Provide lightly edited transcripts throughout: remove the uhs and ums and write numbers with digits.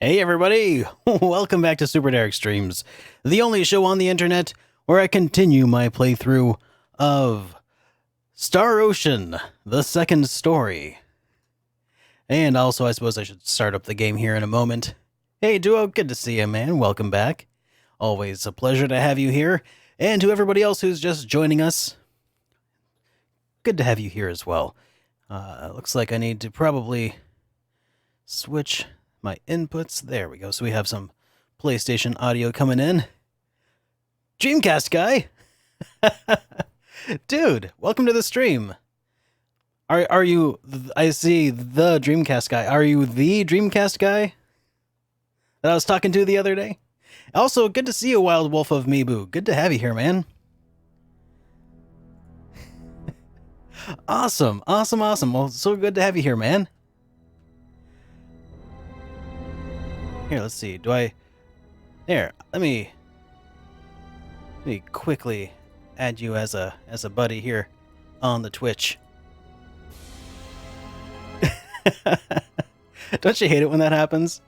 Hey everybody! Welcome back to SuperDerek Streams, the only show on the internet where I continue my playthrough of Star Ocean, the second story. And also, I suppose I should start up the game here in a moment. Hey Duo, good to see you, man. Welcome back. Always a pleasure to have you here. And to everybody else who's just joining us, good to have you here as well. Looks like I need to probably switch my inputs. There we go. So we have some PlayStation audio coming in. Dreamcast guy. Dude, welcome to the stream. Are you, I see the Dreamcast guy. Are you the Dreamcast guy that I was talking to the other day? Also, good to see you, Wild Wolf of Mibu. Good to have you here, man. Awesome. Well, so good to have you here, man. Here, let's see. There, let me quickly add you as a buddy here on the Twitch. Don't you hate it when that happens?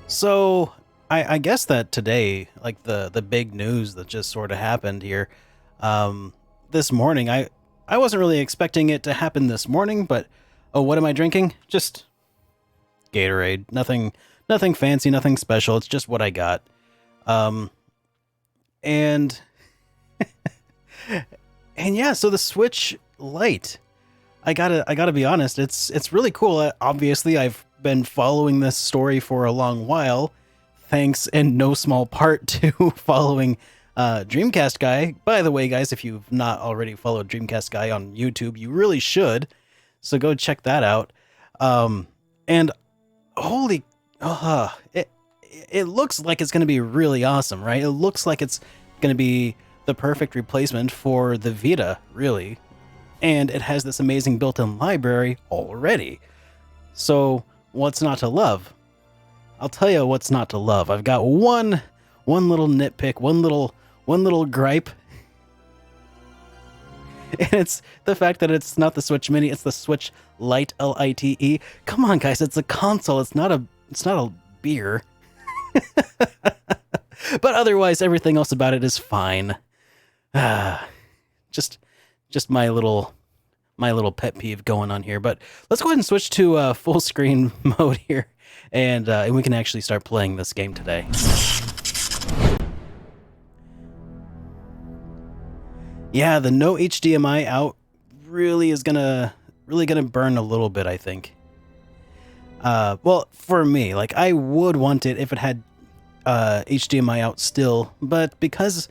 So, I guess that today, like the big news that just sort of happened here, this morning, I wasn't really expecting it to happen this morning, but oh, what am I drinking? Just Gatorade. Nothing fancy, nothing special. It's just what I got. And and yeah, so the Switch Lite. I gotta be honest, it's really cool. Obviously, I've been following this story for a long while, thanks in no small part to following Dreamcast Guy. By the way, guys, if you've not already followed Dreamcast Guy on YouTube, you really should. So go check that out. And holy, it looks like it's going to be really awesome, right? It looks like it's going to be the perfect replacement for the Vita, really. And it has this amazing built-in library already. So what's not to love? I'll tell you what's not to love. I've got one little nitpick, one little gripe. And it's the fact that it's not the Switch Mini, it's the Switch Lite, Lite. Come on, guys, it's a console. It's not a beer. But otherwise, everything else about it is fine. Just my little pet peeve going on here. But let's go ahead and switch to full screen mode here, and we can actually start playing this game today. Yeah, the no HDMI out really is gonna burn a little bit, I think. Well, for me, like, I would want it if it had HDMI out still, but because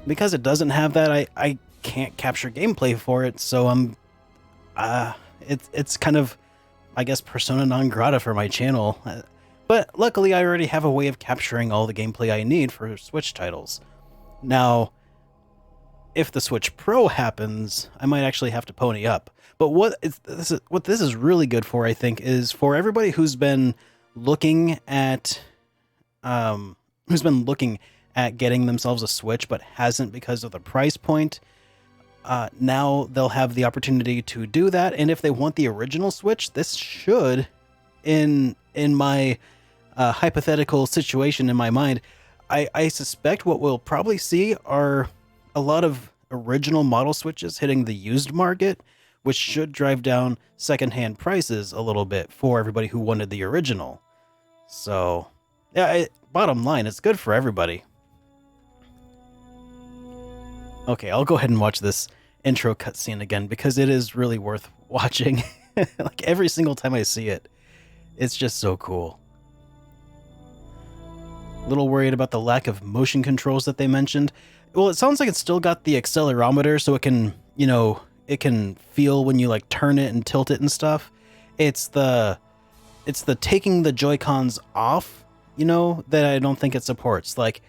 it doesn't have that, I can't capture gameplay for it, so it's kind of, I guess, persona non grata for my channel. But luckily, I already have a way of capturing all the gameplay I need for Switch titles. Now, if the Switch Pro happens, I might actually have to pony up. But what this is really good for, I think, is for everybody who's been looking at getting themselves a Switch but hasn't because of the price point. Now they'll have the opportunity to do that, and if they want the original Switch, this should, in my hypothetical situation in my mind, I suspect what we'll probably see are a lot of original model Switches hitting the used market, which should drive down secondhand prices a little bit for everybody who wanted the original. So, yeah, bottom line, it's good for everybody. Okay, I'll go ahead and watch this intro cutscene again because it is really worth watching. Like, every single time I see it, it's just so cool. A little worried about the lack of motion controls that they mentioned. Well, it sounds like it's still got the accelerometer, so it can, it can feel when you like turn it and tilt it and stuff. It's the taking the Joy-Cons off, that I don't think it supports. Like,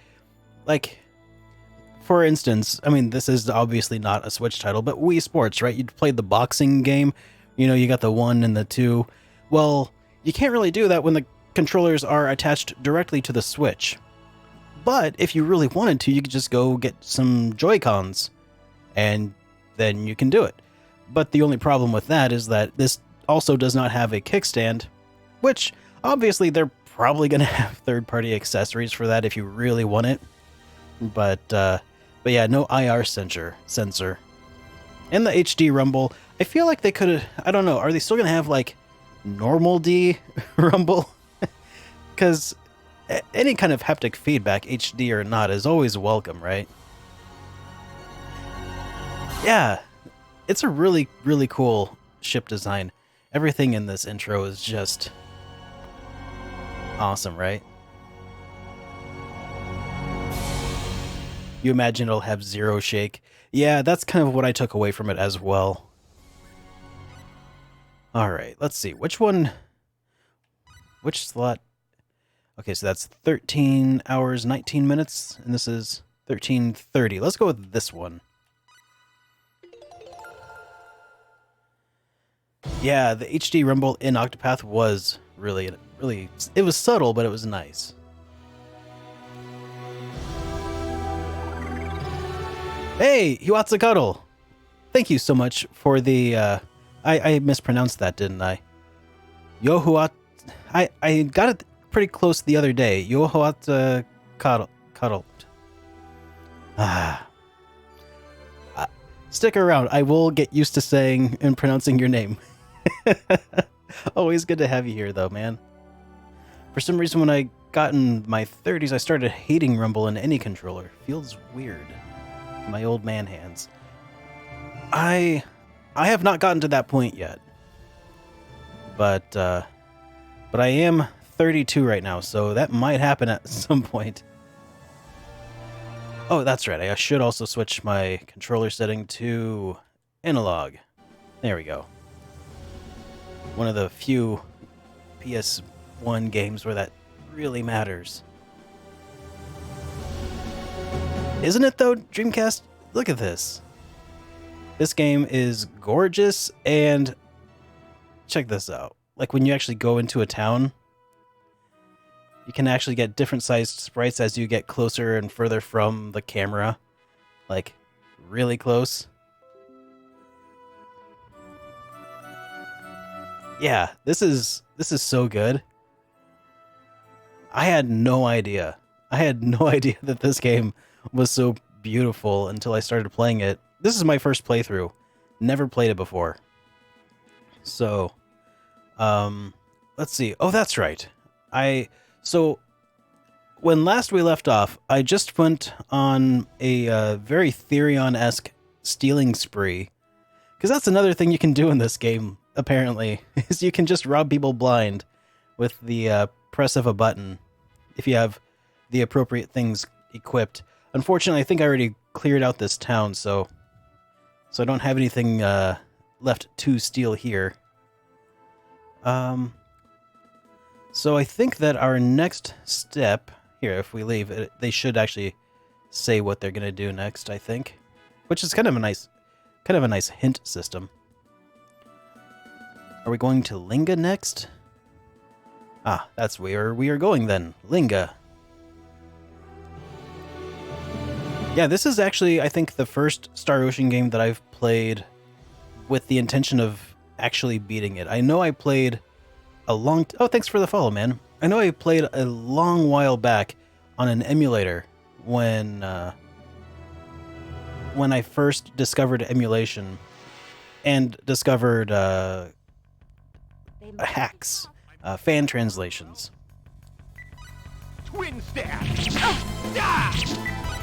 for instance, I mean, this is obviously not a Switch title, but Wii Sports, right? You played the boxing game, you got the 1 and the 2. Well, you can't really do that when the controllers are attached directly to the Switch. But if you really wanted to, you could just go get some Joy-Cons, and then you can do it. But the only problem with that is that this also does not have a kickstand, which Obviously, they're probably going to have third-party accessories for that if you really want it. But yeah, no IR sensor. And the HD rumble, I feel like they could have, I don't know, are they still going to have like normal D rumble? Because any kind of haptic feedback, HD or not, is always welcome, right? Yeah, it's a really, really cool ship design. Everything in this intro is just awesome, right? You imagine it'll have zero shake. Yeah, that's kind of what I took away from it as well. Alright, let's see. Which slot? Okay, so that's 13 hours, 19 minutes, and this is 13:30. Let's go with this one. Yeah, the HD rumble in Octopath was really, it was subtle, but it was nice. Hey, Huatzakutl! Thank you so much for the, I mispronounced that, didn't I? Yohuat... I got it pretty close the other day. Yohuatzakutl. Stick around. I will get used to saying and pronouncing your name. Always good to have you here, though, man. For some reason, when I got in my 30s, I started hating Rumble in any controller. Feels weird. My old man hands. I have not gotten to that point yet. But I am 32 right now, so that might happen at some point. Oh, that's right. I should also switch my controller setting to analog. There we go. One of the few PS1 games where that really matters. Isn't it, though, Dreamcast? Look at this. This game is gorgeous, and check this out. Like, when you actually go into a town, you can actually get different sized sprites as you get closer and further from the camera. Like, really close. Yeah, this is so good. I had no idea. I had no idea that this game was so beautiful until I started playing it. This is my first playthrough. Never played it before. So, let's see. Oh, that's right. So when last we left off, I just went on a very Therion-esque stealing spree. Because that's another thing you can do in this game, apparently, is you can just rob people blind with the press of a button if you have the appropriate things equipped. Unfortunately, I think I already cleared out this town, so I don't have anything left to steal here. So I think that our next step here, if we leave, they should actually say what they're gonna do next, I think, which is kind of a nice hint system. Are we going to Linga next? Ah, that's where we are going then. Linga. Yeah, this is actually, I think, the first Star Ocean game that I've played with the intention of actually beating it. I know I played a long... Oh, thanks for the follow, man. I know I played a long while back on an emulator when I first discovered emulation and discovered hacks, fan translations. Twin stab.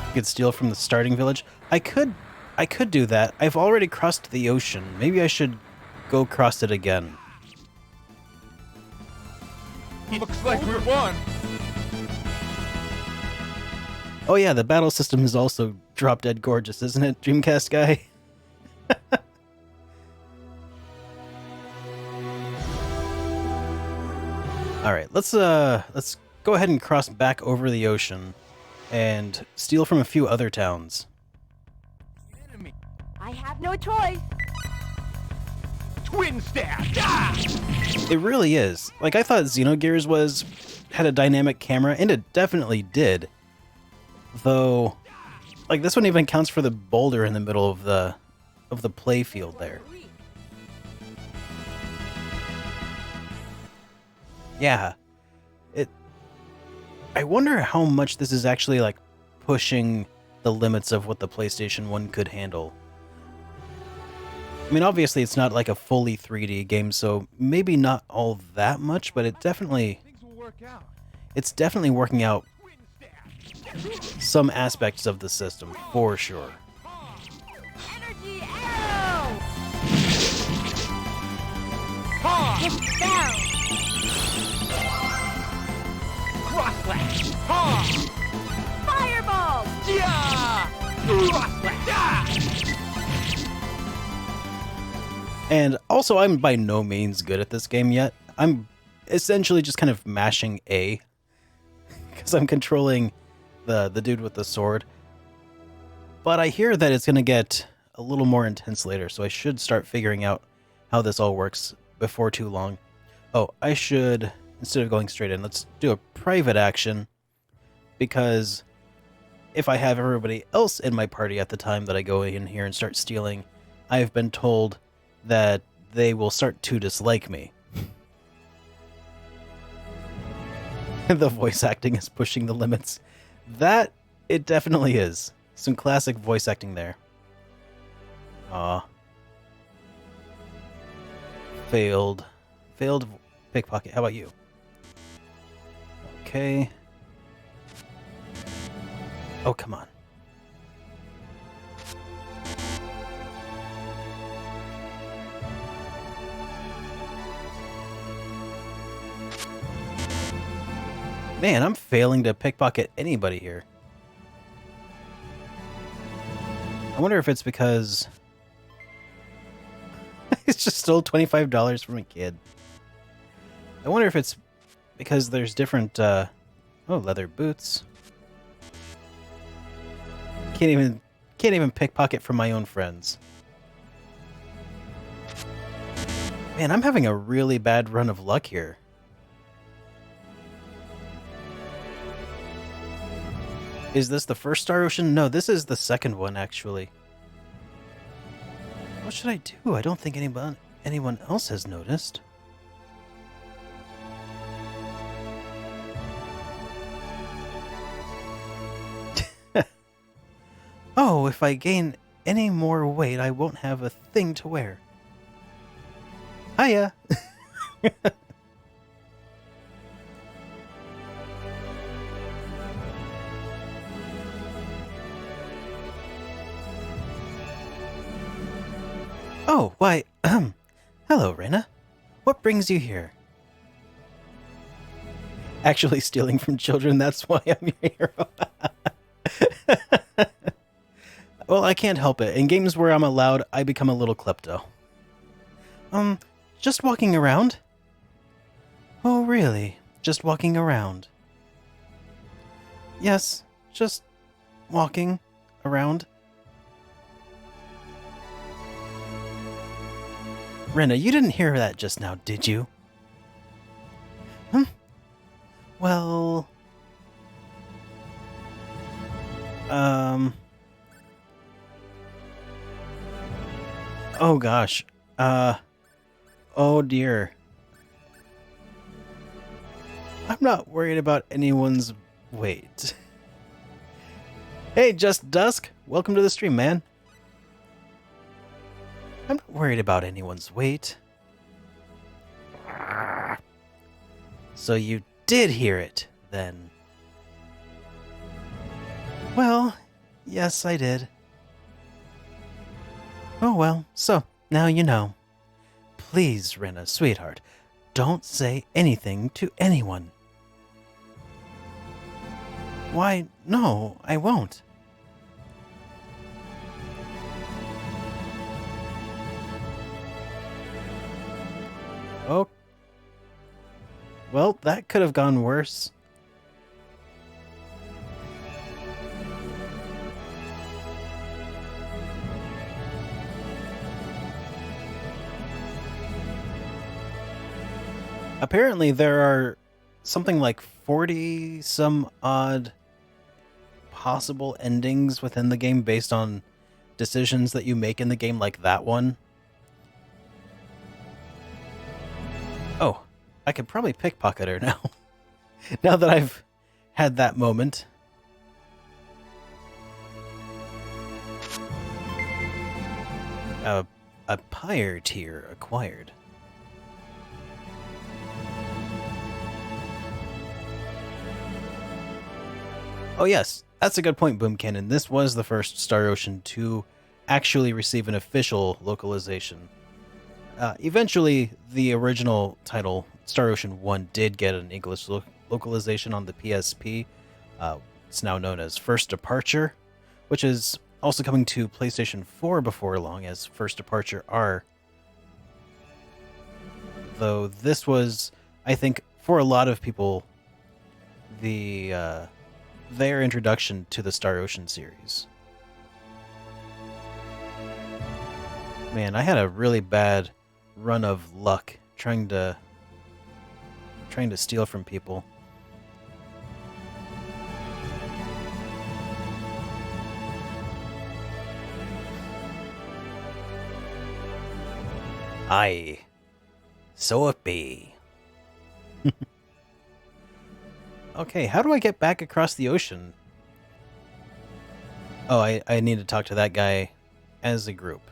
You could steal from the starting village. I could do that. I've already crossed the ocean. Maybe I should go cross it again. Looks like we won. Oh yeah, the battle system is also drop dead gorgeous, isn't it, Dreamcast guy? All right, let's go ahead and cross back over the ocean and steal from a few other towns. Enemy. I have no choice. Twin stab. Ah! It really is. Like, I thought Xenogears had a dynamic camera, and it definitely did. Though, like, this one even counts for the boulder in the middle of the play field there. I wonder how much this is actually like pushing the limits of what the PlayStation 1 could handle. I mean, obviously it's not like a fully 3D game, so maybe not all that much, but Things will work out. it's definitely working out Twin stab. some aspects of the system for sure. Energy arrow! Ha! Get down! Cross slash. Ha! Fireball! Yeah! Cross slash. Ah! And also, I'm by no means good at this game yet. I'm essentially just kind of mashing A because I'm controlling the dude with the sword. But I hear that it's going to get a little more intense later, so I should start figuring out how this all works before too long. Oh, I should, instead of going straight in, let's do a private action, because if I have everybody else in my party at the time that I go in here and start stealing, I've been told that they will start to dislike me. The voice acting is pushing the limits. That it definitely is. Some classic voice acting there. Aw. Failed pickpocket. How about you? Okay. Oh, come on. Man, I'm failing to pickpocket anybody here. I wonder if it's because I just stole $25 from a kid. I wonder if it's because there's different, oh, leather boots. Can't even pickpocket from my own friends. Man, I'm having a really bad run of luck here. Is this the first Star Ocean? No, this is the second one, actually. What should I do? I don't think anyone else has noticed. Oh, if I gain any more weight, I won't have a thing to wear. Hiya! Oh, why, hello, Rena. What brings you here? Actually stealing from children, that's why I'm your hero. Well, I can't help it. In games where I'm allowed, I become a little klepto. Just walking around? Oh, really? Just walking around? Yes, just walking around. Rena, you didn't hear that just now, did you? Well... Oh gosh. Oh dear. I'm not worried about anyone's weight. Hey, Just Dusk. Welcome to the stream, man. I'm not worried about anyone's weight. So you did hear it, then? Well, yes, I did. Oh well, so, now you know. Please, Rena, sweetheart, don't say anything to anyone. Why, no, I won't. Oh. Well, that could have gone worse. Apparently there are something like 40 some odd possible endings within the game based on decisions that you make in the game, like that one. Oh, I could probably pickpocket her now. Now that I've had that moment. A pyre tier acquired. Oh yes, that's a good point, Boom Cannon. This was the first Star Ocean to actually receive an official localization. Eventually, the original title, Star Ocean 1, did get an English localization on the PSP. It's now known as First Departure, which is also coming to PlayStation 4 before long as First Departure R. Though this was, I think, for a lot of people, their introduction to the Star Ocean series. Man, I had a really bad run of luck trying to steal from people. Aye. So it be. Okay, how do I get back across the ocean? Oh, I need to talk to that guy as a group.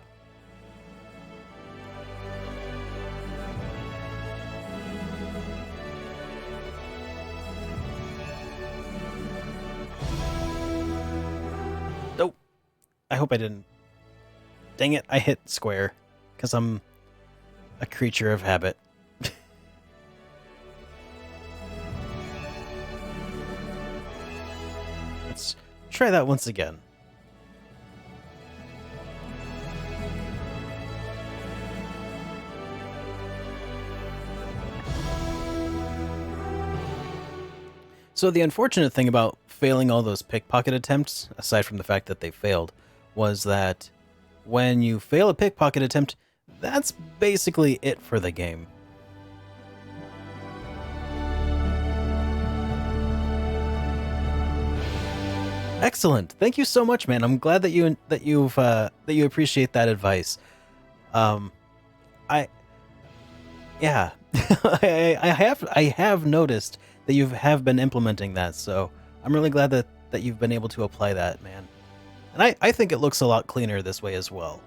Nope. I hope I didn't. Dang it, I hit square. Because I'm a creature of habit. Let's try that once again. So the unfortunate thing about failing all those pickpocket attempts, aside from the fact that they failed, was that when you fail a pickpocket attempt, that's basically it for the game. Excellent. Thank you so much, man. I'm glad that you appreciate that advice. I yeah, I have noticed that you have been implementing that, so I'm really glad that you've been able to apply that, man. And I think it looks a lot cleaner this way as well.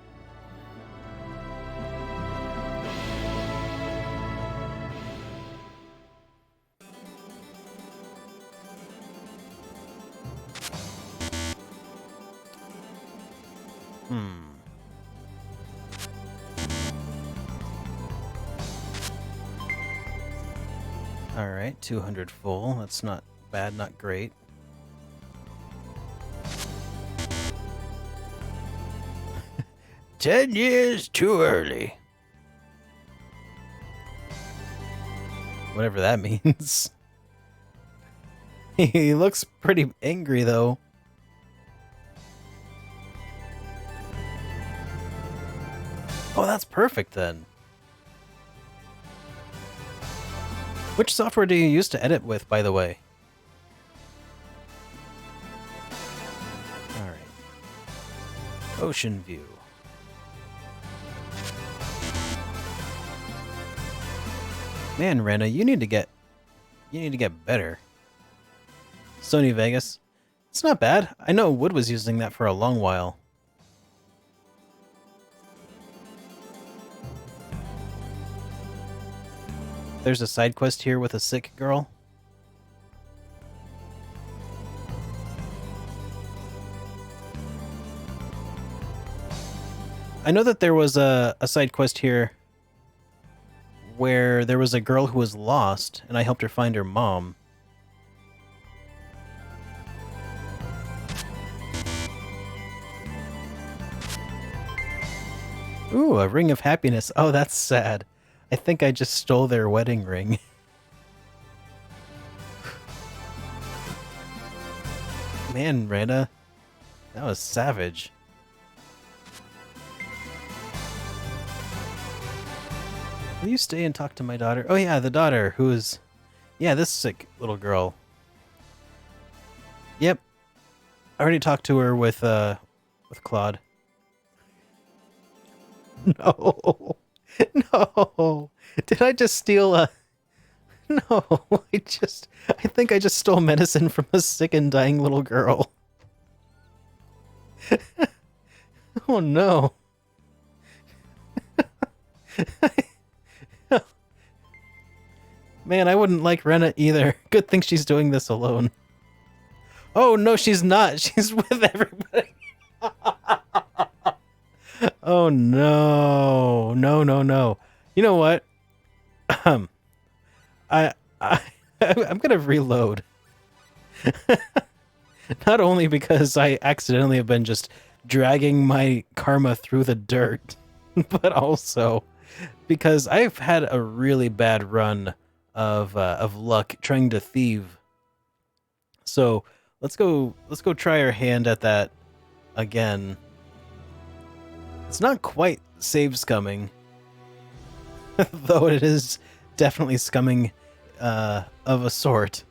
Alright, 200 full. That's not bad, not great. "10 years too early." Whatever that means. He looks pretty angry, though. Oh, that's perfect, then. Which software do you use to edit with, by the way? Alright. Ocean view. Man, Rena, you need to get better. Sony Vegas. It's not bad. I know Wood was using that for a long while. There's a side quest here with a sick girl. I know that there was a side quest here where there was a girl who was lost, and I helped her find her mom. Ooh, a ring of happiness. Oh, that's sad. I think I just stole their wedding ring. Man, Rena, that was savage. Will you stay and talk to my daughter? Oh yeah, the daughter who is... Yeah, this sick little girl. Yep. I already talked to her with Claude. No. No. Did I just steal a... No, I think I just stole medicine from a sick and dying little girl. Oh no. Man, I wouldn't like Rena either. Good thing she's doing this alone. Oh no, she's not. She's with everybody. Oh no. No, no, no. You know what? Um, I I'm gonna reload. Not only because I accidentally have been just dragging my karma through the dirt, but also because I've had a really bad run of luck trying to thieve. So let's go try our hand at that again. It's not quite save scumming, though it is definitely scumming of a sort.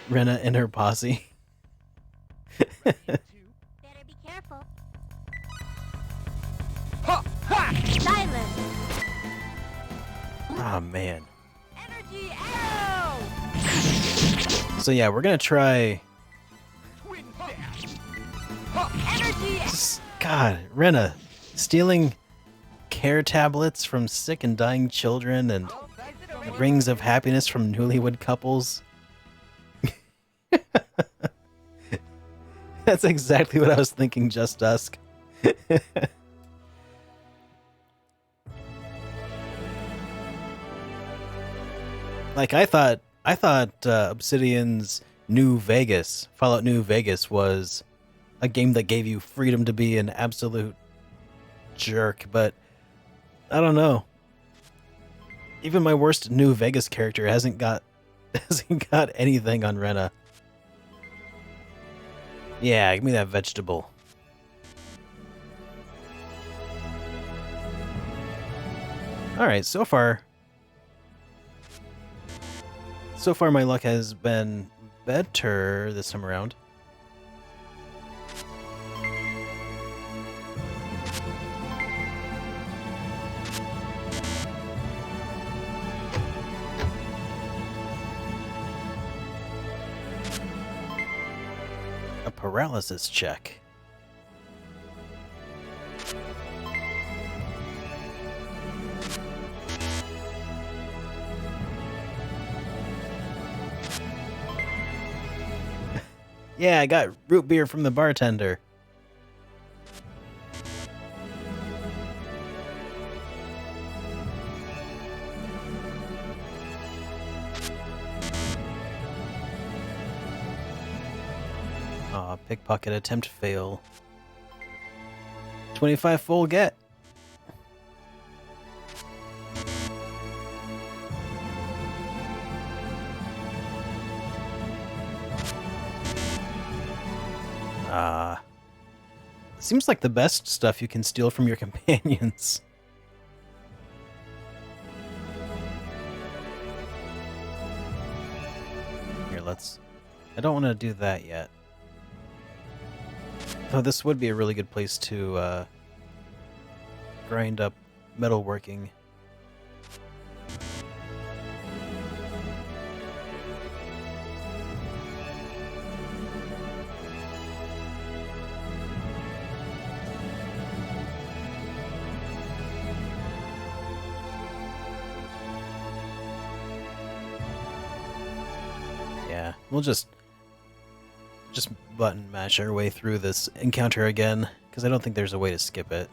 Rena and her posse. Better be careful. Ha! Ha! Silence. Oh man. Energy arrow. So yeah, we're gonna try. Twin dash! Energy. God, Rena, stealing care tablets from sick and dying children and rings of happiness from newlywed couples. That's exactly what I was thinking, Just Dusk. Like I thought Obsidian's Fallout New Vegas was a game that gave you freedom to be an absolute jerk, but I don't know. Even my worst New Vegas character hasn't got anything on Rena. Yeah, give me that vegetable. Alright, so far my luck has been better this time around. A paralysis check. Yeah, I got root beer from the bartender. Aw, pickpocket attempt fail. 25 full get. Seems like the best stuff you can steal from your companions. Here, I don't want to do that yet. Though this would be a really good place to grind up metalworking. Yeah, we'll just button mash our way through this encounter again, because I don't think there's a way to skip it.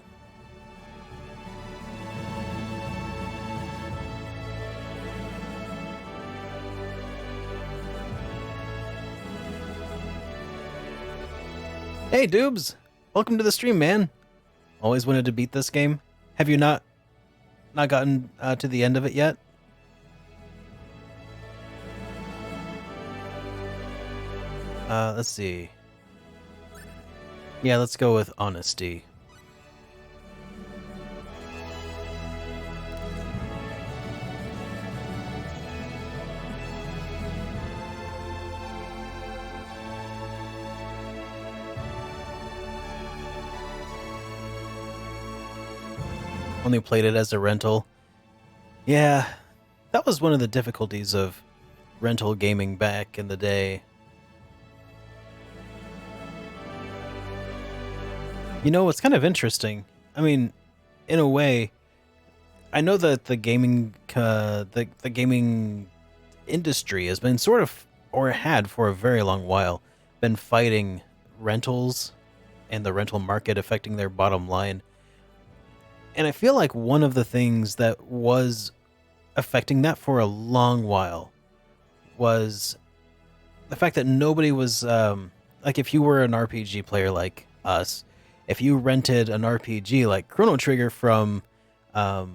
Hey, Doobs! Welcome to the stream, man. Always wanted to beat this game. Have you not gotten to the end of it yet? Let's see. Yeah, let's go with honesty. Only played it as a rental. Yeah, That was one of the difficulties of rental gaming back in the day. You know, it's kind of interesting. I mean, in a way, I know that the gaming industry has been sort of, or had for a very long while, been fighting rentals and the rental market affecting their bottom line. And I feel like one of the things that was affecting that for a long while was the fact that nobody was like, if you were an RPG player like us, if you rented an RPG like Chrono Trigger from a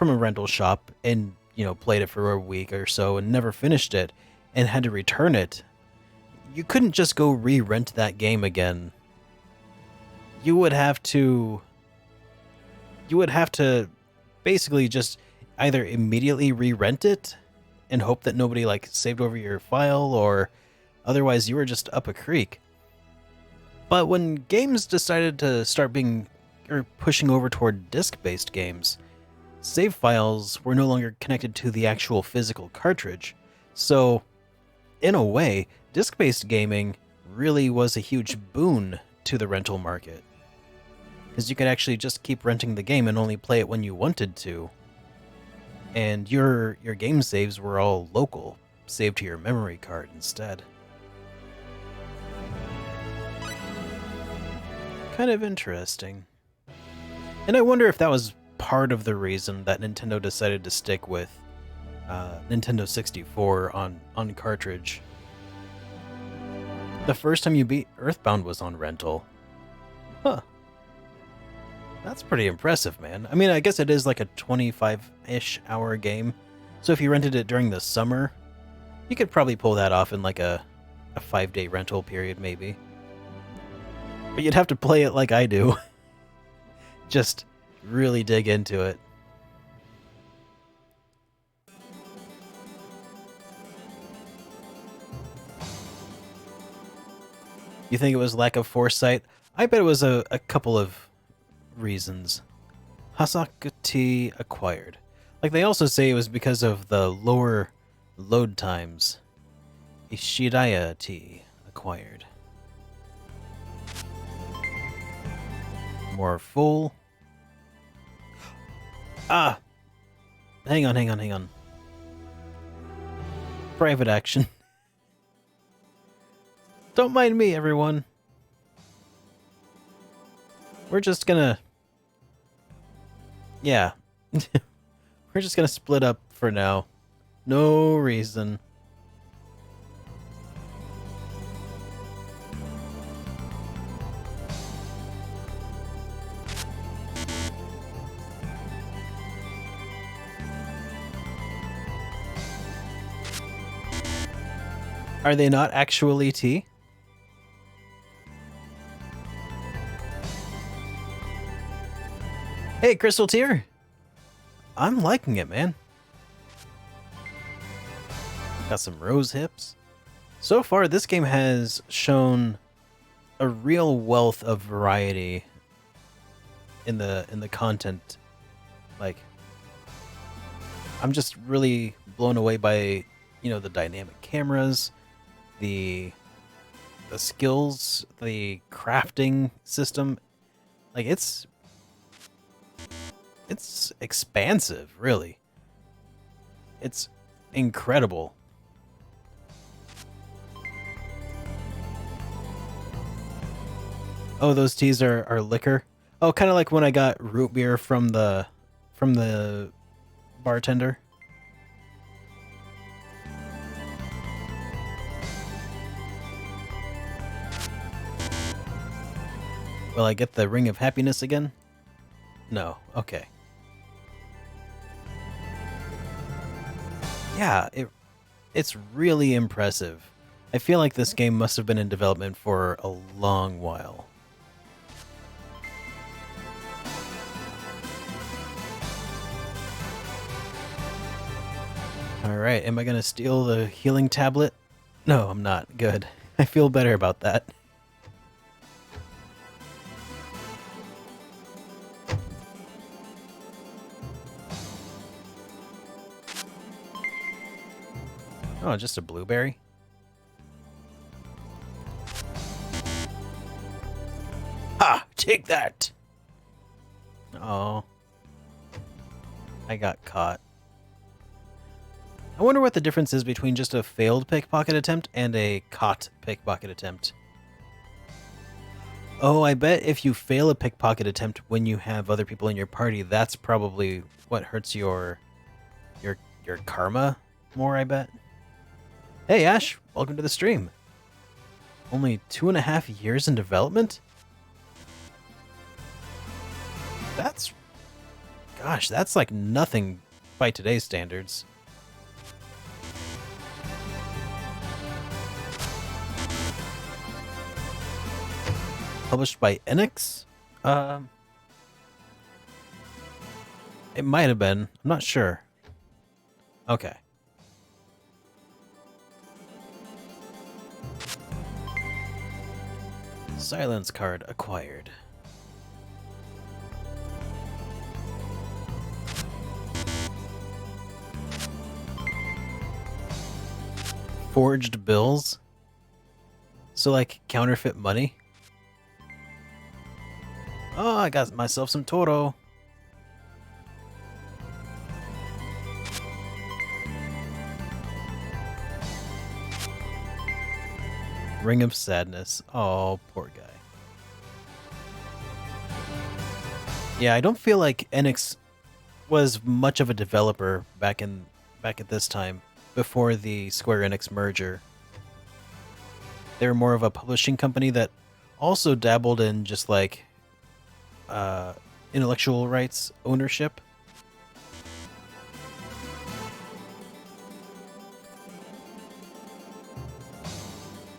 rental shop and, you know, played it for a week or so and never finished it and had to return it, you couldn't just go re-rent that game again. You would have to basically just either immediately re-rent it and hope that nobody like saved over your file, or otherwise you were just up a creek. But when games decided to start being, or pushing over toward disc-based games, save files were no longer connected to the actual physical cartridge. So, in a way, disc-based gaming really was a huge boon to the rental market, because you could actually just keep renting the game and only play it when you wanted to. And your game saves were all local, saved to your memory card instead. Kind of interesting. And I wonder if that was part of the reason that Nintendo decided to stick with Nintendo 64 on cartridge. The first time you beat Earthbound was on rental. Huh. That's pretty impressive, man. I mean, I guess it is like a 25-ish hour game. So if you rented it during the summer, you could probably pull that off in like a 5-day rental period, maybe. But you'd have to play it like I do. Just really dig into it. You think it was lack of foresight? I bet it was a couple of reasons. Hasakuti acquired. Like, they also say it was because of the lower load times. Ishidaya T acquired. More full. Ah! Hang on. Private action. Don't mind me, everyone. We're just gonna... Yeah. We're just gonna split up for now. No reason. Are they not actually tea? Hey, Crystal Tier. I'm liking it, man. Got some rose hips. So far, this game has shown a real wealth of variety in the content. Like, I'm just really blown away by, you know, the dynamic cameras, the skills, the crafting system. Like, it's expansive, really. It's incredible. Oh, those teas are liquor. Oh, kind of like when I got root beer from the bartender. Will I get the ring of happiness again? No. Okay. Yeah, it's really impressive. I feel like this game must have been in development for a long while. Alright, am I gonna steal the healing tablet? No, I'm not. Good. I feel better about that. Oh, just a blueberry? Ha! Take that! Oh. I got caught. I wonder what the difference is between just a failed pickpocket attempt and a caught pickpocket attempt. Oh, I bet if you fail a pickpocket attempt when you have other people in your party, that's probably what hurts your karma more, I bet. Hey, Ash, welcome to the stream. Only 2.5 years in development? Gosh, that's like nothing by today's standards. Published by Enix? It might have been. I'm not sure. Okay. Silence card acquired. Forged bills? So like counterfeit money? Oh, I got myself some Toro. Ring of Sadness. Oh, poor guy. Yeah, I don't feel like Enix was much of a developer back at this time, before the Square Enix merger. They were more of a publishing company that also dabbled in just like intellectual rights ownership.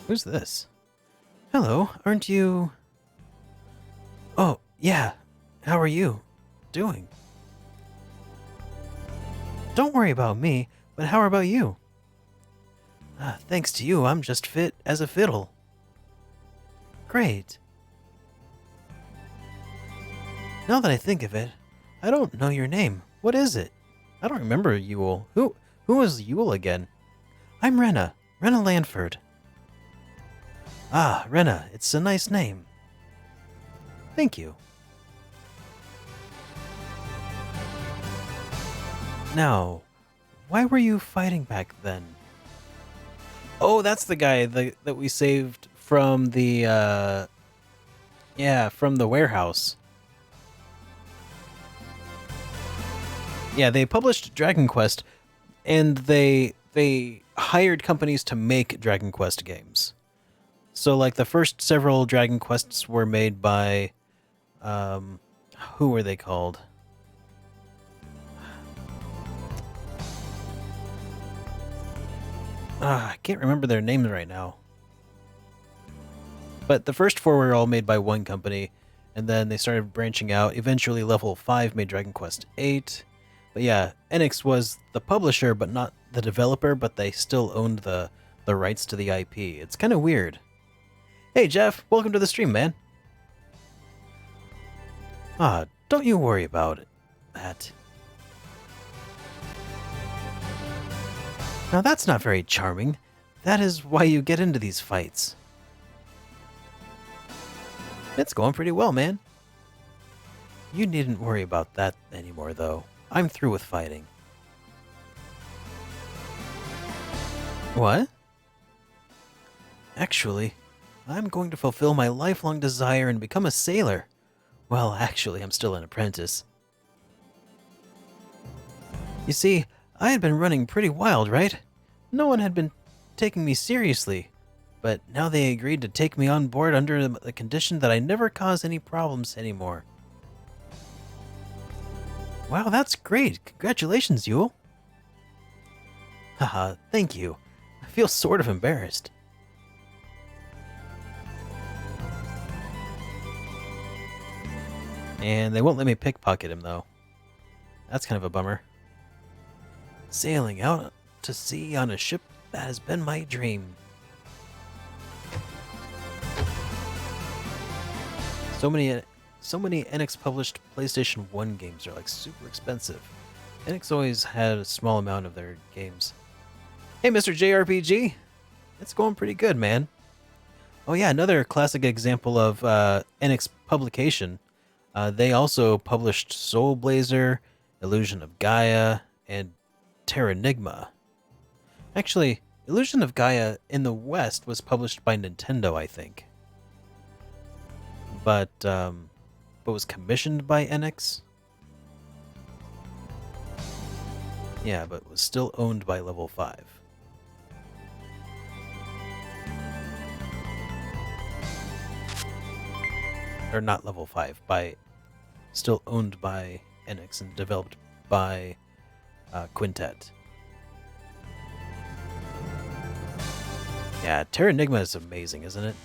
Who's this? Hello, aren't you... Oh, yeah. How are you doing? Don't worry about me, but how about you? Thanks to you, I'm just fit as a fiddle. Great. Now that I think of it, I don't know your name. What is it? I don't remember Yule. Who was Yule again? I'm Renna. Renna Lanford. Ah, Renna, it's a nice name. Thank you. Now, why were you fighting back then? Oh, that's the guy that we saved from the, from the warehouse. Yeah, they published Dragon Quest, and they hired companies to make Dragon Quest games. So, like, the first several Dragon Quests were made by, who were they called? I can't remember their names right now. But the first 4 were all made by one company, and then they started branching out. Eventually, Level 5 made Dragon Quest VIII. But yeah, Enix was the publisher, but not the developer, but they still owned the rights to the IP. It's kind of weird. Hey, Jeff, welcome to the stream, man. Don't you worry about that. Now that's not very charming. That is why you get into these fights. It's going pretty well, man. You needn't worry about that anymore, though. I'm through with fighting. What? Actually, I'm going to fulfill my lifelong desire and become a sailor. Well, actually, I'm still an apprentice. You see, I had been running pretty wild, right? No one had been taking me seriously, but now they agreed to take me on board under the condition that I never cause any problems anymore. Wow, that's great. Congratulations, Yule. Haha, thank you. I feel sort of embarrassed. And they won't let me pickpocket him, though. That's kind of a bummer. Sailing out to sea on a ship that has been my dream. So many Enix published PlayStation 1 games are like super expensive. Enix always had a small amount of their games. Hey, Mr. JRPG. It's going pretty good, man. Oh yeah, another classic example of Enix publication. They also published Soul Blazer, Illusion of Gaia, and Terranigma. Actually, Illusion of Gaia in the West was published by Nintendo, I think, but was commissioned by Enix. Yeah, but was still owned by Level 5. Or not Level 5, by still owned by Enix and developed by Quintet. Yeah, Terranigma is amazing, isn't it?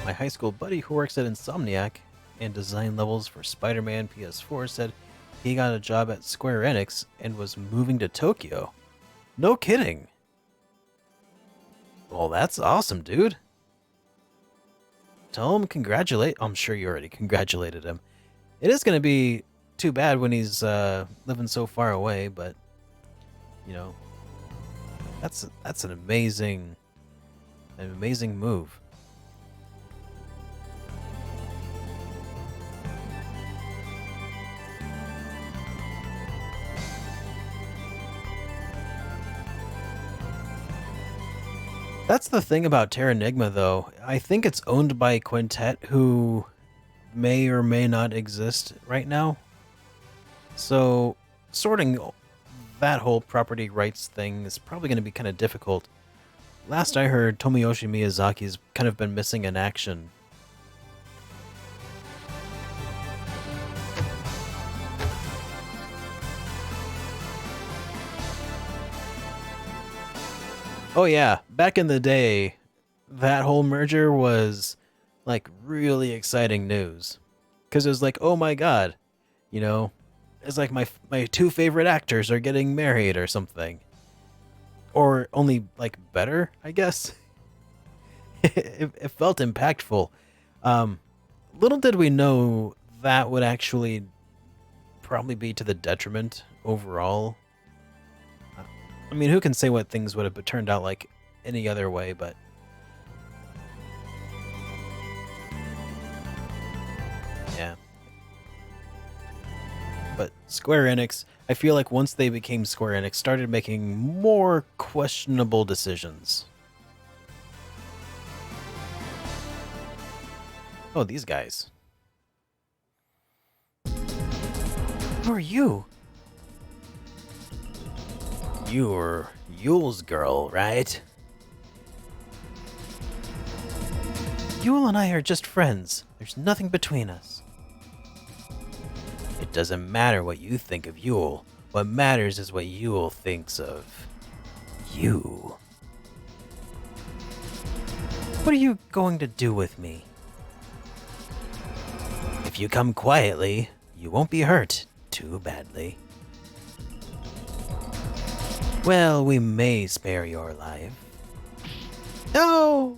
My high school buddy who works at Insomniac and designed levels for Spider-Man PS4 said he got a job at Square Enix and was moving to Tokyo. No kidding. Well, that's awesome, dude. Tell him congratulate. I'm sure you already congratulated him. It is going to be too bad when he's living so far away, but you know, that's an amazing move. That's the thing about Terranigma, though. I think it's owned by Quintet, who may or may not exist right now. So, sorting that whole property rights thing is probably going to be kind of difficult. Last I heard, Tomoyoshi Miyazaki's kind of been missing in action. Oh yeah, back in the day, that whole merger was like really exciting news. Cuz it was like, "Oh my god, you know, it's like my two favorite actors are getting married or something." Or only like better, I guess. It felt impactful. Little did we know that would actually probably be to the detriment overall. I mean, who can say what things would have turned out like any other way, but yeah. But Square Enix, I feel like once they became Square Enix, started making more questionable decisions. Oh, these guys. Who are you? You're Yule's girl, right? Yule and I are just friends. There's nothing between us. It doesn't matter what you think of Yule. What matters is what Yule thinks of you. What are you going to do with me? If you come quietly, you won't be hurt too badly. Well, we may spare your life. No!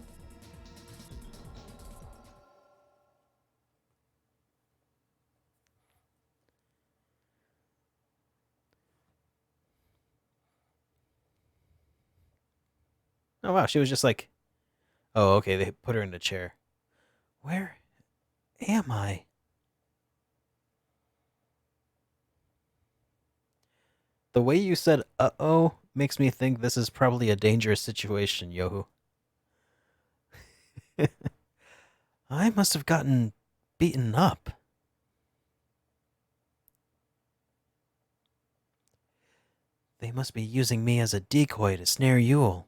Oh wow, she was just like, oh okay, they put her in a chair. Where am I? The way you said uh-oh makes me think this is probably a dangerous situation, Yohu. I must have gotten beaten up. They must be using me as a decoy to snare Yule.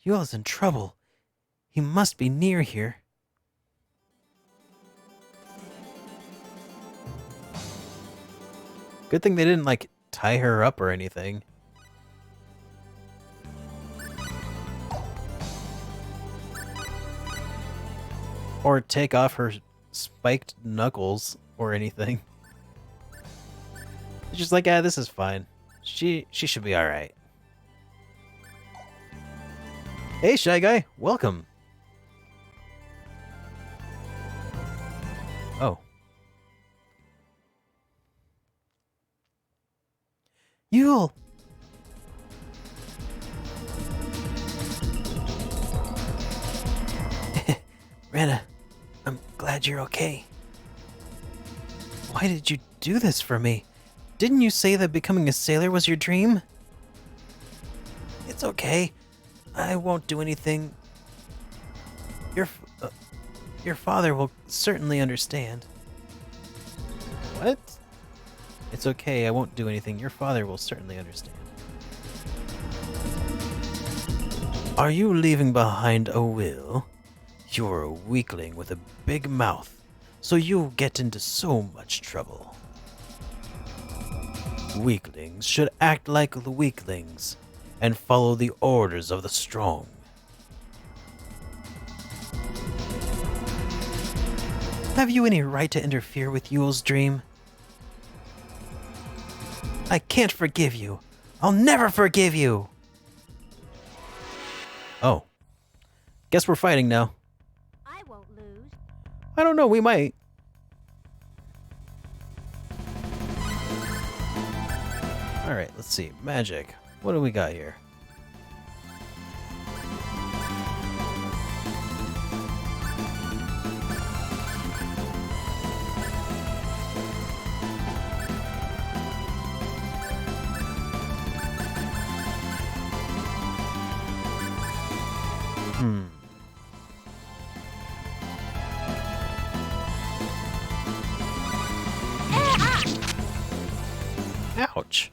Yule's in trouble. He must be near here. Good thing they didn't, like, tie her up or anything. Or take off her spiked knuckles or anything. It's just like, this is fine. She should be alright. Hey, Shy Guy, welcome. Oh. Yule! Rena, I'm glad you're okay. Why did you do this for me? Didn't you say that becoming a sailor was your dream? It's okay. I won't do anything. Your father will certainly understand. What? It's okay, I won't do anything. Your father will certainly understand. Are you leaving behind a will? You're a weakling with a big mouth, so you'll get into so much trouble. Weaklings should act like the weaklings and follow the orders of the strong. Have you any right to interfere with Yule's dream? I can't forgive you. I'll never forgive you! Oh. Guess we're fighting now. I won't lose. I don't know, we might. Alright, let's see. Magic. What do we got here? Ouch.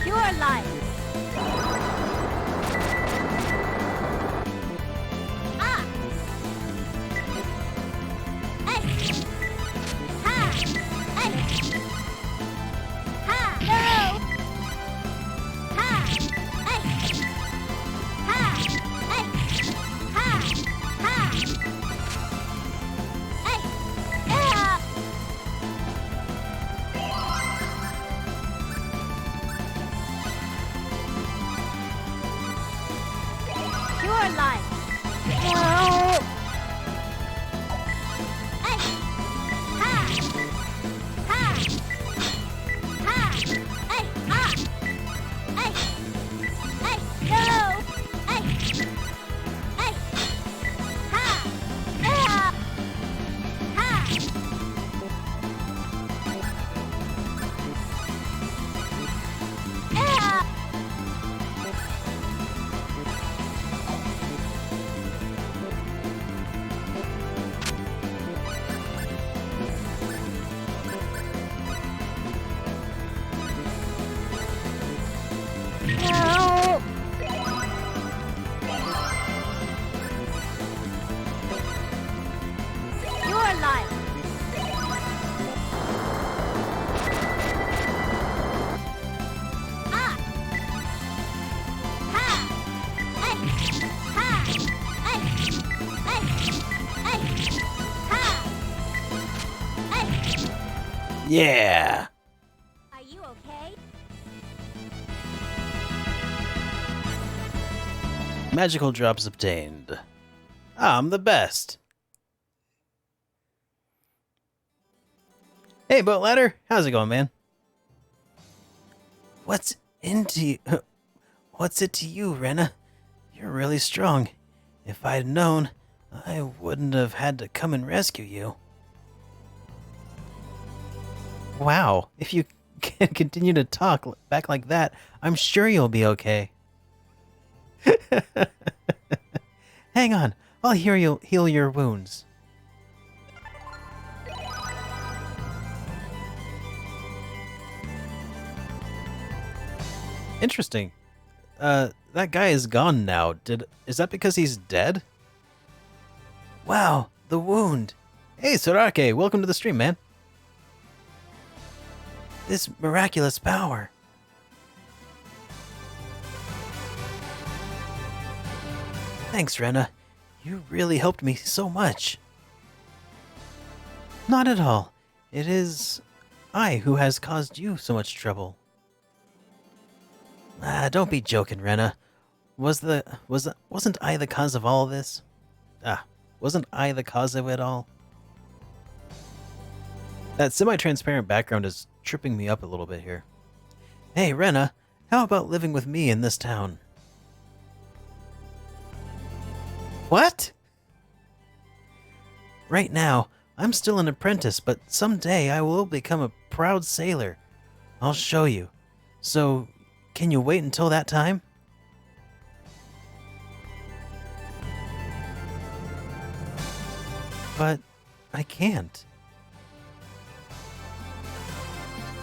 Pure life. Ah. Hey. Ha. Hey. Ha. No. Ha. Hey. Ha. Hey. Ha. Ha. Hey. Ah. Pure life. No. Hey. Ha. Ha. Ha. Hey. Ah. Hey. Hey. No. Hey. Hey. Ha. Ah. Ha. Ah. No. Your life. Ah. Ha. Hey. Ha. Hey. Hey. Hey. Ha. Hey. Yeah! Are you okay? Magical drops obtained. I'm the best. Hey, Boat Ladder. How's it going, man? What's it to you, Rena? You're really strong. If I'd known, I wouldn't have had to come and rescue you. Wow. If you can continue to talk back like that, I'm sure you'll be okay. Hang on. I'll heal your wounds. Interesting. That guy is gone now. Is that because he's dead? Wow, the wound. Hey, Sorake, welcome to the stream, man. This miraculous power. Thanks, Rena. You really helped me so much. Not at all. It is I who has caused you so much trouble. Don't be joking, Rena. Wasn't I the cause of all this? Wasn't I the cause of it all? That semi-transparent background is tripping me up a little bit here. Hey, Rena, how about living with me in this town? What? Right now, I'm still an apprentice, but someday I will become a proud sailor. I'll show you. So, can you wait until that time? But I can't.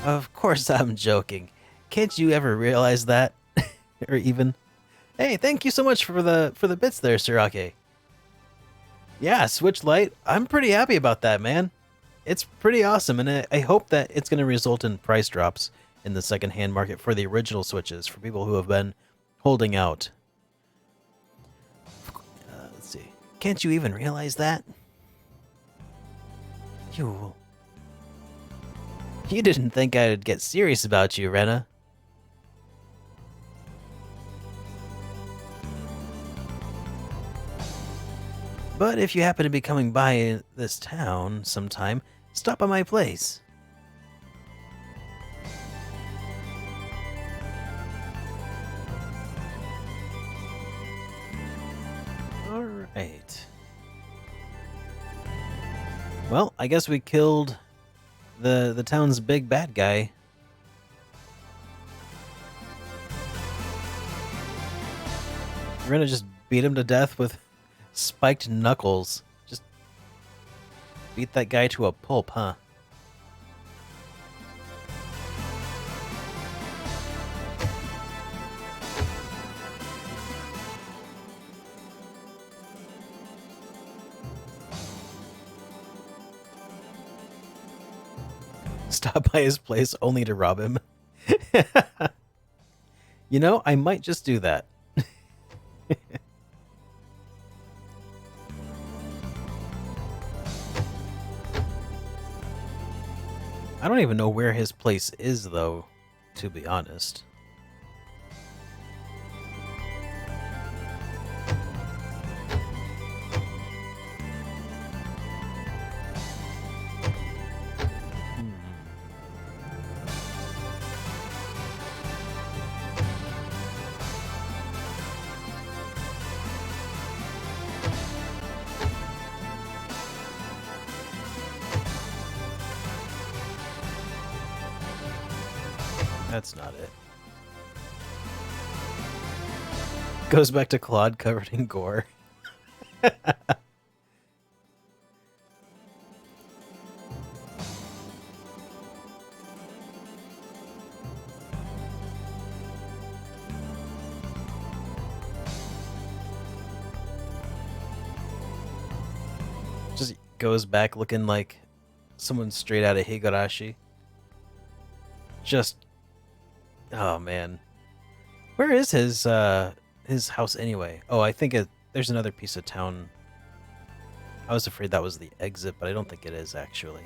Of course I'm joking. Can't you ever realize that? Or even... Hey, thank you so much for the bits there, Sorake. Yeah, Switch Lite. I'm pretty happy about that, man. It's pretty awesome, and I hope that it's going to result in price drops in the second-hand market for the original Switches, for people who have been holding out. Let's see. Can't you even realize that? You didn't think I'd get serious about you, Rena. But if you happen to be coming by this town sometime, stop by my place. Alright. Well, I guess we killed the town's big bad guy. We're gonna just beat him to death with spiked knuckles. Just beat that guy to a pulp, huh? Stop by his place only to rob him. You know, I might just do that. I don't even know where his place is, though, to be honest. That's not it. Goes back to Claude covered in gore. Just goes back looking like someone straight out of Higurashi. Just... Oh, man. Where is his house anyway? Oh, I think there's another piece of town. I was afraid that was the exit, but I don't think it is, actually.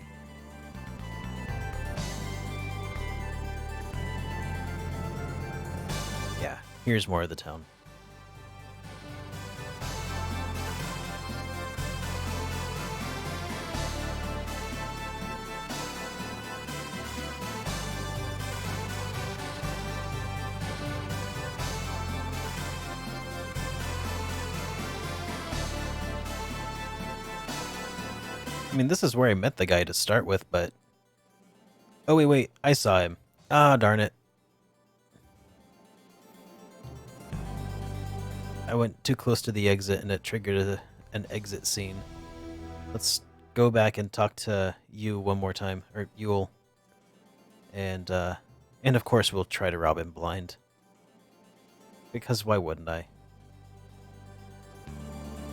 Yeah, here's more of the town. I mean, this is where I met the guy to start with, but... Oh, wait, I saw him. Ah, darn it. I went too close to the exit and it triggered an exit scene. Let's go back and talk to you one more time, or Yule. And of course we'll try to rob him blind. Because why wouldn't I?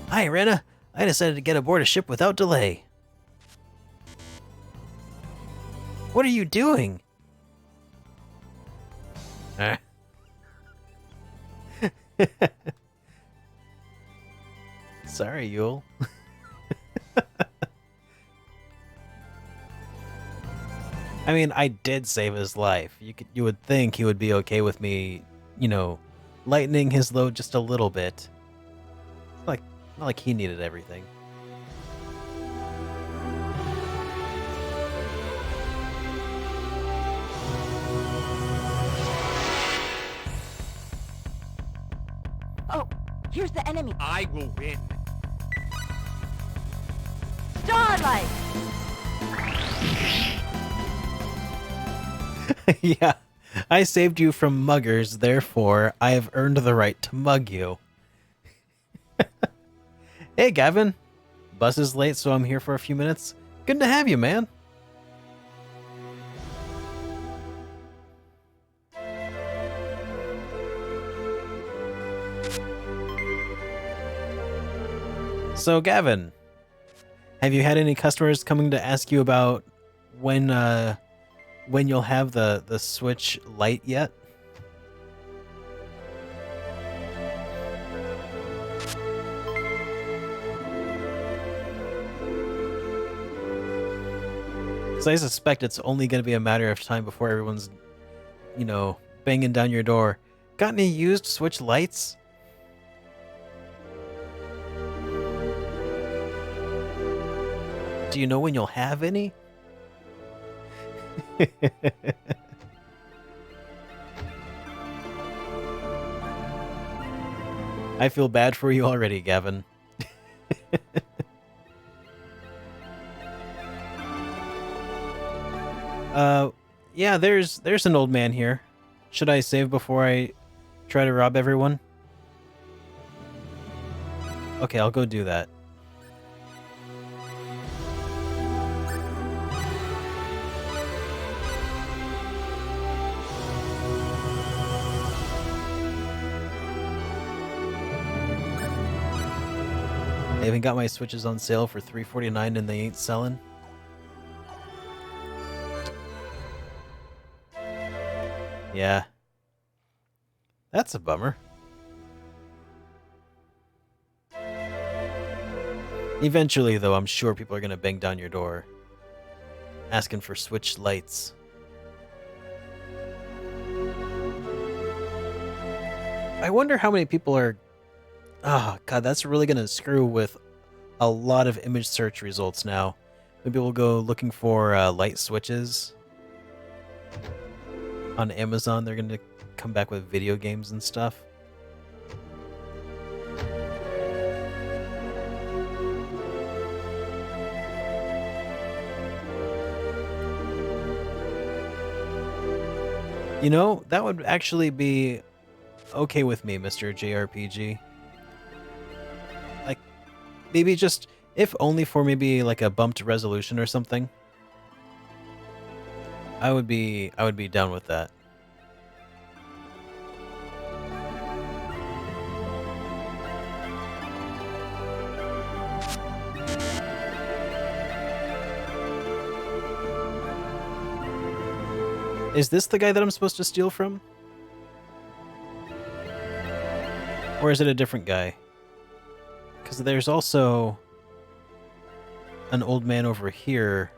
Hi, Rena. I decided to get aboard a ship without delay. What are you doing? Sorry, Yule. I mean, I did save his life. You would think he would be okay with me, lightening his load just a little bit. Not like he needed everything. Oh, here's the enemy. I will win. Starlight! Yeah, I saved you from muggers, therefore I have earned the right to mug you. Hey, Gavin. Bus is late, so I'm here for a few minutes. Good to have you, man. So, Gavin, have you had any customers coming to ask you about when you'll have the Switch Lite yet? So I suspect it's only going to be a matter of time before everyone's, banging down your door. Got any used Switch Lites? Do you know when you'll have any? I feel bad for you already, Gavin. Yeah, there's an old man here. Should I save before I try to rob everyone? Okay, I'll go do that. They even got my Switches on sale for $3.49 and they ain't selling. Yeah. That's a bummer. Eventually, though, I'm sure people are going to bang down your door asking for Switch Lites. I wonder how many people are... Oh, God, that's really going to screw with a lot of image search results now. When people go looking for light switches on Amazon, they're going to come back with video games and stuff. You know, that would actually be okay with me, Mr. JRPG. Like, maybe just, if only for maybe like a bumped resolution or something. I would be down with that. Is this the guy that I'm supposed to steal from? Or is it a different guy? Because there's also an old man over here.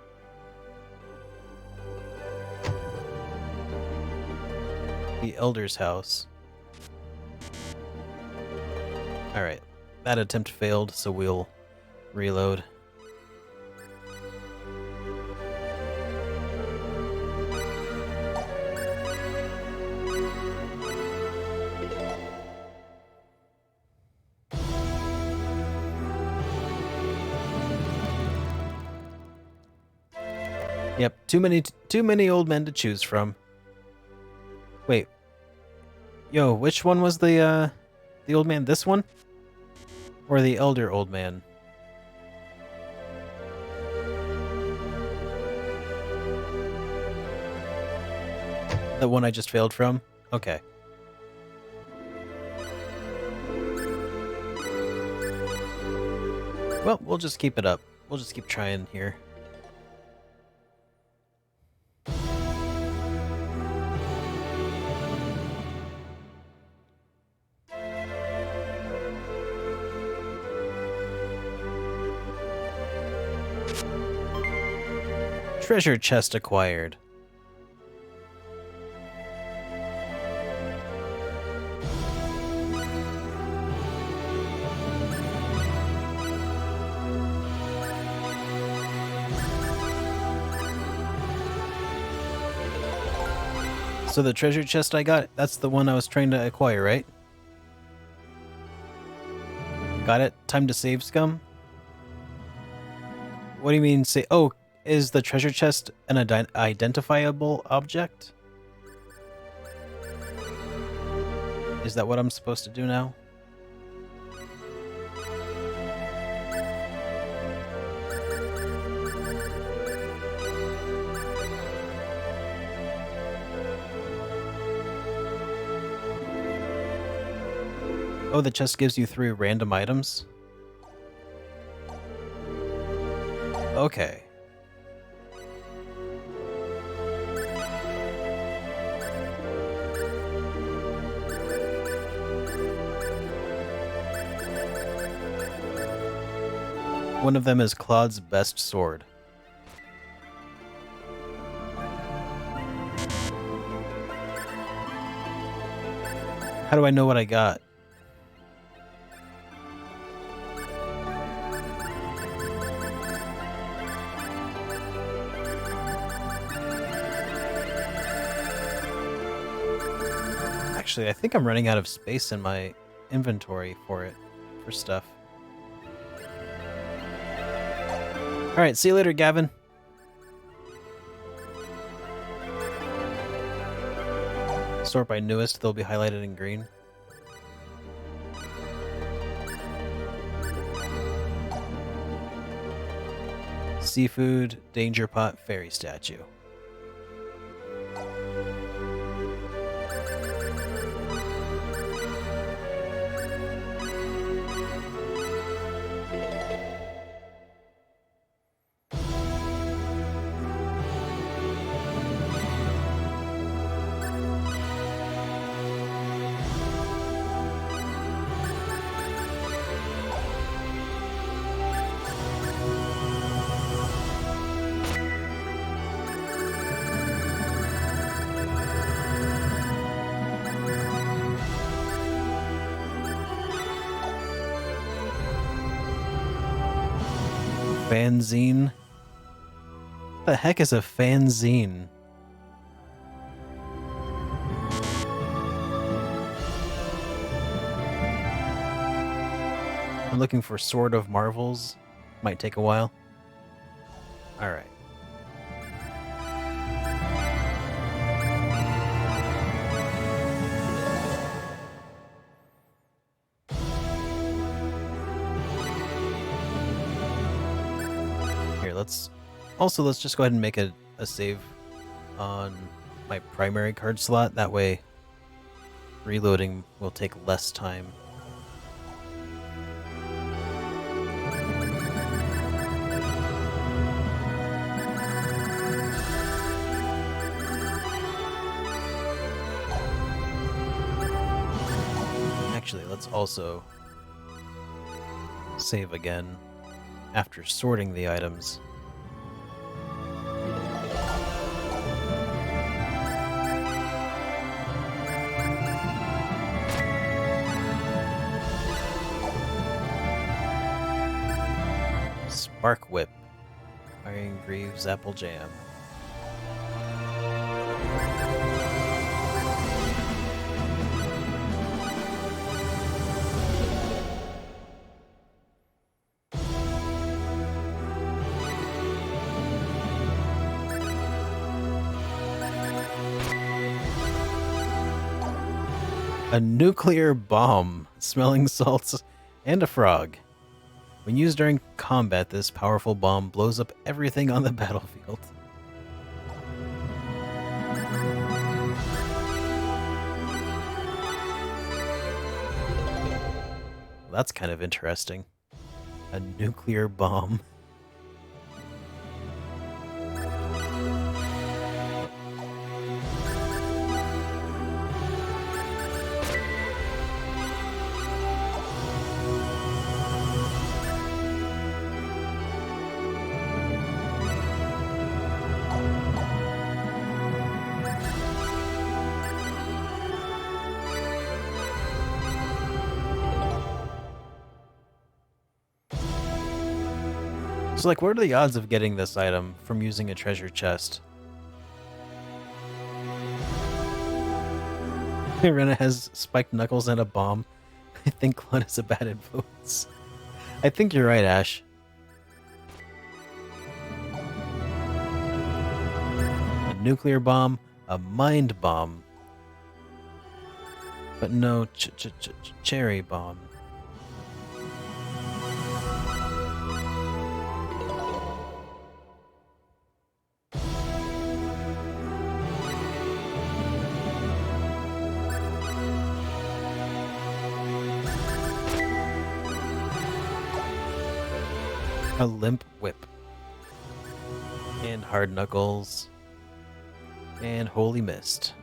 The Elder's house. Alright. That attempt failed, so we'll reload. Yep, too many old men to choose from. Wait. Yo, which one was the old man? This one? Or the elder old man? The one I just failed from? Okay. Well, we'll just keep it up. We'll just keep trying here. Treasure chest acquired. So the treasure chest I got, that's the one I was trying to acquire, right? Got it? Time to save, scum? What do you mean say? Oh, is the treasure chest an identifiable object? Is that what I'm supposed to do now? Oh, the chest gives you 3 random items? Okay. One of them is Claude's best sword. How do I know what I got? Actually, I think I'm running out of space in my inventory for stuff. Alright, see you later, Gavin. Sort by newest, they'll be highlighted in green. Seafood, danger pot, fairy statue. Fanzine? What the heck is a fanzine? I'm looking for Sword of Marvels. Might take a while. Alright. Let's just go ahead and make a save on my primary card slot. That way reloading will take less time. Actually, let's also save again after sorting the items. Spark Whip, Iron Greaves, Apple Jam. A nuclear bomb, smelling salts, and a frog. When used during combat, this powerful bomb blows up everything on the battlefield. That's kind of interesting. A nuclear bomb. So, like, what are the odds of getting this item from using a treasure chest? Rena has spiked knuckles and a bomb. I think Clon is a bad influence. I think you're right, Ash. A nuclear bomb, a mind bomb. But no cherry bomb. A limp whip. And hard knuckles. And holy mist.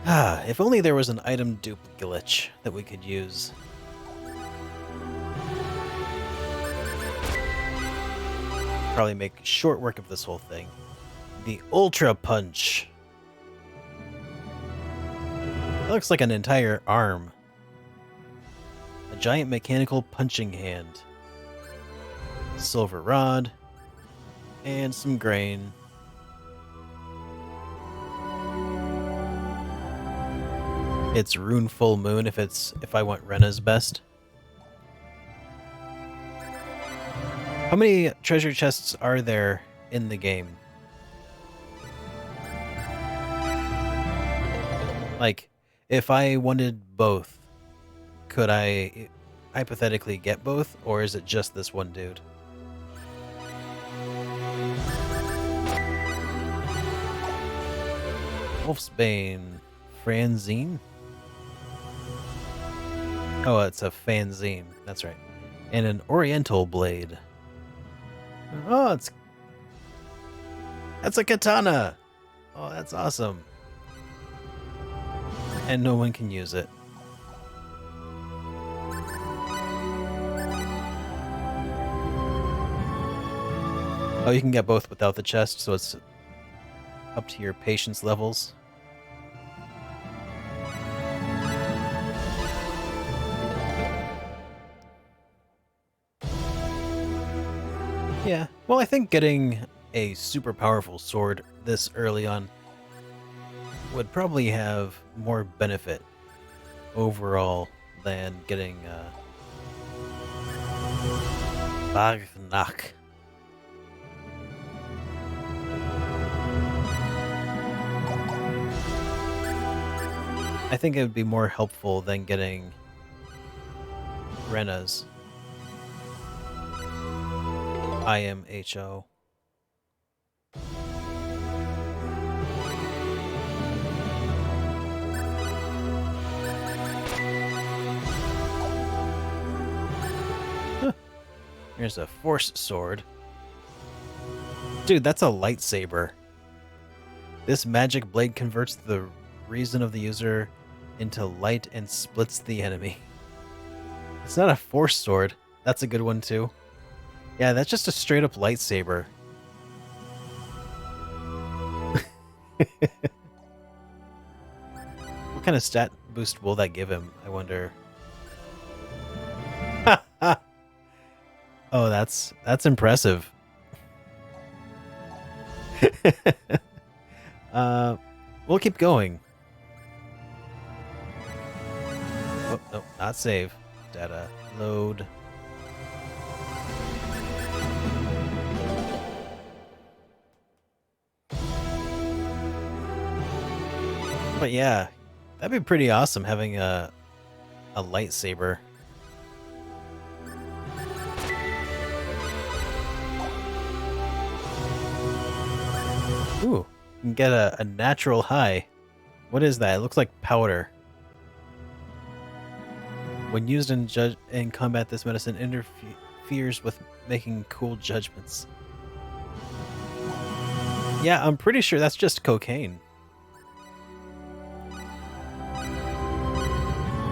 Ah, if only there was an item dupe glitch that we could use. Probably make short work of this whole thing. The Ultra Punch. It looks like an entire arm. A giant mechanical punching hand. Silver rod. And some grain. It's Rune Full Moon if I want Rena's best. How many treasure chests are there in the game? Like, if I wanted both, could I hypothetically get both, or is it just this one dude? Wolfsbane. Franzine? Oh, it's a fanzine. That's right. And an Oriental blade. Oh, that's a katana. Oh, that's awesome. And no one can use it. Oh, you can get both without the chest, so it's up to your patience levels. Yeah, well, I think getting a super powerful sword this early on would probably have more benefit overall than getting Bagnak. I think it would be more helpful than getting Rena's. IMHO. Huh. Here's a force sword. Dude, that's a lightsaber. This magic blade converts the reason of the user into light and splits the enemy. It's not a force sword. That's a good one too. Yeah, that's just a straight up lightsaber. What kind of stat boost will that give him, I wonder? Oh, that's impressive. We'll keep going. Oh, no, not save. Data load. But yeah, that'd be pretty awesome having a lightsaber. You can get a natural high. What is that? It looks like powder. When used in combat, this medicine interferes with making cool judgments. Yeah, I'm pretty sure that's just cocaine.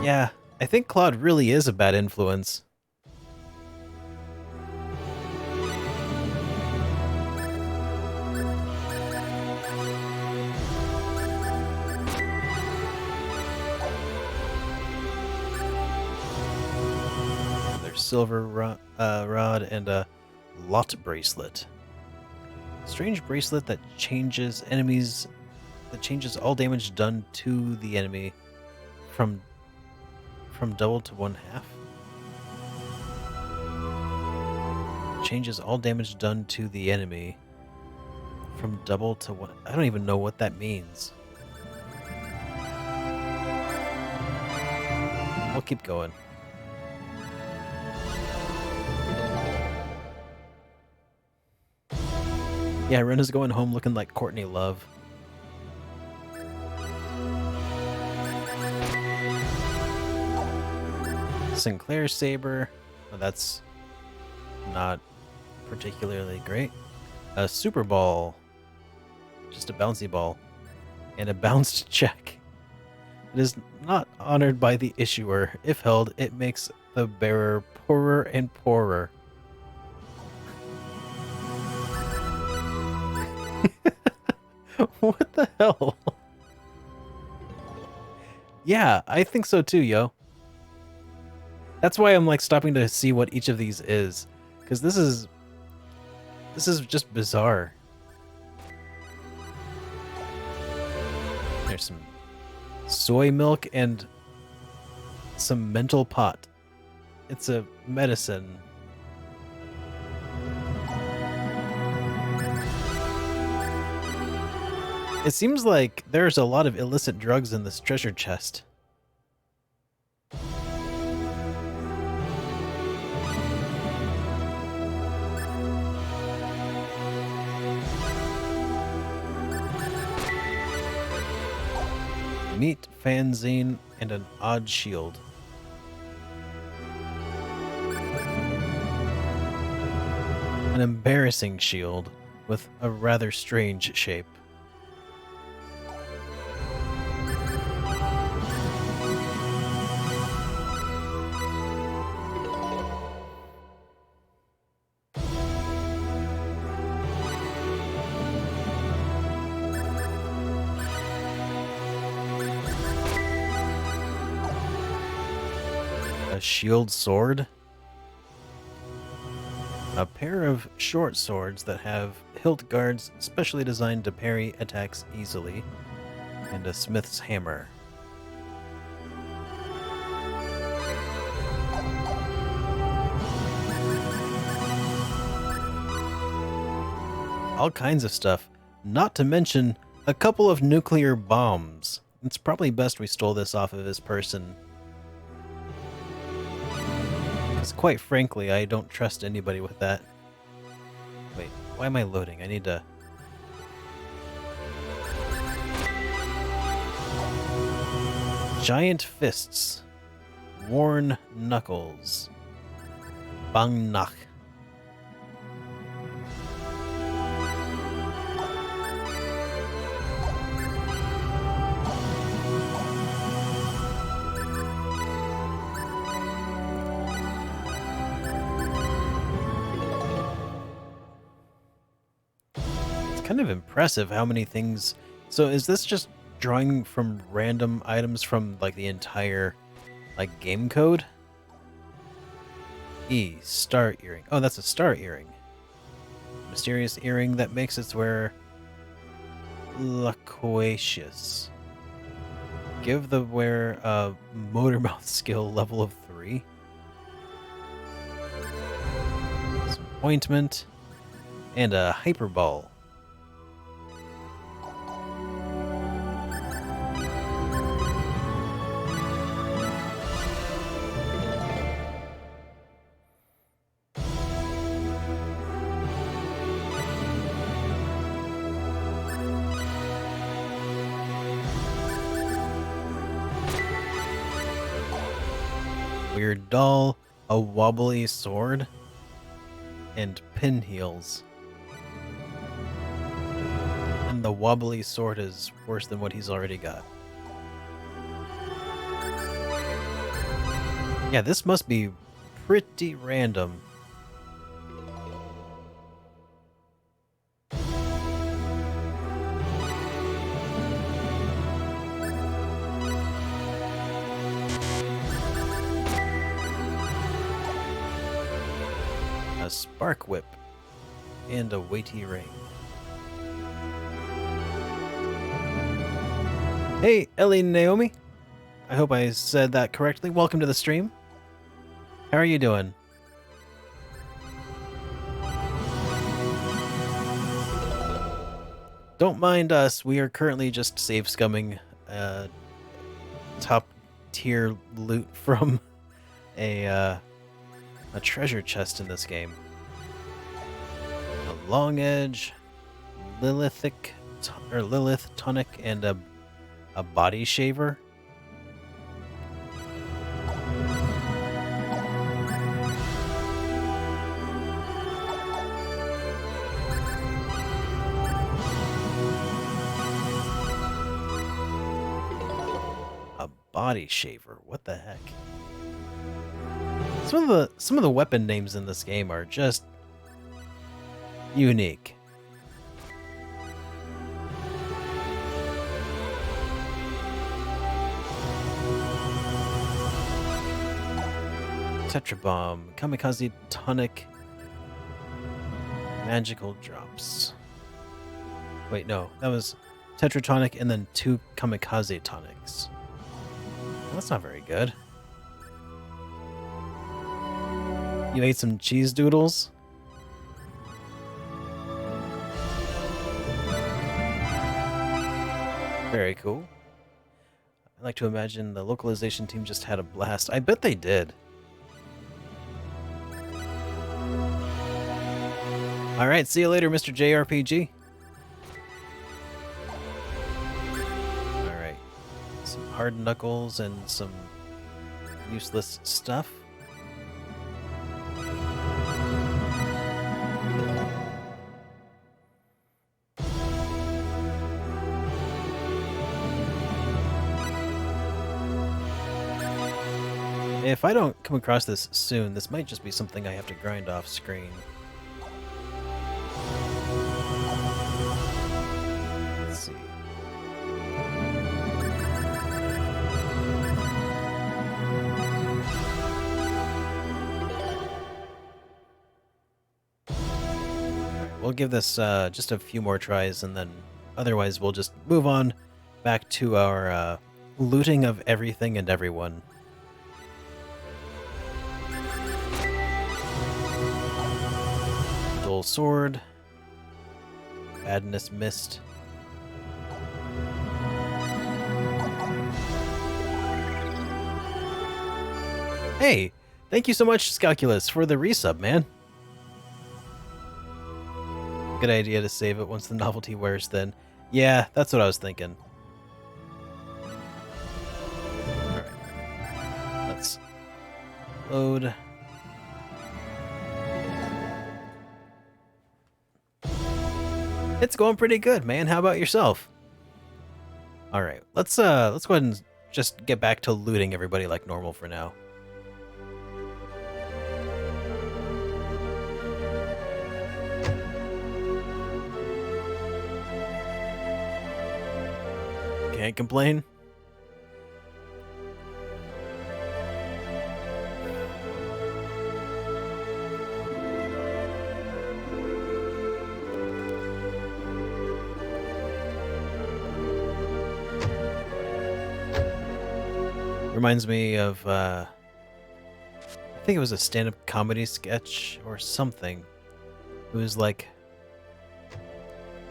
Yeah, I think Claude really is a bad influence. There's silver rod and a lot bracelet. Strange bracelet that changes all damage done to the enemy from double to 1/2. Changes all damage done to the enemy from double to 1. I don't even know what that means. We'll keep going. Yeah, Rena's going home looking like Courtney Love. Sinclair Saber. Oh, that's not particularly great. A Super Ball. Just a bouncy ball. And a bounced check. It is not honored by the issuer. If held, it makes the bearer poorer and poorer. What the hell? Yeah, I think so too, yo. That's why I'm like stopping to see what each of these is, because this is just bizarre. There's some soy milk and some mental pot. It's a medicine. It seems like there's a lot of illicit drugs in this treasure chest. Meat, fanzine, and an odd shield. An embarrassing shield with a rather strange shape. A shield sword. A pair of short swords that have hilt guards specially designed to parry attacks easily. And a smith's hammer. All kinds of stuff. Not to mention a couple of nuclear bombs. It's probably best we stole this off of his person. Because quite frankly, I don't trust anybody with that. Wait, why am I loading? I need to... Giant fists. Worn knuckles. Bang nak. Kind of impressive how many things. So is this just drawing from random items from like the entire like game code? Star earring. Oh, that's a star earring. Mysterious earring that makes its wearer loquacious. Give the wearer a motor mouth skill level of 3. Some ointment and a hyper ball. weird doll, a wobbly sword, and pin heels. And the wobbly sword is worse than what he's already got. Yeah, this must be pretty random. A spark whip and a weighty ring. Hey, Ellie Naomi. I hope I said that correctly. Welcome to the stream. How are you doing? Don't mind us. We are currently just save scumming top tier loot from a treasure chest in this game. A long edge, Lilith tonic, and a body shaver. A body shaver. What the heck? Some of the weapon names in this game are just unique. Tetra Bomb, Kamikaze Tonic, Magical Drops. Wait, no, that was Tetratonic and then 2 Kamikaze Tonics. Well, that's not very good. You ate some cheese doodles? Very cool. I like to imagine the localization team just had a blast. I bet they did. Alright, see you later, Mr. JRPG. Alright. Some hard knuckles and some useless stuff. If I don't come across this soon, this might just be something I have to grind off screen. Let's see. We'll give this just a few more tries, and then otherwise we'll just move on back to our looting of everything and everyone. Dual sword, Madness Mist. Hey, thank you so much, Scalculus, for the resub, man. Good idea to save it once the novelty wears thin. Yeah, that's what I was thinking. Alright. Let's load. It's going pretty good, man. How about yourself? Alright, let's go ahead and just get back to looting everybody like normal for now. Can't complain. Reminds me of, I think it was a stand-up comedy sketch or something. It was like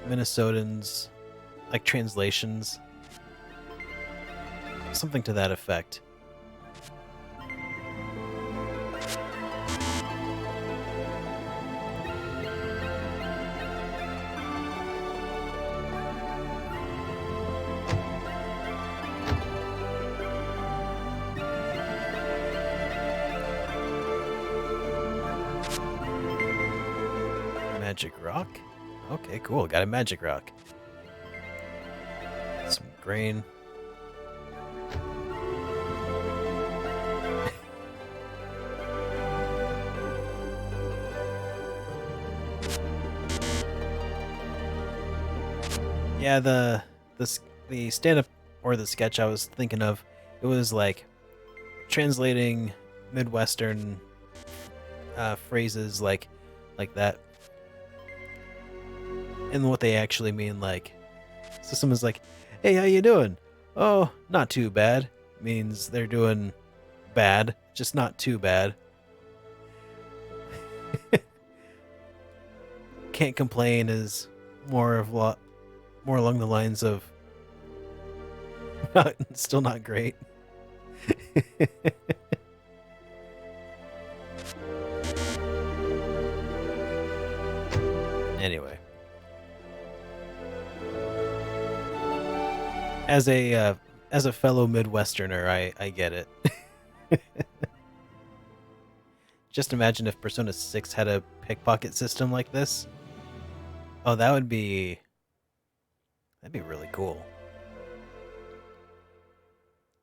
Minnesotans, like translations. Something to that effect. magic rock. Okay, cool. Got a magic rock. Some grain. Yeah, the stand-up or the sketch I was thinking of, it was like translating Midwestern phrases like that, and what they actually mean. Like, so someone's like, "Hey, how you doing?" "Oh, not too bad." Means they're doing bad, just not too bad. Can't complain is more along the lines of still not great. Anyway, as a fellow Midwesterner, I get it. Just imagine if Persona 6 had a pickpocket system like this. Oh, that'd be really cool.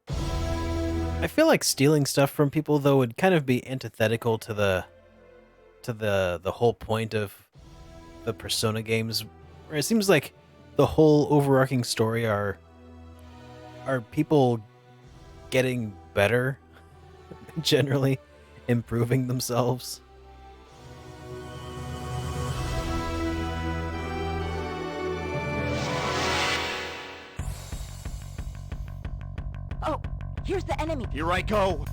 I feel like stealing stuff from people though would kind of be antithetical to the whole point of the Persona games, where it seems like the whole overarching story are people getting better, generally improving themselves. Oh, here's the enemy. Here I go.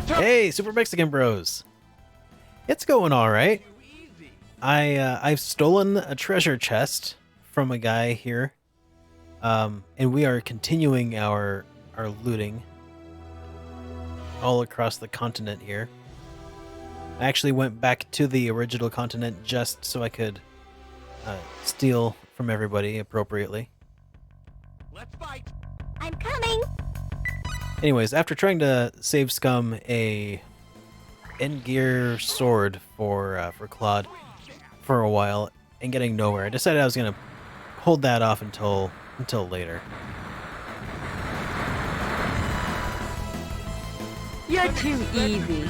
Hey, Super Mexican Bros. It's going all right. Easy. I've stolen a treasure chest from a guy here, and we are continuing our looting all across the continent here. I actually went back to the original continent just so I could steal from everybody appropriately. Let's fight. I'm coming. Anyways, after trying to save Scum a end-gear sword for Claude for a while and getting nowhere, I decided I was gonna hold that off until later. You're too easy.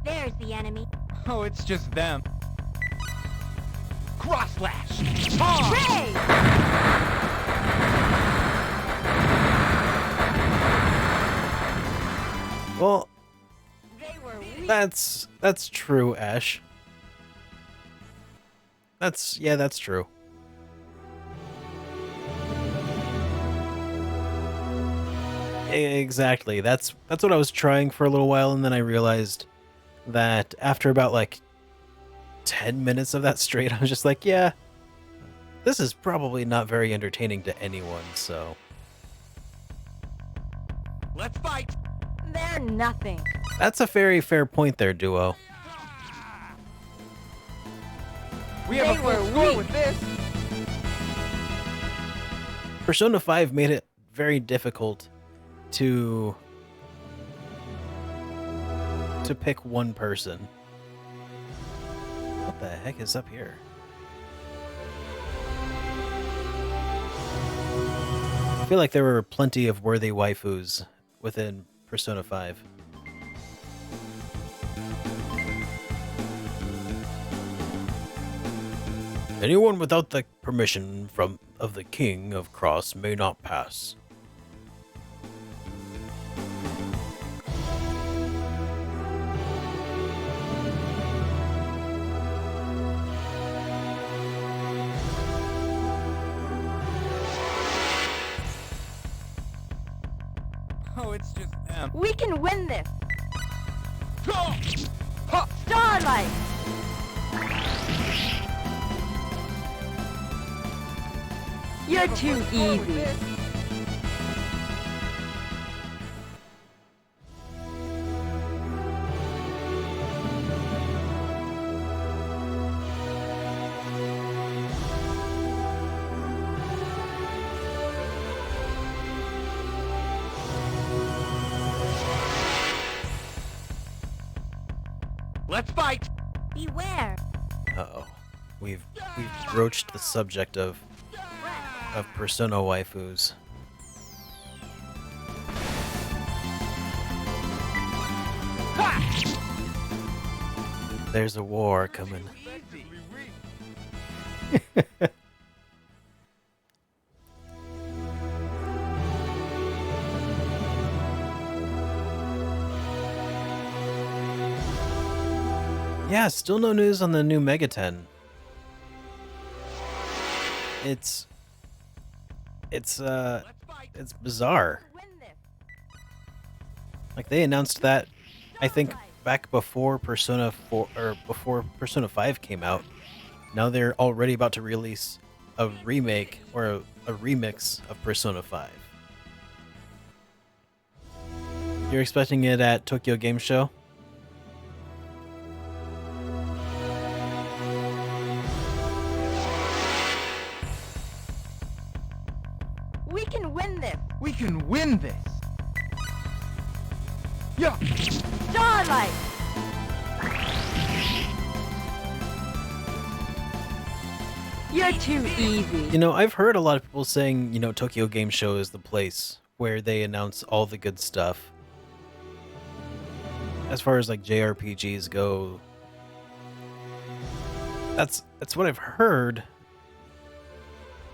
There's the enemy. Oh, it's just them. Cross slash. Ah! Hey! Well, They were weak. that's true, Ash. That's true. Exactly. That's what I was trying for a little while, and then I realized that after about like 10 minutes of that straight, I was just like, yeah, this is probably not very entertaining to anyone, so Let's fight. They're nothing. that's a very fair point there, Duo. We have They a were full score weak. with this. Persona 5 made it very difficult to pick one person. What the heck is up here? I feel like there were plenty of worthy waifus within Persona 5. Anyone without the permission of the King of Cross may not pass. Oh, it's just them. We can win this. Go! Ha! Starlight. You're too easy. Let's fight! Beware. Uh-oh. We've broached the subject of Persona waifus. There's a war coming. Yeah, still no news on the new Megaten. It's bizarre. Win this. Like they announced that I think back before Persona 4 or before Persona 5 came out. Now they're already about to release a remake or a remix of Persona 5. You're expecting it at Tokyo Game Show? We can win this. We can win this! Yeah! Starlight. You're too easy. You know, I've heard a lot of people saying, you know, Tokyo Game Show is the place where they announce all the good stuff. As far as like JRPGs go, that's what I've heard,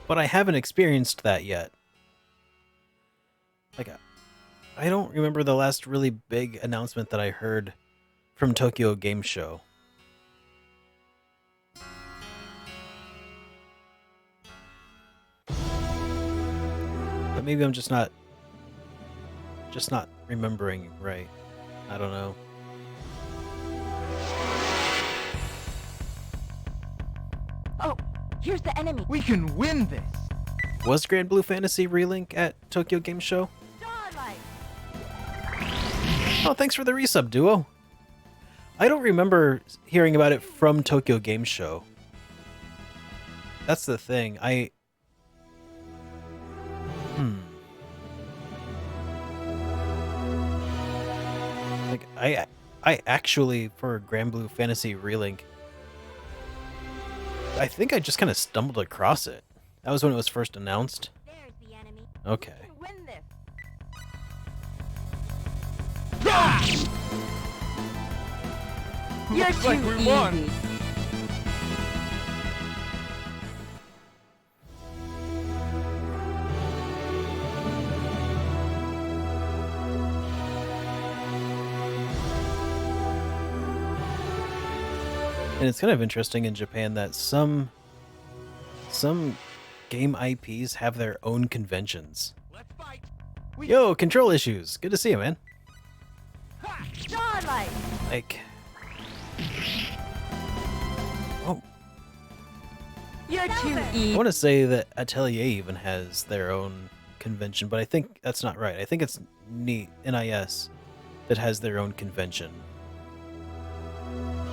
but I haven't experienced that yet. Like, I don't remember the last really big announcement that I heard from Tokyo Game Show. But maybe I'm just not remembering right. I don't know. Oh, here's the enemy. We can win this! Was Grand Blue Fantasy Relink at Tokyo Game Show? Starlight. Oh, thanks for the resub, Duo. I don't remember hearing about it from Tokyo Game Show. That's the thing. Like, I actually, for Grand Blue Fantasy Relink, I think I just kind of stumbled across it. That was when it was first announced. There's the enemy. Okay. We can win this. You're Looks too like we easy. won. And it's kind of interesting in Japan that some game IPs have their own conventions. Let's fight! Yo, control issues. Good to see you, man. Starlight. Like, oh, You're too I easy. want to say that Atelier even has their own convention, but I think that's not right. I think it's NIS that has their own convention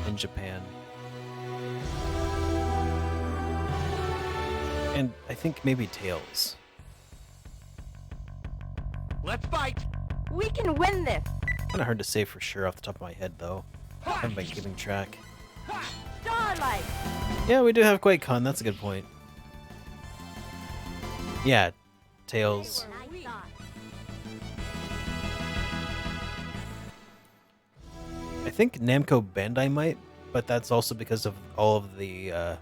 in Japan. And I think maybe Tails. Let's fight! We can win this. Kind of hard to say for sure off the top of my head, though. I haven't been keeping track. Starlight. Yeah, we do have QuakeCon. That's a good point. Yeah, Tails. Nice shot. I think Namco Bandai might, but that's also because of all of the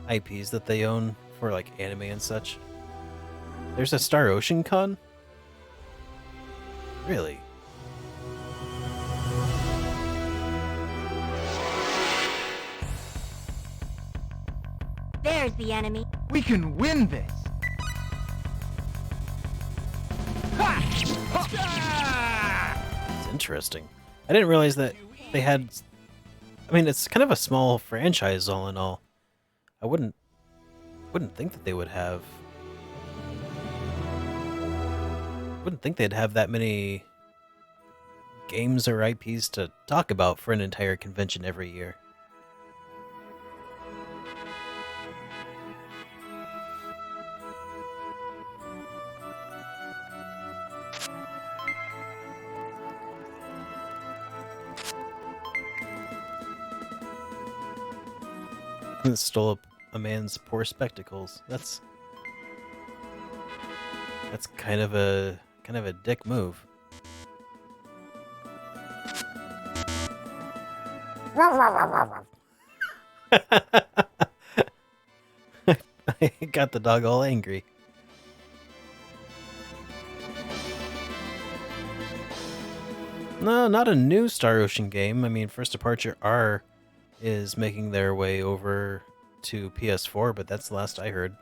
IPs that they own for like anime and such. There's a Star Ocean Con? Really? There's the enemy. We can win this! It's interesting. I didn't realize that they had... I mean, it's kind of a small franchise all in all. I wouldn't think that they would have... Wouldn't think they'd have that many games or IPs to talk about for an entire convention every year. Stole a man's poor spectacles. That's kind of a dick move. I got the dog all angry. No, not a new Star Ocean game. I mean, First Departure R is making their way over to PS4, but that's the last I heard.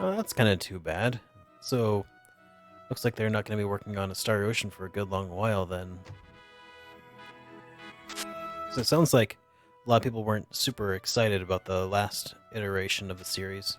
Oh, that's kind of too bad. So, looks like they're not going to be working on a Star Ocean for a good long while then. So it sounds like a lot of people weren't super excited about the last iteration of the series.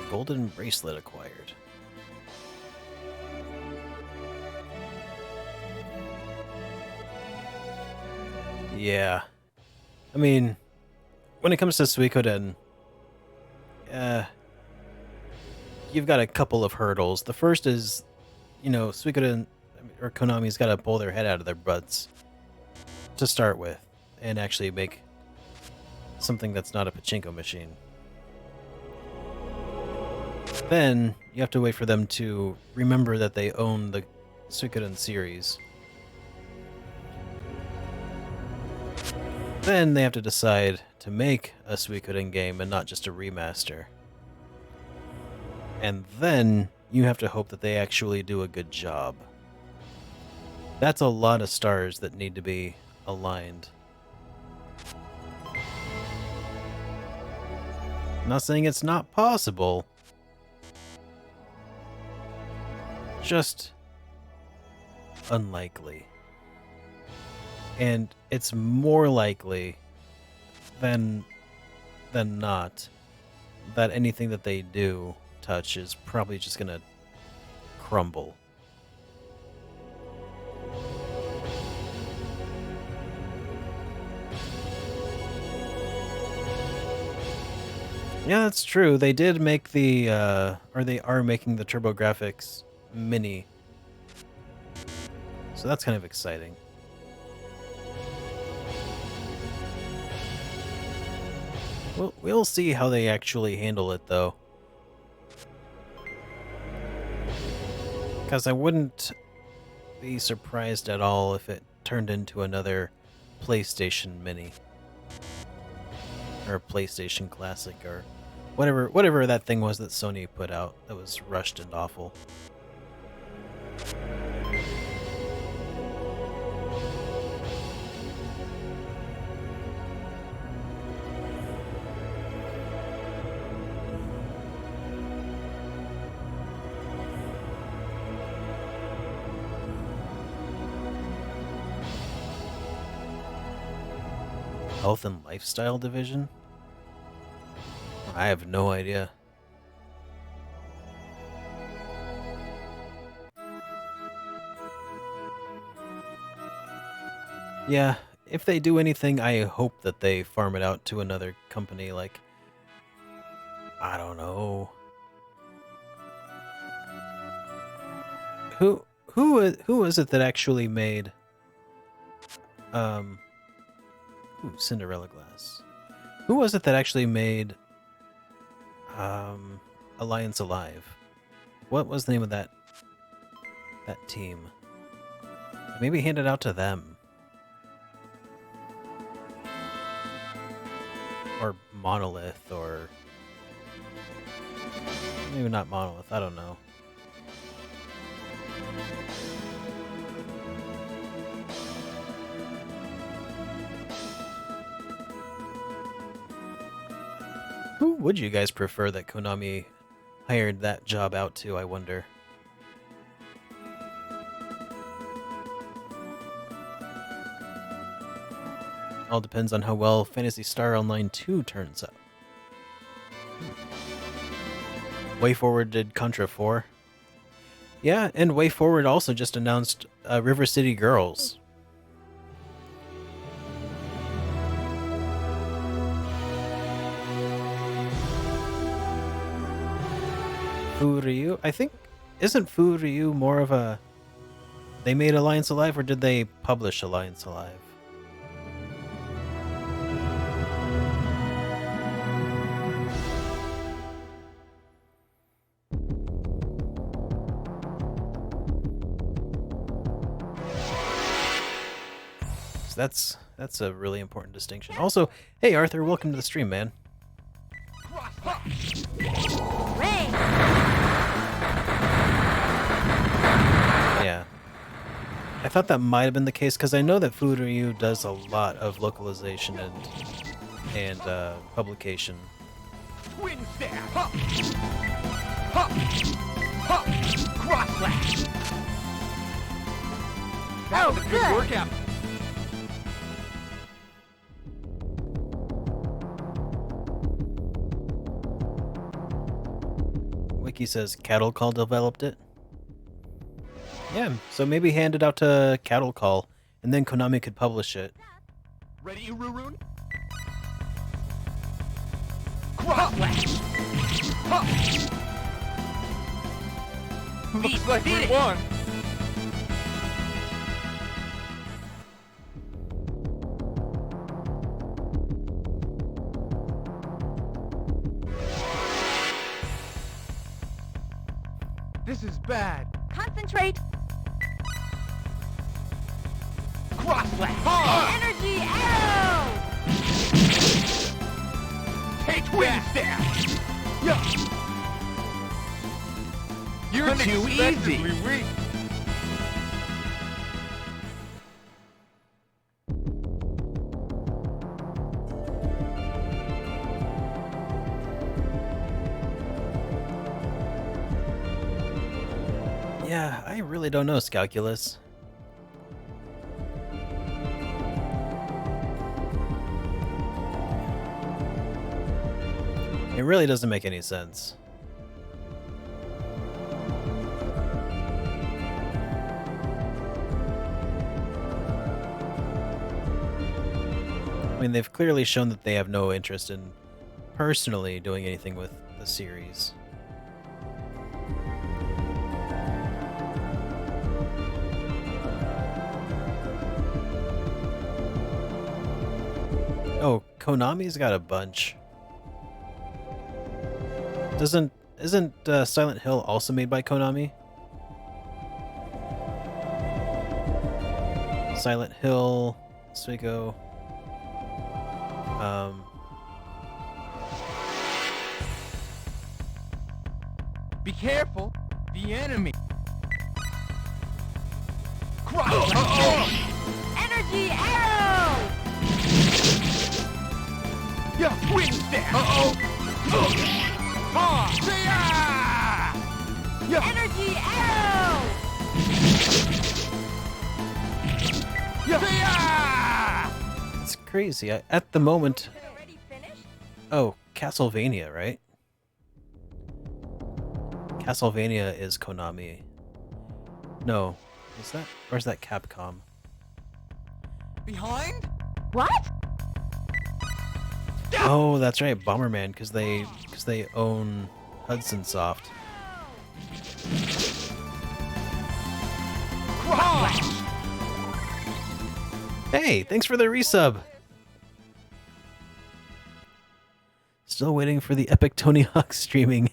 Golden bracelet acquired. Yeah. I mean, when it comes to Suikoden, you've got a couple of hurdles. The first is, Suikoden or Konami's got to pull their head out of their butts to start with and actually make something that's not a pachinko machine. Then you have to wait for them to remember that they own the Suikoden series. Then they have to decide to make a Suikoden game and not just a remaster. And then you have to hope that they actually do a good job. That's a lot of stars that need to be aligned. I'm not saying it's not possible. Just unlikely. And it's more likely than not that anything that they do touch is probably just gonna crumble. Yeah, that's true. They did make the, or they are making the TurboGrafx Mini. So that's kind of exciting. We'll see how they actually handle it, though. Because I wouldn't be surprised at all if it turned into another PlayStation Mini. Or PlayStation Classic, or whatever that thing was that Sony put out that was rushed and awful. Health and Lifestyle Division? I have no idea. Yeah, if they do anything, I hope that they farm it out to another company, like, I don't know. Who is it that actually made Cinderella Glass? Who was it that actually made Alliance Alive? What was the name of that team? Maybe hand it out to them. Or Monolith, or maybe not Monolith, I don't know. Who would you guys prefer that Konami hired that job out to, I wonder? All depends on how well Phantasy Star Online 2 turns out. WayForward did Contra 4. Yeah, and WayForward also just announced River City Girls. Furyu? I think, isn't Furyu more of a... They made Alliance Alive, or did they publish Alliance Alive? So that's a really important distinction. Also, hey Arthur, welcome to the stream, man. Ring! Yeah. I thought that might have been the case, because I know that Furyu does a lot of localization and publication. Twin stab! Huh! Huh! Huh! Cross slash! That was a good good. workout. Wiki says Cattle Call developed it. Yeah, so maybe hand it out to Cattle Call, and then Konami could publish it. Ready, Ururun? Cross slash! Huh! Looks like we won. This is bad. Concentrate! Cross slash! Energy arrow! Take twin stab! Yeah. You're too easy. Weak. Yeah, I really don't know, Scalculus. It really doesn't make any sense. I mean, they've clearly shown that they have no interest in personally doing anything with the series. Oh, Konami's got a bunch. Isn't Silent Hill also made by Konami? Silent Hill, Suiko. Be careful. The enemy. Cross. Energy arrow! Yeah, twin stab. Yeah. Energy arrow! Yeah. It's crazy. At the moment... Already finished? Oh, Castlevania, right? Castlevania is Konami. No, is that, or is that Capcom? Behind? What? Oh, that's right, Bomberman, because they own Hudson Soft. Crash! Hey, thanks for the resub. Still waiting for the epic Tony Hawk streaming.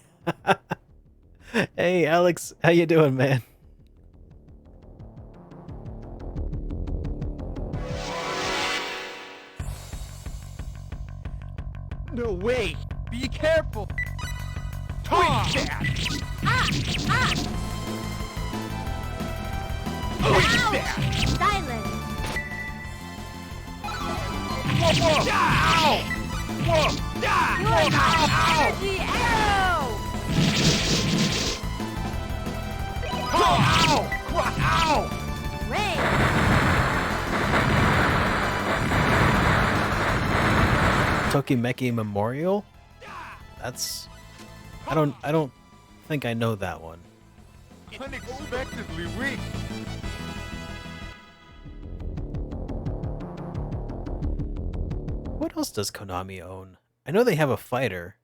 Hey, Alex, how you doing, man? No way! Be careful! Twist that! Twist that! Silence. Whoa, whoa! Ow! Whoa! Good. Energy arrow. Ow! Ow! Rain. Tokimeki Memorial? That's... I don't think I know that one. Unexpectedly weak. What else does Konami own? I know they have a fighter,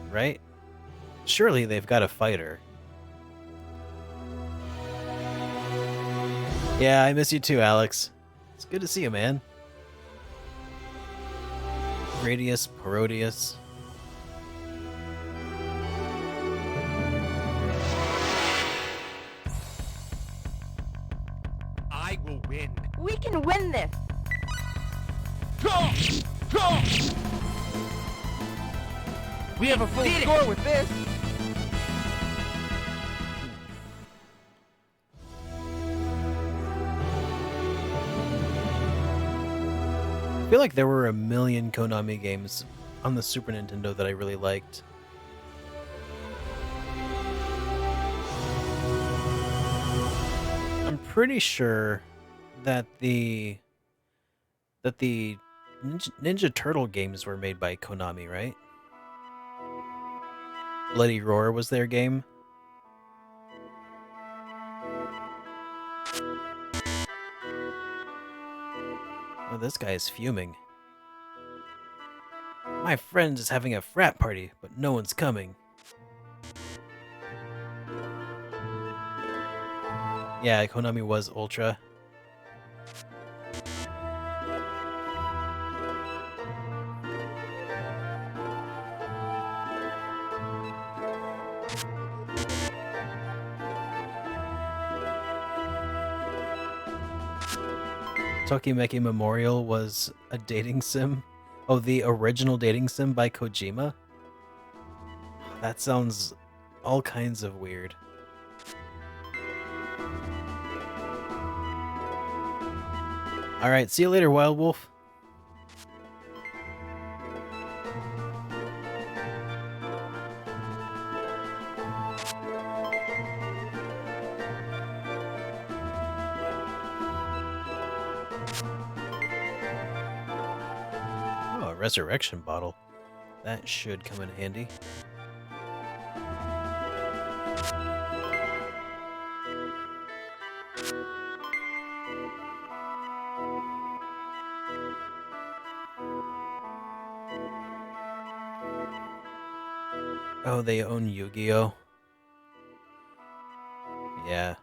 right? Surely they've got a fighter. Yeah, I miss you too, Alex. It's good to see you, man. Radius, Parodius. I will win. We can win this. We have a full score with this. I feel like there were a million Konami games on the Super Nintendo that I really liked. I'm pretty sure that the Ninja Turtle games were made by Konami, right? Bloody Roar was their game. Oh, this guy is fuming. My friend is having a frat party, but no one's coming. Yeah, Konami was Ultra. Tokimeki Memorial was a dating sim. Oh, the original dating sim by Kojima? That sounds all kinds of weird. Alright, see you later, Wild Wolf. Oh, a resurrection bottle. That should come in handy. Oh, they own Yu-Gi-Oh! Yeah.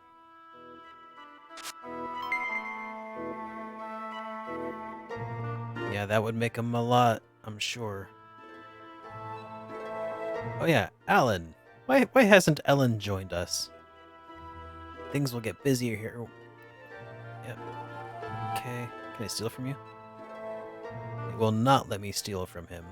Yeah, that would make them a lot, I'm sure. Oh yeah, Alan. Why hasn't Ellen joined us? Things will get busier here. Yep. Okay. Can I steal from you? It will not let me steal from him.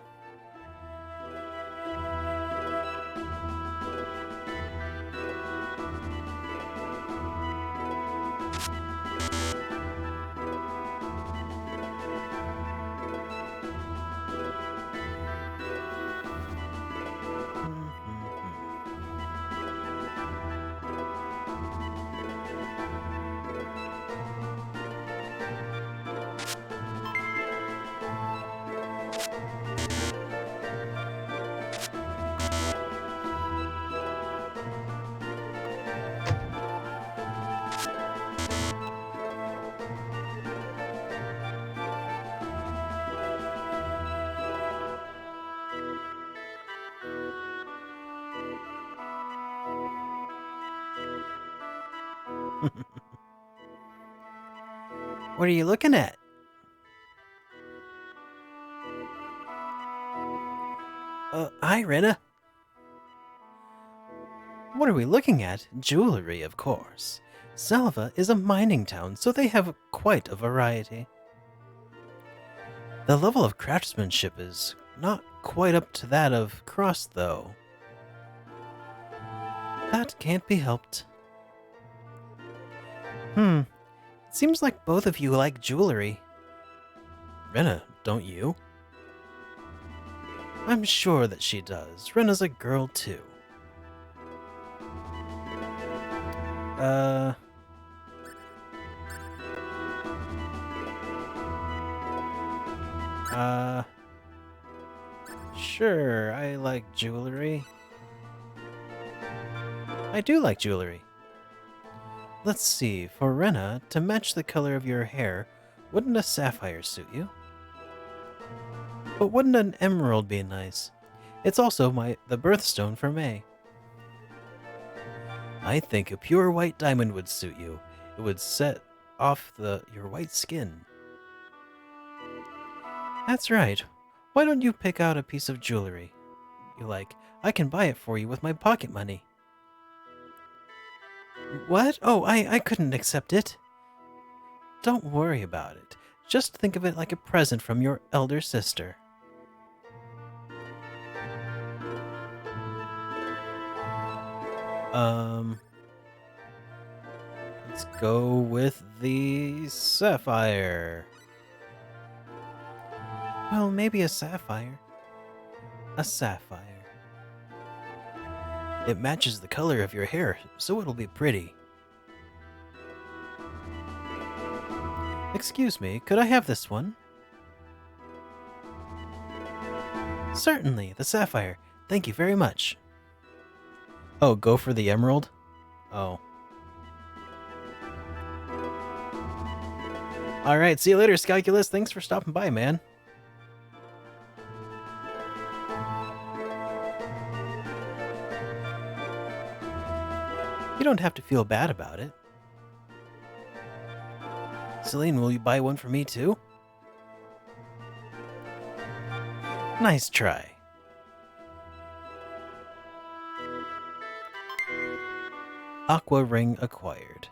What are you looking at? Hi, Rena. What are we looking at? Jewelry, of course. Salva is a mining town, so they have quite a variety. The level of craftsmanship is not quite up to that of Cross, though. That can't be helped. It seems like both of you like jewelry. Rena, don't you? I'm sure that she does. Rena's a girl, too. Sure, I like jewelry. I do like jewelry. Let's see, for Rena, to match the color of your hair, wouldn't a sapphire suit you? But wouldn't an emerald be nice? It's also the birthstone for May. I think a pure white diamond would suit you. It would set off your white skin. That's right. Why don't you pick out a piece of jewelry you like? I can buy it for you with my pocket money. What? Oh, I couldn't accept it. Don't worry about it. Just think of it like a present from your elder sister. Let's go with the sapphire. Well, maybe a sapphire. A sapphire. It matches the color of your hair, so it'll be pretty. Excuse me, could I have this one? Certainly, the sapphire. Thank you very much. Oh, go for the emerald? Oh. Alright, see you later, Scalculus. Thanks for stopping by, man. You don't have to feel bad about it. Celine, will you buy one for me too? Nice try. Aqua ring acquired.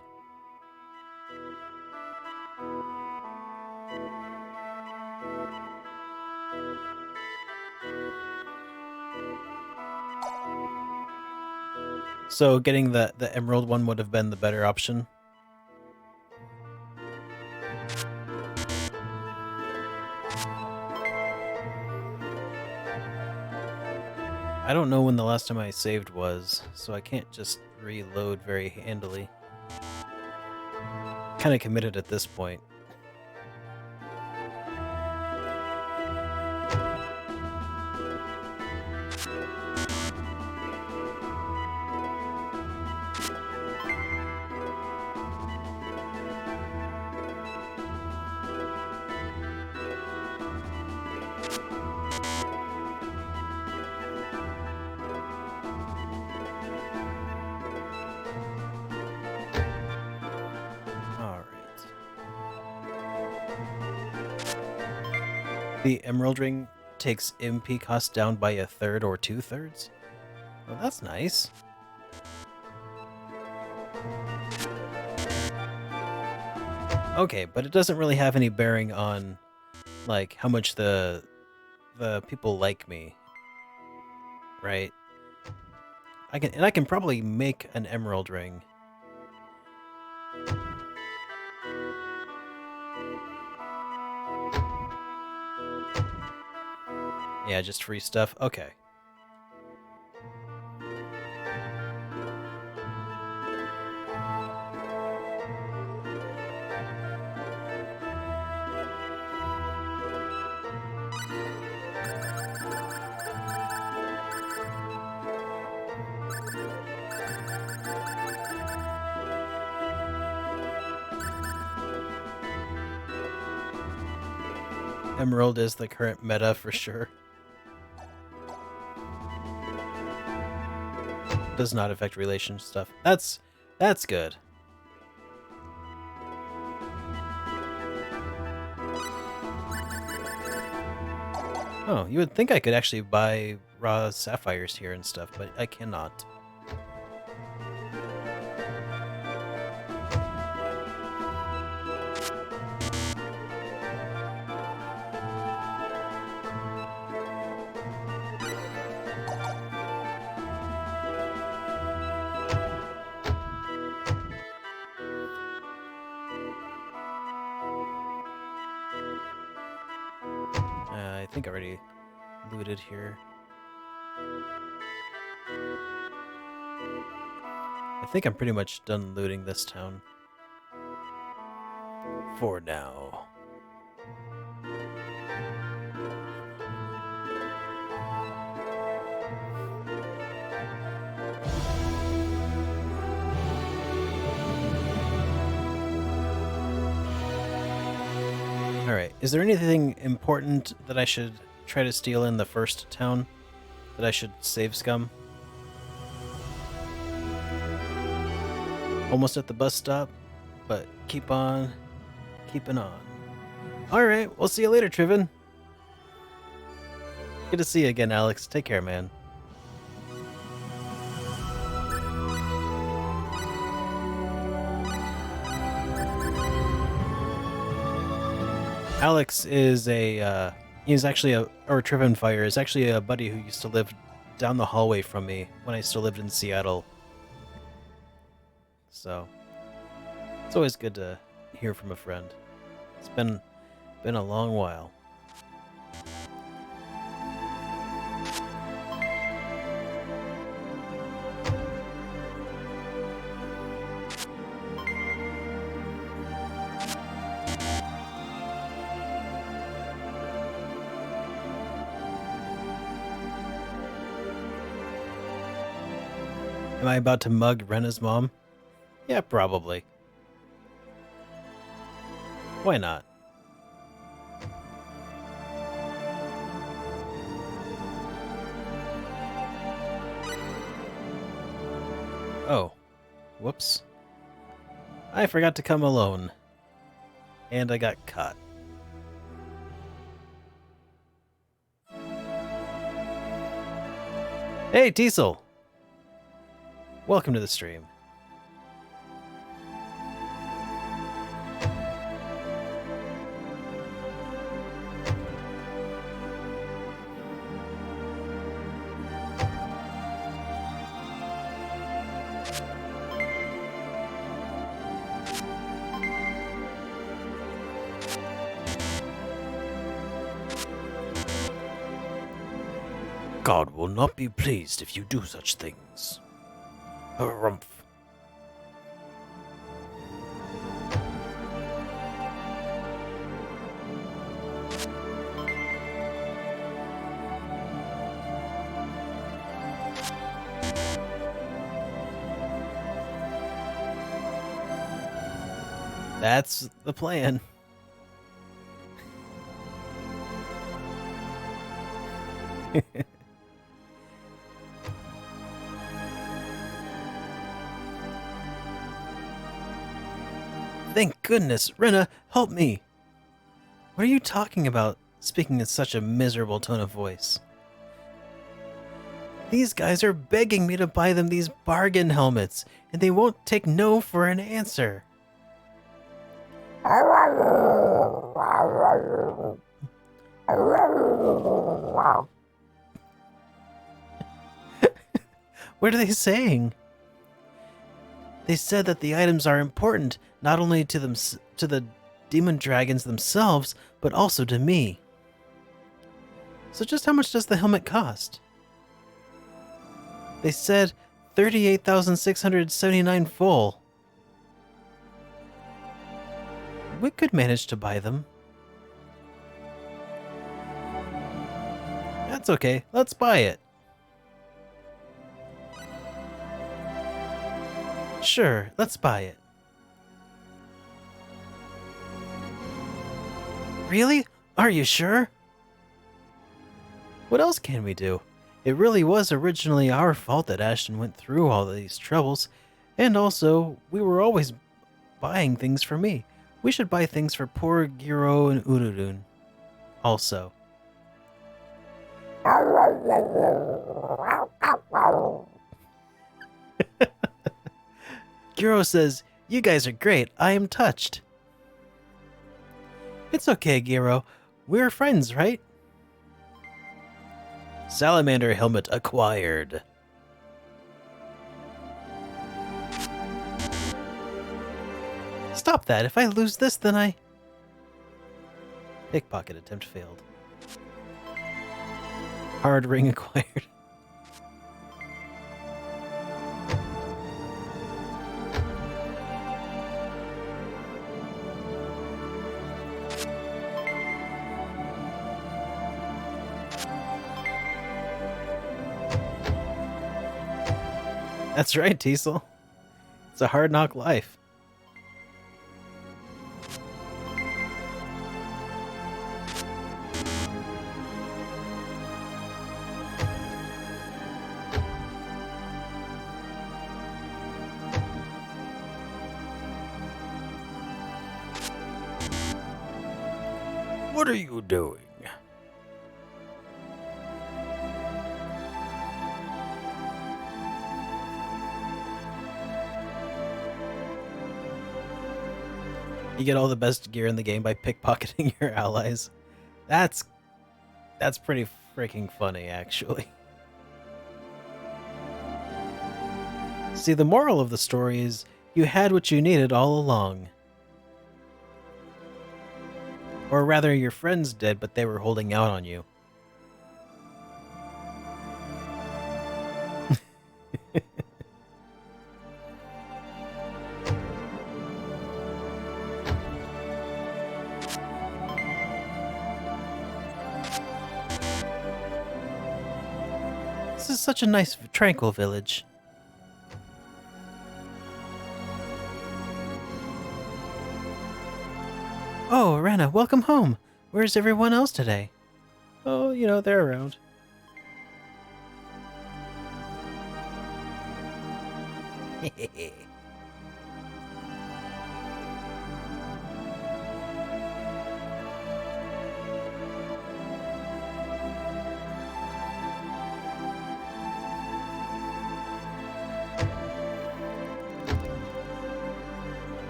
So getting the emerald one would have been the better option. I don't know when the last time I saved was, so I can't just reload very handily. Kind of committed at this point. The emerald ring takes MP cost down by 1/3 or 2/3? Well, that's nice. Okay, but it doesn't really have any bearing on, like, how much the people like me, right? I can probably make an emerald ring. Yeah, just free stuff. Okay. Emerald is the current meta for sure. Does not affect relation stuff. That's good. Oh, you would think I could actually buy raw sapphires here and stuff, but I cannot. I think I already looted here. I think I'm pretty much done looting this town. For now. Alright, is there anything important that I should try to steal in the first town? That I should save scum? Almost at the bus stop, but keep on keeping on. Alright, we'll see you later, Triven. Good to see you again, Alex. Take care, man. Alex is he's actually or Triven Fire is actually a buddy who used to live down the hallway from me when I still lived in Seattle. So, it's always good to hear from a friend. It's been a long while. Am I about to mug Rena's mom? Yeah, probably. Why not? Oh. Whoops. I forgot to come alone. And I got caught. Hey, Teasel! Welcome to the stream. God will not be pleased if you do such things. Harumph. That's the plan. Thank goodness. Rena, help me. What are you talking about, speaking in such a miserable tone of voice? These guys are begging me to buy them these bargain helmets, and they won't take no for an answer. What are they saying? They said that the items are important not only to them, to the demon dragons themselves, but also to me. So just how much does the helmet cost? They said 38,679 full. We could manage to buy them. That's okay. Let's buy it. Sure, let's buy it. Really? Are you sure? What else can we do? It really was originally our fault that Ashton went through all these troubles, and also, we were always buying things for me. We should buy things for poor Giro and Ururun. Also. Giro says, "You guys are great. I am touched." It's okay, Giro. We're friends, right? Salamander helmet acquired. Stop that. If I lose this, then I... Pickpocket attempt failed. Hard ring acquired. That's right, Teasel. It's a hard knock life. What are you doing? You get all the best gear in the game by pickpocketing your allies. That's pretty freaking funny, actually. See, the moral of the story is you had what you needed all along. Or rather, your friends did, but they were holding out on you. This is such a nice, tranquil village. Oh, Rana, welcome home. Where's everyone else today? Oh, they're around.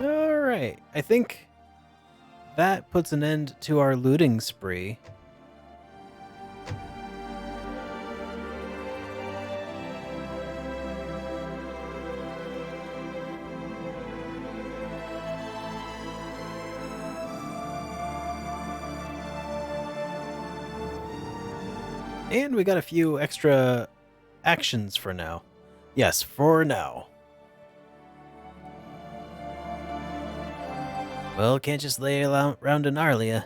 Alright, I think that puts an end to our looting spree. And we got a few extra actions for now. Yes, for now. Well, can't just lay around in Arlia.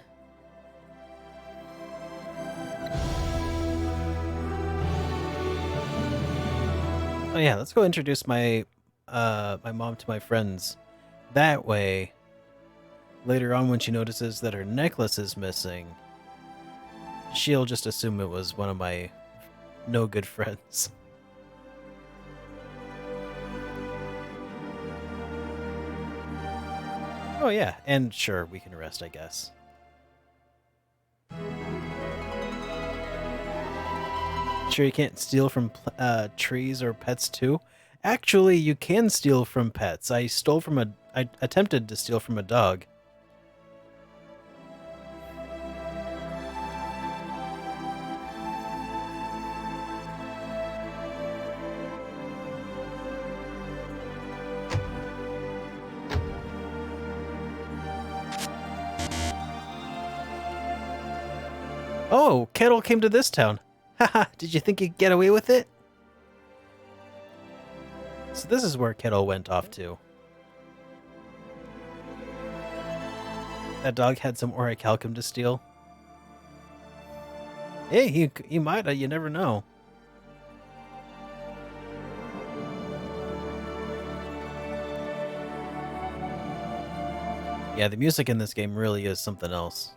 Oh yeah, let's go introduce my my mom to my friends. That way, later on when she notices that her necklace is missing, she'll just assume it was one of my no good friends. Oh yeah, and sure, we can rest, I guess. Sure, you can't steal from trees or pets too? Actually, you can steal from pets. I attempted to steal from a dog. Oh, Kettle came to this town. Haha, did you think you'd get away with it? So this is where Kettle went off to. That dog had some orichalcum to steal. Hey, he might, you never know. Yeah, the music in this game really is something else.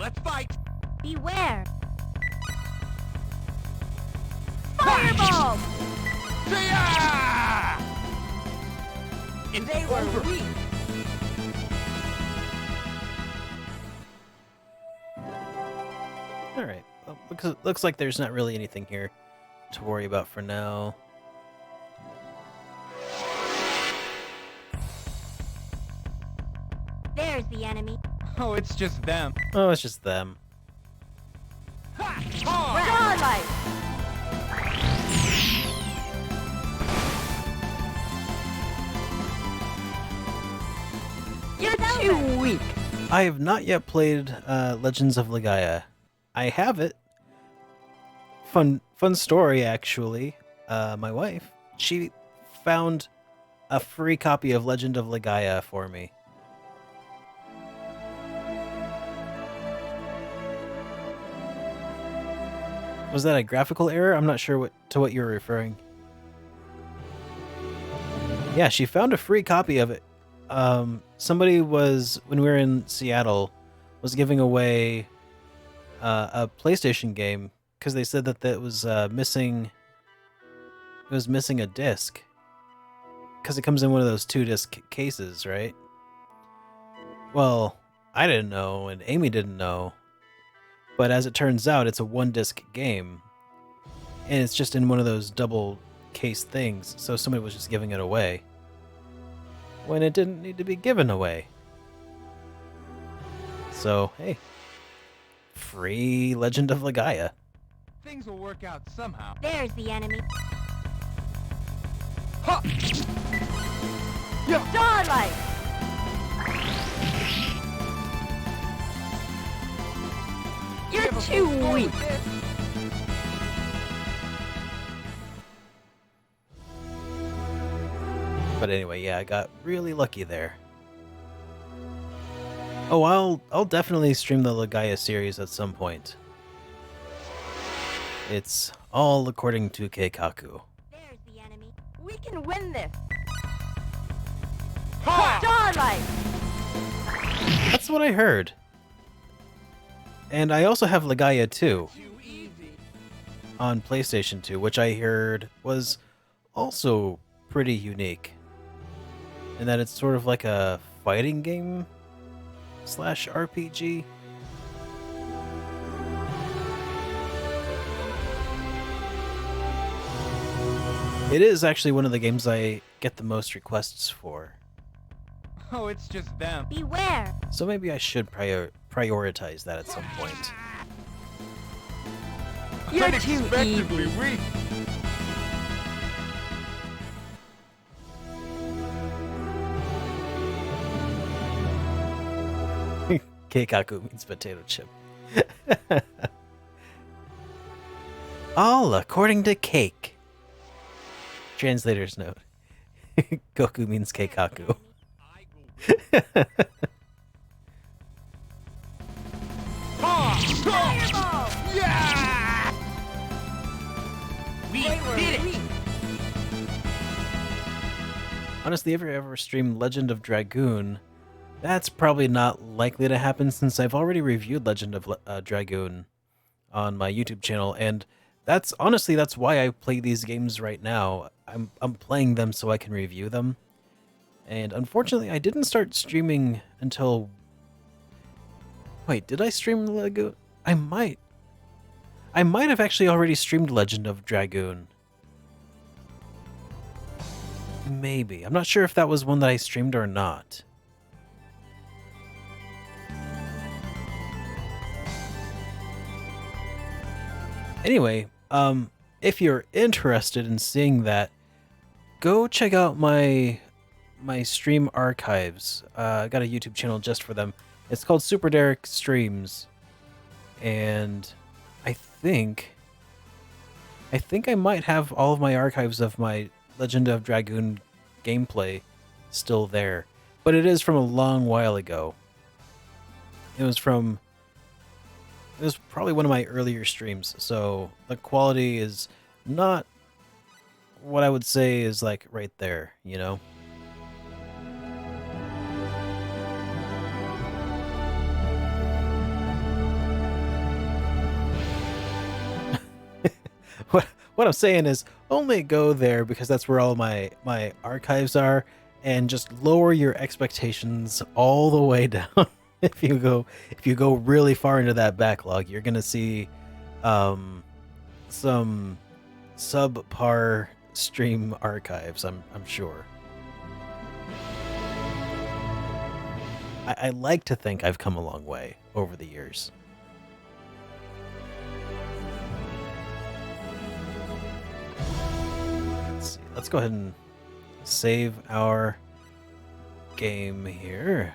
Let's fight! Beware! Fireball! Yeah! It's They were over. weak. All right. Well, looks like there's not really anything here to worry about for now. There's the enemy. Oh, it's just them. Oh, it's just them. Ha! Starlight! You're too weak. I have not yet played Legends of Legaia. I have it. Fun story, actually. My wife, she found a free copy of Legend of Legaia for me. Was that a graphical error? I'm not sure what you're referring. Yeah, she found a free copy of it. Somebody was, when we were in Seattle, was giving away a PlayStation game because they said that it was missing. It was missing a disc because it comes in one of those 2-disc cases, right? Well, I didn't know, and Amy didn't know. But as it turns out, it's a 1-disc game. And it's just in one of those double case things, so somebody was just giving it away. When it didn't need to be given away. So, hey. Free Legend of Legaia. Things will work out somehow. There's the enemy. Ha! Yeah! Starlight! You're too weak. But anyway, yeah, I got really lucky there. Oh, I'll definitely stream the Legaia series at some point. It's all according to Keikaku. There's the enemy. We can win this. Ha! Starlight! That's what I heard. And I also have Legaia 2 Too easy. on PlayStation 2, which I heard was also pretty unique. In that it's sort of like a fighting game / RPG. It is actually one of the games I get the most requests for. Oh, it's just them. Beware! So maybe I should prioritize that at some point. You're too Unexpectedly weak. Keikaku means potato chip. All according to Cake. Translator's note. Goku means Keikaku. Fireball! Yeah! We They were did it! weak. Honestly, if you ever streamed Legend of Dragoon, that's probably not likely to happen since I've already reviewed Legend of Dragoon on my YouTube channel, and that's why I play these games right now. I'm playing them so I can review them. And unfortunately, I didn't start streaming until... Wait, did I stream Lego? I might have actually already streamed Legend of Dragoon. Maybe. I'm not sure if that was one that I streamed or not. Anyway, if you're interested in seeing that, go check out my stream archives. I got a YouTube channel just for them. It's called SuperDerek Streams, and I think I might have all of my archives of my Legend of Dragoon gameplay still there, but it is from a long while ago. It was probably one of my earlier streams, so the quality is not what I would say is like right there, you know? what I'm saying is only go there because that's where all my archives are, and just lower your expectations all the way down. If you go really far into that backlog, you're gonna see some subpar stream archives. I'm sure. I like to think I've come a long way over the years. Let's see. Let's go ahead and save our game here.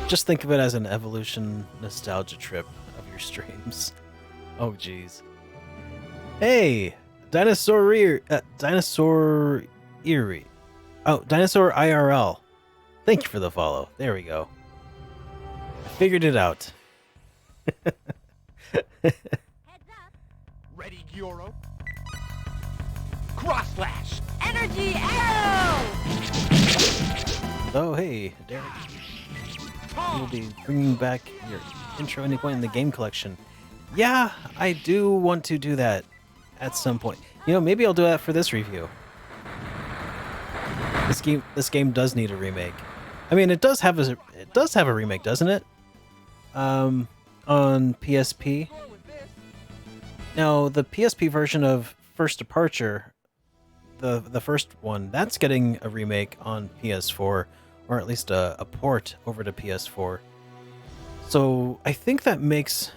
Just think of it as an evolution nostalgia trip of your streams. Oh, geez. Hey, Dinosaur Eerie. Oh, Dinosaur IRL. Thank you for the follow. There we go. I figured it out. Heads up. Ready, Gyoro? Cross slash. Energy arrow! Oh, hey, Derek. You'll be bringing back your intro any point in the game collection. Yeah, I do want to do that at some point. You know, maybe I'll do that for this review. This game does need a remake. I mean, it does have a remake, doesn't it? On PSP. Now, the PSP version of First Departure, the first one, that's getting a remake on PS4. Or at least a port over to PS4. So I think that makes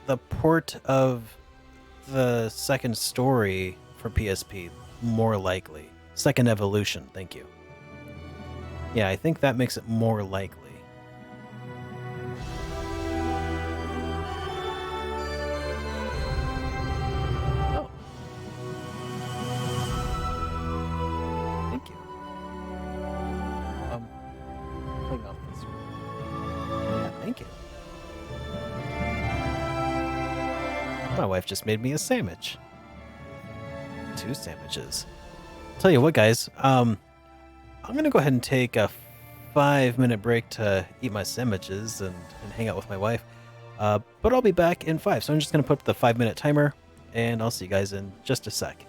the port of the second story for PSP more likely. Second evolution, thank you. Yeah, I think that makes it more likely. Oh. Thank you. Off this one. Yeah, thank you. My wife just made me a sandwich. 2 sandwiches. Tell you what, guys. I'm gonna go ahead and take a 5-minute break to eat my sandwiches and hang out with my wife. But I'll be back in 5. So I'm just gonna put the 5-minute timer, and I'll see you guys in just a sec.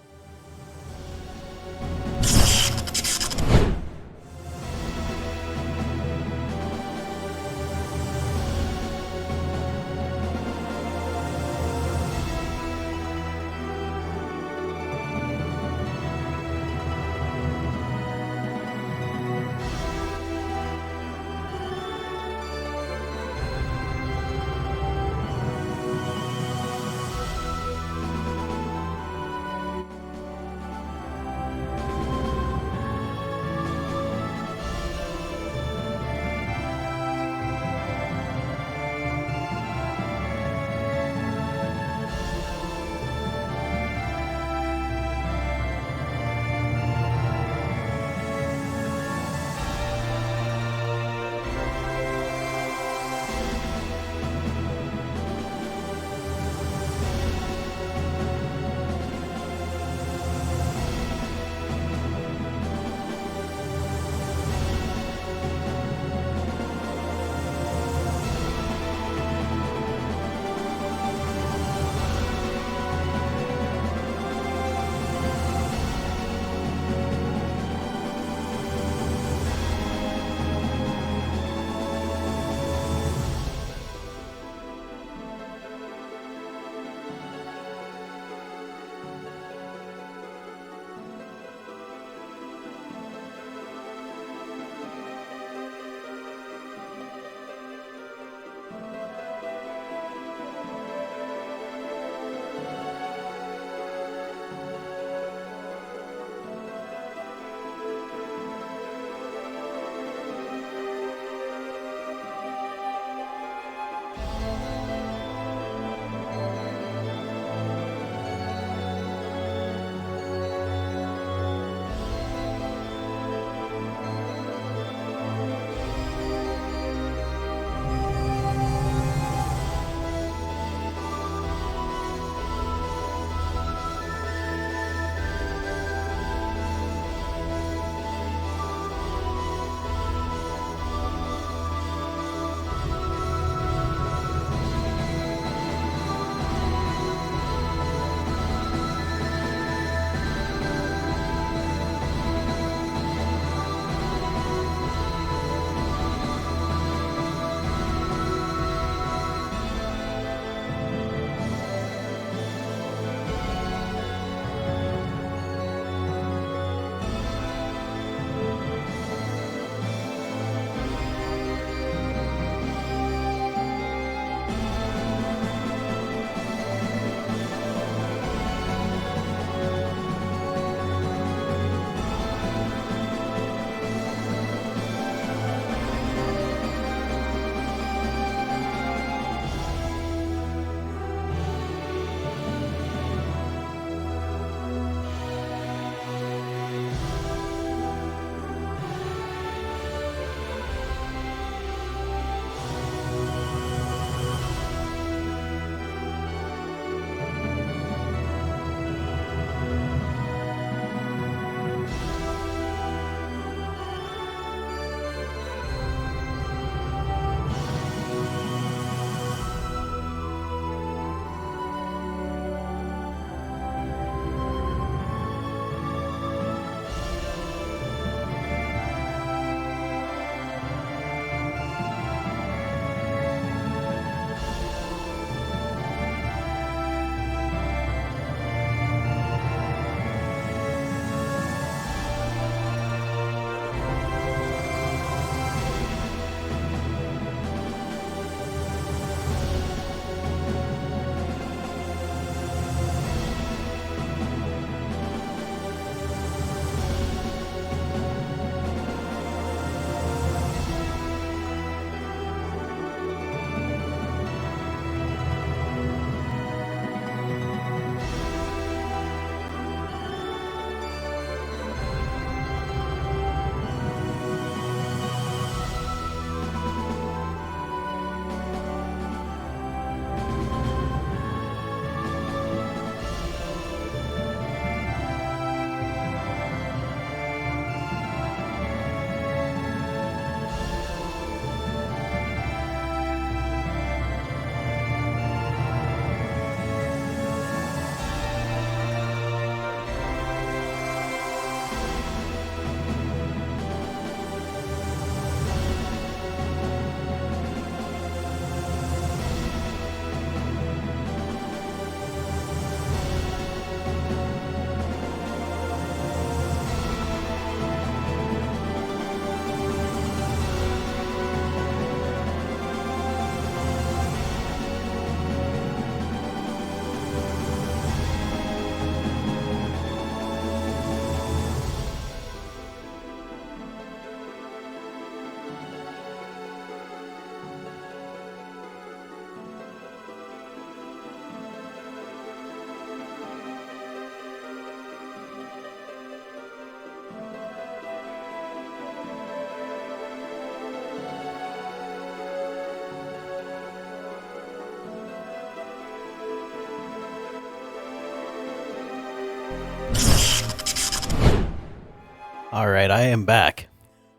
Alright, I am back.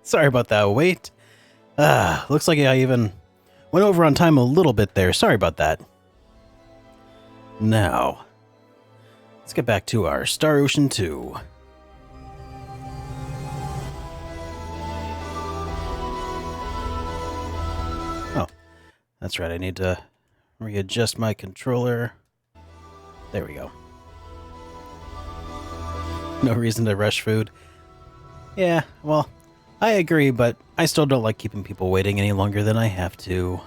Sorry about that wait. Looks like I even went over on time a little bit there. Sorry about that. Now, let's get back to our Star Ocean 2. Oh, that's right. I need to readjust my controller. There we go. No reason to rush food. Yeah, well, I agree, but I still don't like keeping people waiting any longer than I have to.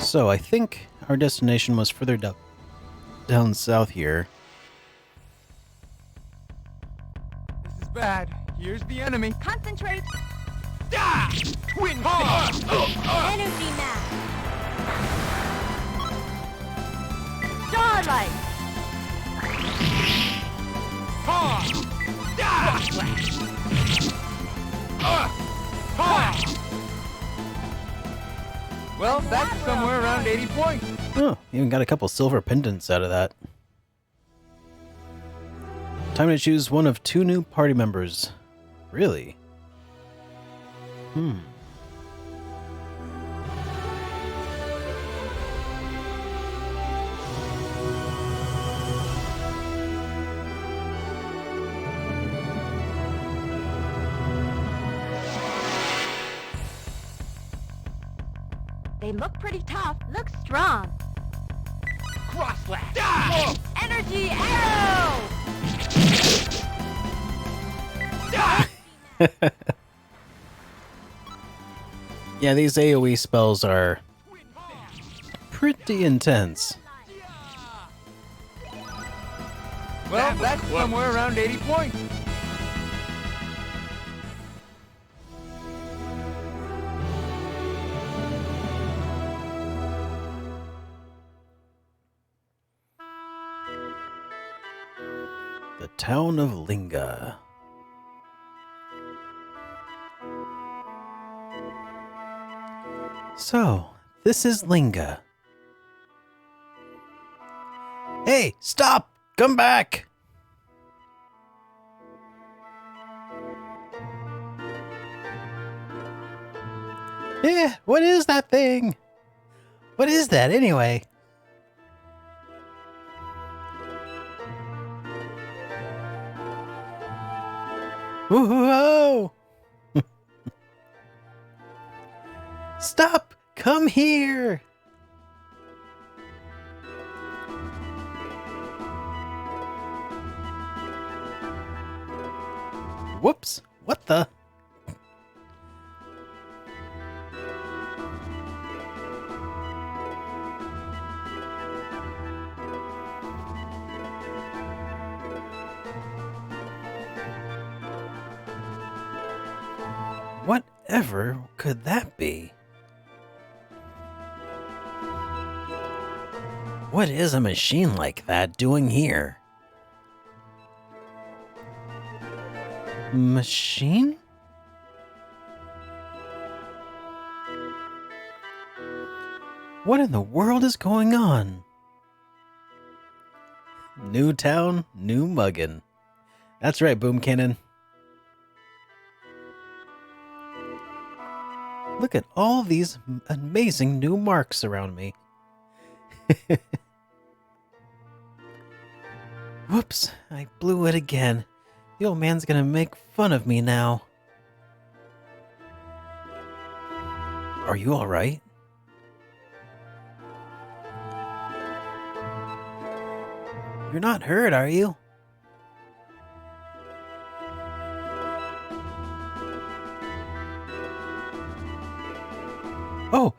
So I think our destination was further down south here. This is bad. Here's the enemy. Concentrate. Ah! Twin Energy now. Starlight. Well, that's somewhere around 80 points. Oh, even got a couple silver pendants out of that. Time to choose one of 2 new party members. Really? They look pretty tough. Look strong. Cross slash. Energy arrow. Yeah, these AoE spells are pretty intense. Well, that's somewhere around 80 points. The town of Linga. So, this is Linga. Hey, stop! Come back! Yeah, what is that thing? What is that anyway? Whoa! Stop! Come here! Whoops! What the? Whatever could that be? What is a machine like that doing here? Machine? What in the world is going on? New town, new muggin'. That's right, Boom Cannon. Look at all these amazing new marks around me. Whoops, I blew it again. The old man's gonna make fun of me now. Are you alright? You're not hurt, are you? Oh,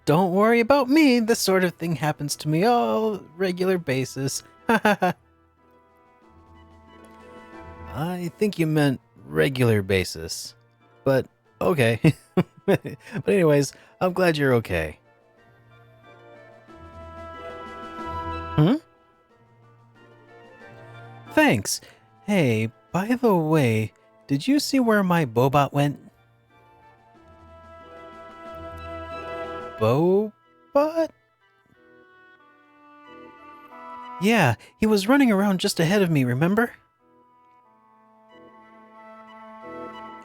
don't worry about me. This sort of thing happens to me all regular basis. I think you meant regular basis. But okay. But anyways, I'm glad you're okay. Thanks. Hey, by the way, did you see where my Bobot went? Bobot? Yeah, he was running around just ahead of me, remember?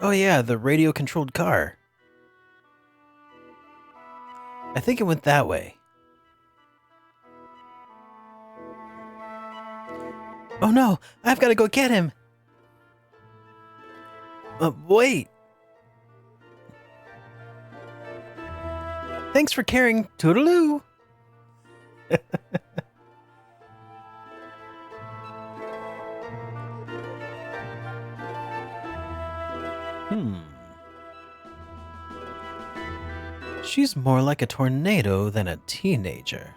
Oh yeah, the radio-controlled car. I think it went that way. Oh no, I've got to go get him. Wait. Thanks for caring. Toodaloo. She's more like a tornado than a teenager.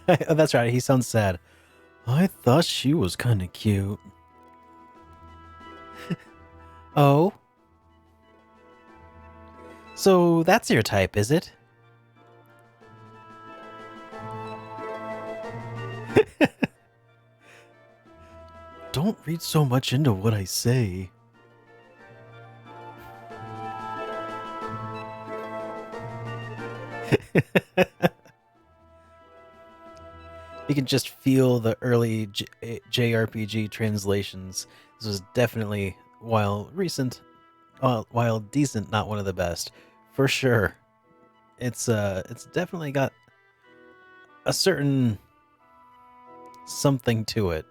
Oh, that's right. He sounds sad. I thought she was kind of cute. Oh? So that's your type, is it? Don't read so much into what I say. You can just feel the early JRPG translations. This was definitely, while recent, while decent, not one of the best, for sure. It's definitely got a certain something to it.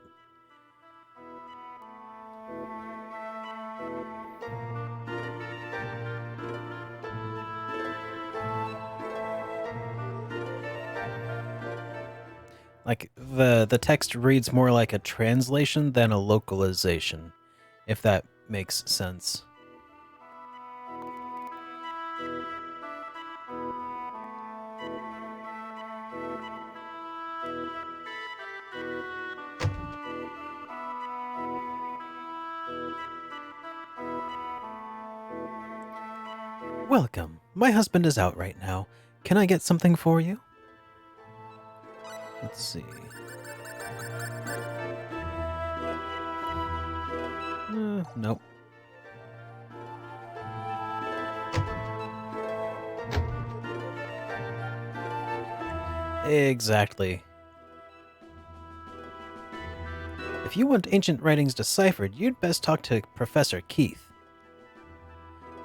Like the text reads more like a translation than a localization, if that makes sense. Welcome. My husband is out right now. Can I get something for you? Let's see. Nope. Exactly. If you want ancient writings deciphered, you'd best talk to Professor Keith.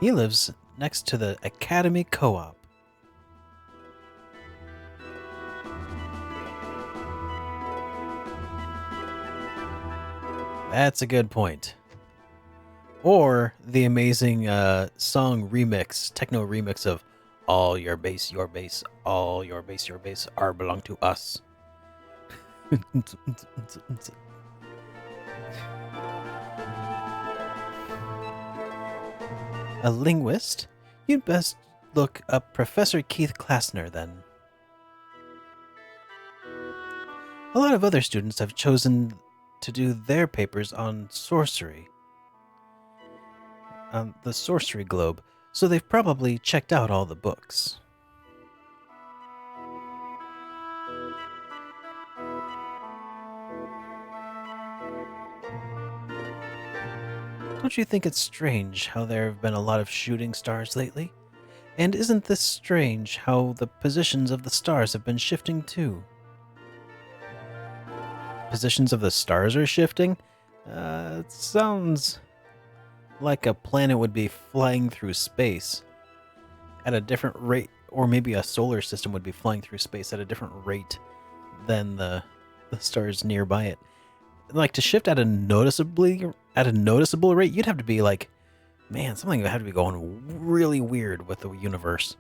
He lives next to the Academy Co-op. That's a good point. Or the amazing song remix, techno remix of all your bass, all your bass are belong to us. A linguist? You'd best look up Professor Keith Klassner then. A lot of other students have chosen to do their papers on sorcery. On the sorcery globe, so they've probably checked out all the books. Don't you think it's strange how there have been a lot of shooting stars lately? And isn't this strange how the positions of the stars have been shifting too? Positions of the stars are shifting? It sounds like a planet would be flying through space at a different rate, or maybe a solar system would be flying through space at a different rate than the stars nearby it. Like, to shift at a noticeable rate, you'd have to be like, man, something would have to be going really weird with the universe.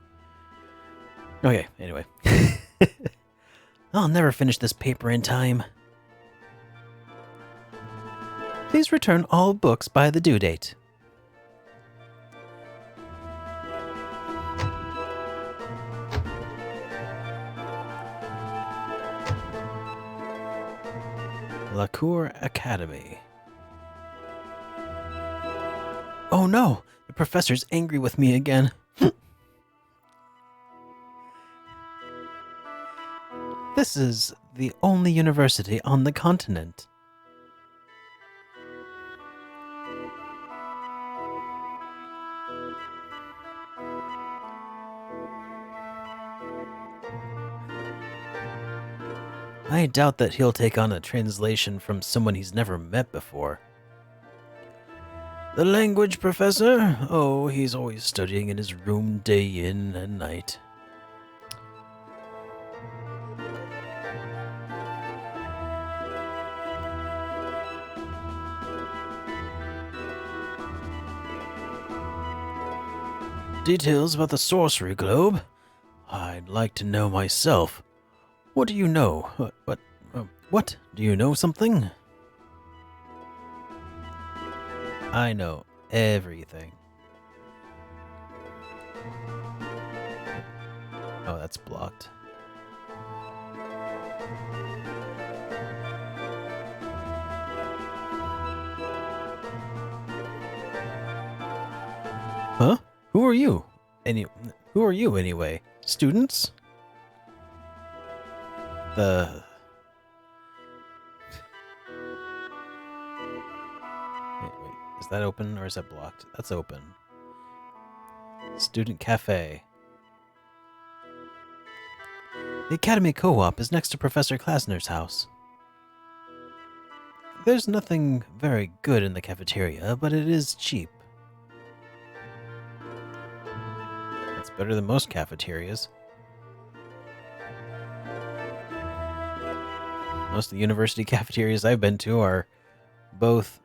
Okay, anyway. I'll never finish this paper in time. Please return all books by the due date. La Cour Academy. Oh no! The professor's angry with me again. This is the only university on the continent. I doubt that he'll take on a translation from someone he's never met before. The language professor? Oh, he's always studying in his room day in and night. Details about the sorcery globe? I'd like to know myself. What do you know? What? Do you know something? I know everything. Oh, that's blocked. Huh? Who are you? Who are you anyway? Students? Wait, is that open or is that blocked? That's open. Student Cafe. The Academy Co-op is next to Professor Klasner's house. There's nothing very good in the cafeteria, but it is cheap. That's better than most cafeterias. Most of the university cafeterias I've been to are both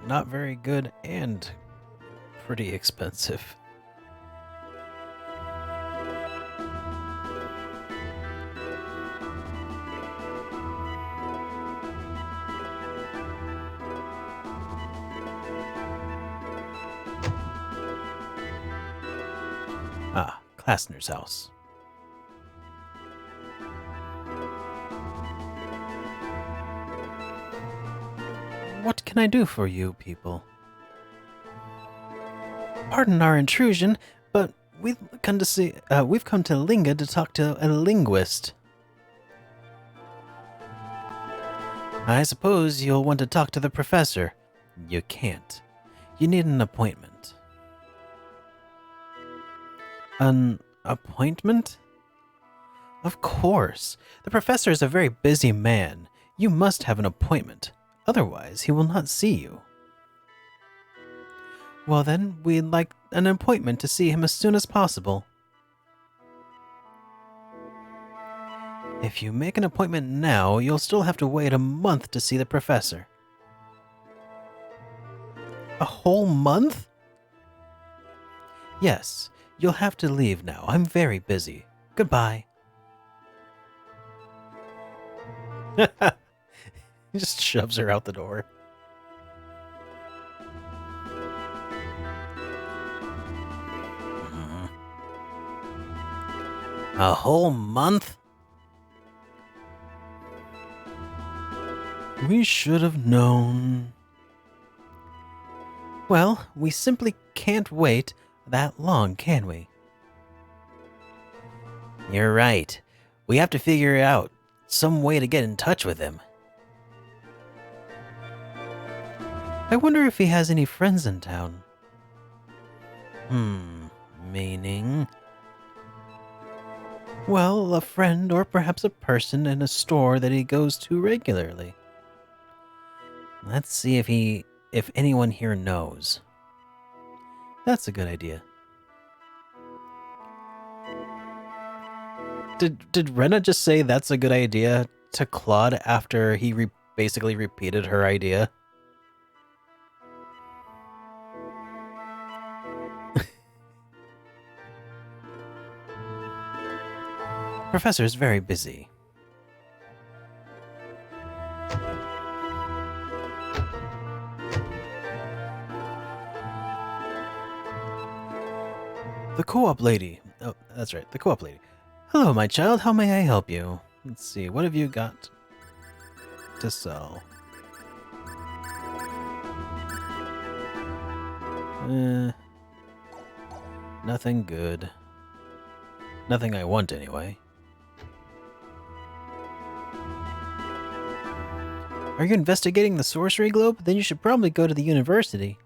not very good and pretty expensive. Ah, Klasner's house. What can I do for you people? Pardon our intrusion, but we've come to Linga to talk to a linguist. I suppose you'll want to talk to the professor. You can't. You need an appointment. An appointment? Of course. The professor is a very busy man. You must have an appointment. Otherwise, he will not see you. Well then, we'd like an appointment to see him as soon as possible. If you make an appointment now, you'll still have to wait a month to see the professor. A whole month? Yes, you'll have to leave now. I'm very busy. Goodbye. He just shoves her out the door. A whole month? We should have known. Well, we simply can't wait that long, can we? You're right. We have to figure out some way to get in touch with him. I wonder if he has any friends in town. Meaning? Well, a friend or perhaps a person in a store that he goes to regularly. Let's see if anyone here knows. That's a good idea. Did Rena just say that's a good idea to Claude after he basically repeated her idea? Professor's very busy. The co-op lady. Oh, that's right, the co-op lady. Hello, my child. How may I help you? Let's see. What have you got to sell? Nothing good. Nothing I want, anyway. Are you investigating the sorcery globe? Then you should probably go to the university.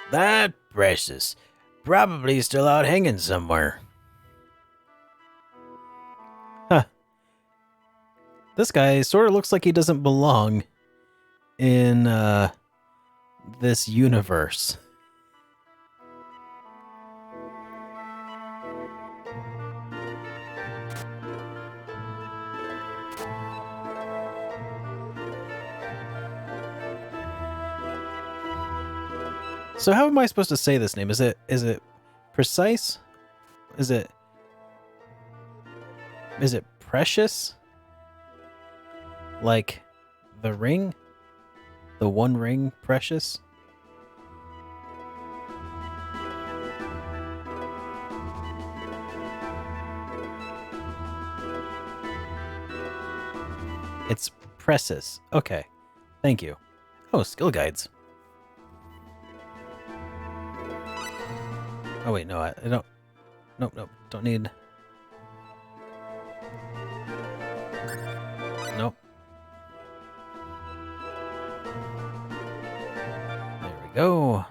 That precious. Probably still out hanging somewhere. Huh. This guy sort of looks like he doesn't belong in this universe. So how am I supposed to say this name? Is it precise? Is it precious? Like the ring? The one ring precious? It's precious. Okay. Thank you. Oh, skill guides. Oh wait, no, I don't. Nope, don't need. Nope. There we go.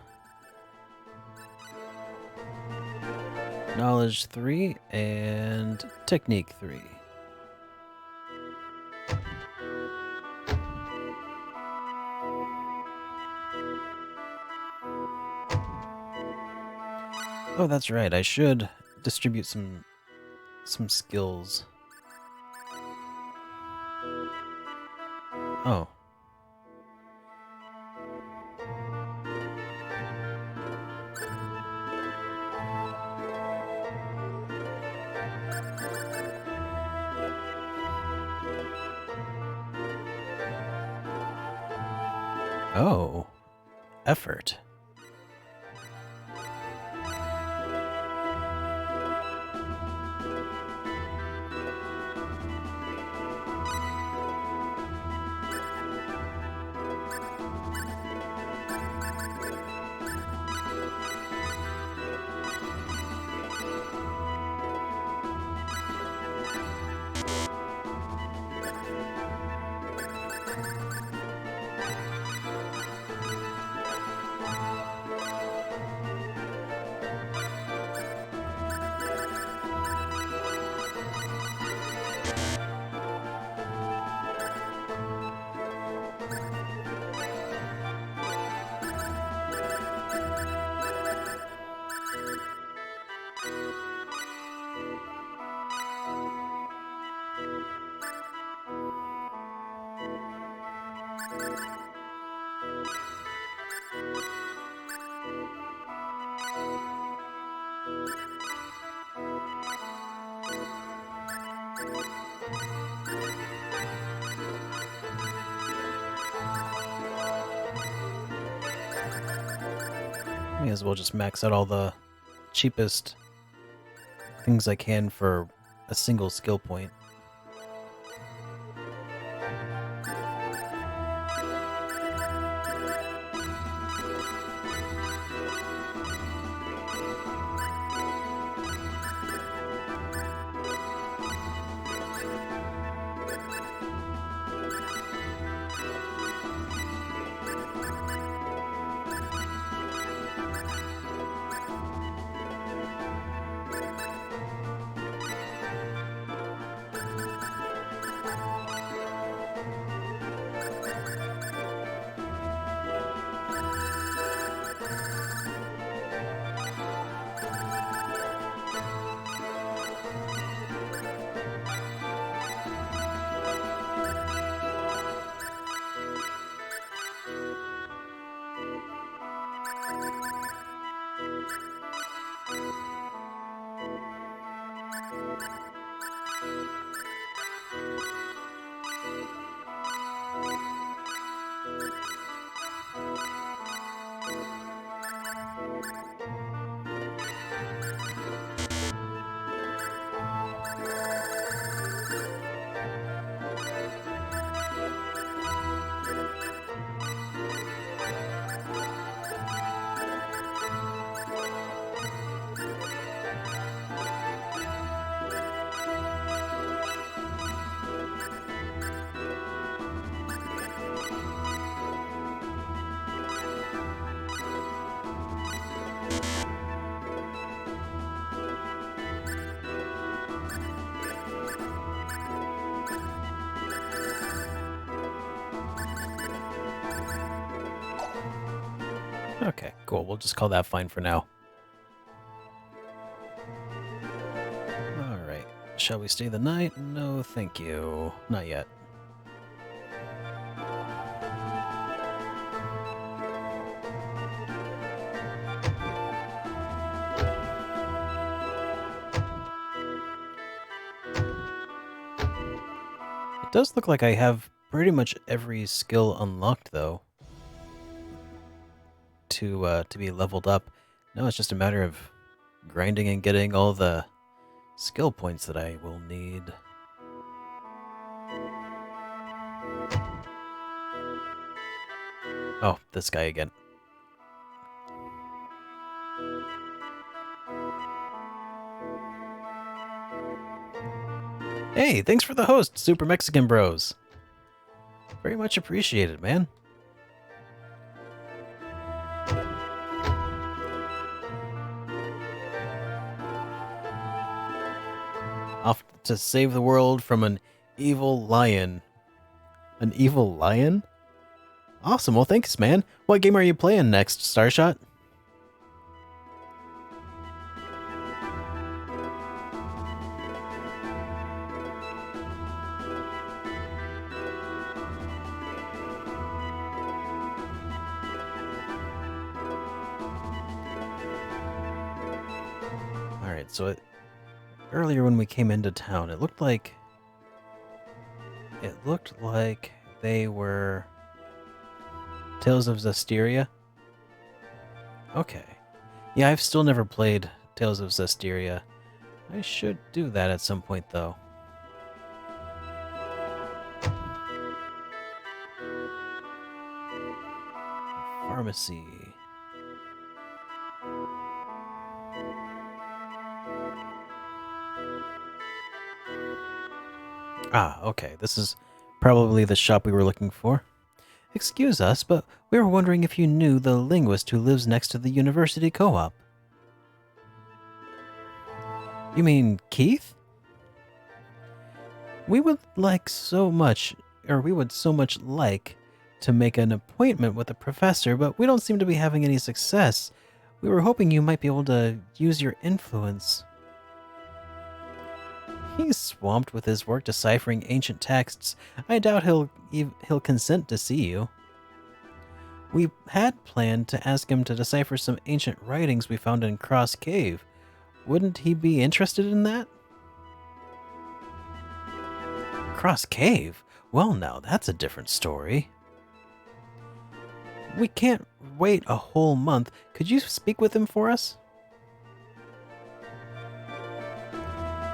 Knowledge 3 and technique 3. Oh, that's right. I should distribute some skills. Oh. Oh. Effort. May as well just max out all the cheapest things I can for a single skill point. Okay, cool. We'll just call that fine for now. Alright. Shall we stay the night? No, thank you. Not yet. It does look like I have pretty much every skill unlocked, though, to be leveled up. Now it's just a matter of grinding and getting all the skill points that I will need. Oh, this guy again. Hey, thanks for the host, Super Mexican Bros. Very much appreciated, man. Off to save the world from an evil lion. An evil lion? Awesome, well thanks, man. What game are you playing next, Starshot? Alright, so earlier when we came into town, it looked like they were Tales of Zestiria. Okay. Yeah, I've still never played Tales of Zestiria. I should do that at some point, though. Pharmacy. Ah, okay. This is probably the shop we were looking for. Excuse us, but we were wondering if you knew the linguist who lives next to the university co-op. You mean Keith? We would so much like to make an appointment with the professor, but we don't seem to be having any success. We were hoping you might be able to use your influence. He's swamped with his work deciphering ancient texts. I doubt he'll consent to see you. We had planned to ask him to decipher some ancient writings we found in Cross Cave. Wouldn't he be interested in that? Cross Cave? Well, now that's a different story. We can't wait a whole month. Could you speak with him for us?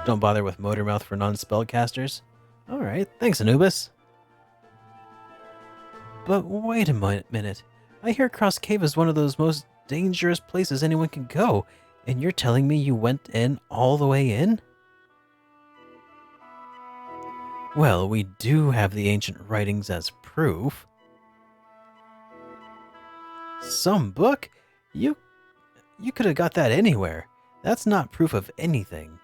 Don't bother with Motormouth for non-spellcasters. Alright, thanks Anubis. But wait a minute. I hear Cross Cave is one of those most dangerous places anyone can go, and you're telling me you went in all the way in? Well, we do have the ancient writings as proof. Some book? You could have got that anywhere. That's not proof of anything.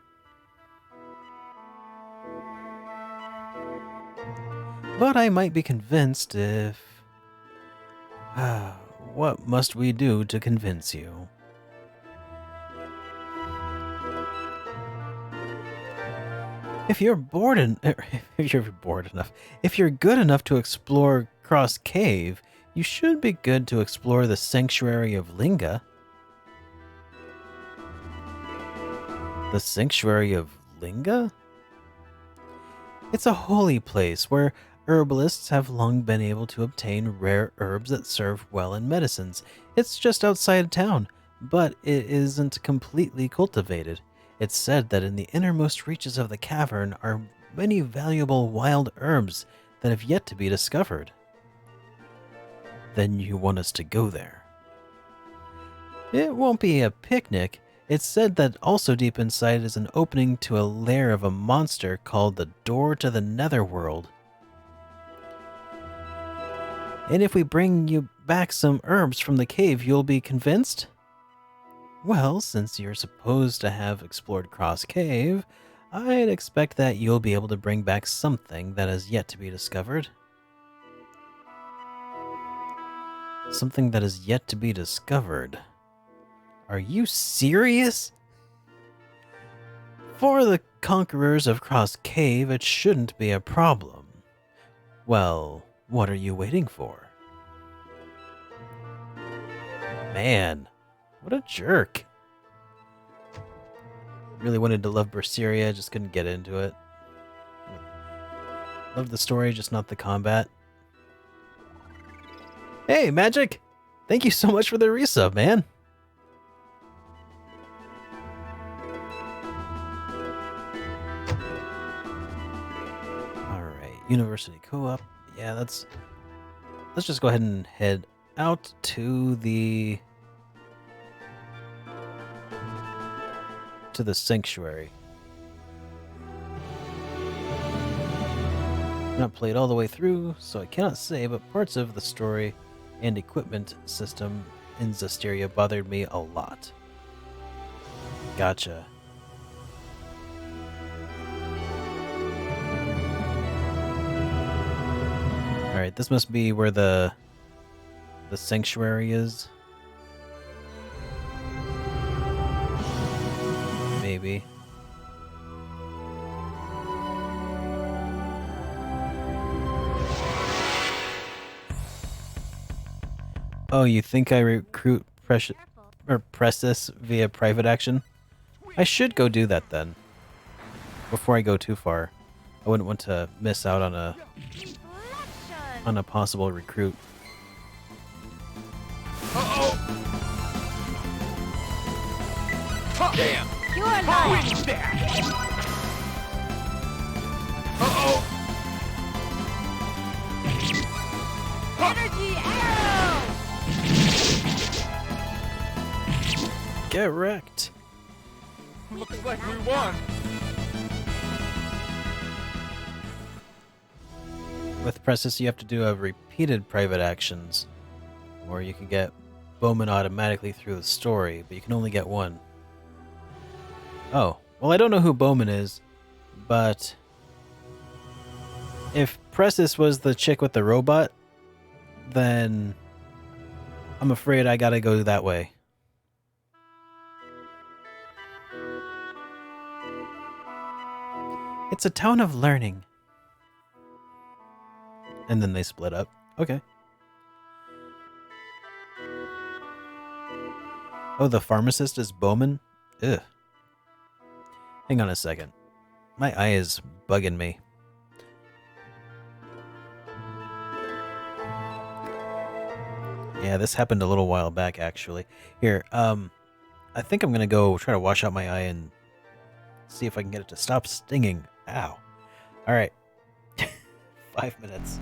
But I might be convinced if... what must we do to convince you? If you're bored enough, if you're good enough to explore Cross Cave, you should be good to explore the Sanctuary of Linga. The Sanctuary of Linga? It's a holy place where herbalists have long been able to obtain rare herbs that serve well in medicines. It's just outside town, but it isn't completely cultivated. It's said that in the innermost reaches of the cavern are many valuable wild herbs that have yet to be discovered. Then you want us to go there? It won't be a picnic. It's said that also deep inside is an opening to a lair of a monster called the Door to the Netherworld. And if we bring you back some herbs from the cave, you'll be convinced? Well, since you're supposed to have explored Cross Cave, I'd expect that you'll be able to bring back something that has yet to be discovered. Something that is yet to be discovered. Are you serious? For the conquerors of Cross Cave, it shouldn't be a problem. Well, what are you waiting for? Man, what a jerk. Really wanted to love Berseria, just couldn't get into it. Love the story, just not the combat. Hey, Magic! Thank you so much for the resub, man. Alright, University Co-op. Yeah, let's just go ahead and head out to the sanctuary. Not played all the way through, so I cannot say, but parts of the story and equipment system in Zestiria bothered me a lot. Gotcha. Alright, this must be where the sanctuary is. Maybe. Oh, you think I recruit Pressus via private action? I should go do that then. Before I go too far. I wouldn't want to miss out on a possible recruit. Uh-oh! Damn! You're lying. Wait, that! Uh-oh! Energy arrow. Get wrecked. Looks like we won. With Pressus, you have to do a repeated private actions, or you can get Bowman automatically through the story, but you can only get one. Oh, well, I don't know who Bowman is, but if Pressus was the chick with the robot, then I'm afraid I gotta go that way. It's a town of learning. And then they split up. Okay. Oh, the pharmacist is Bowman? Ugh. Hang on a second. My eye is bugging me. Yeah, this happened a little while back, actually. Here, I think I'm gonna go try to wash out my eye and see if I can get it to stop stinging. Ow. Alright. 5 minutes.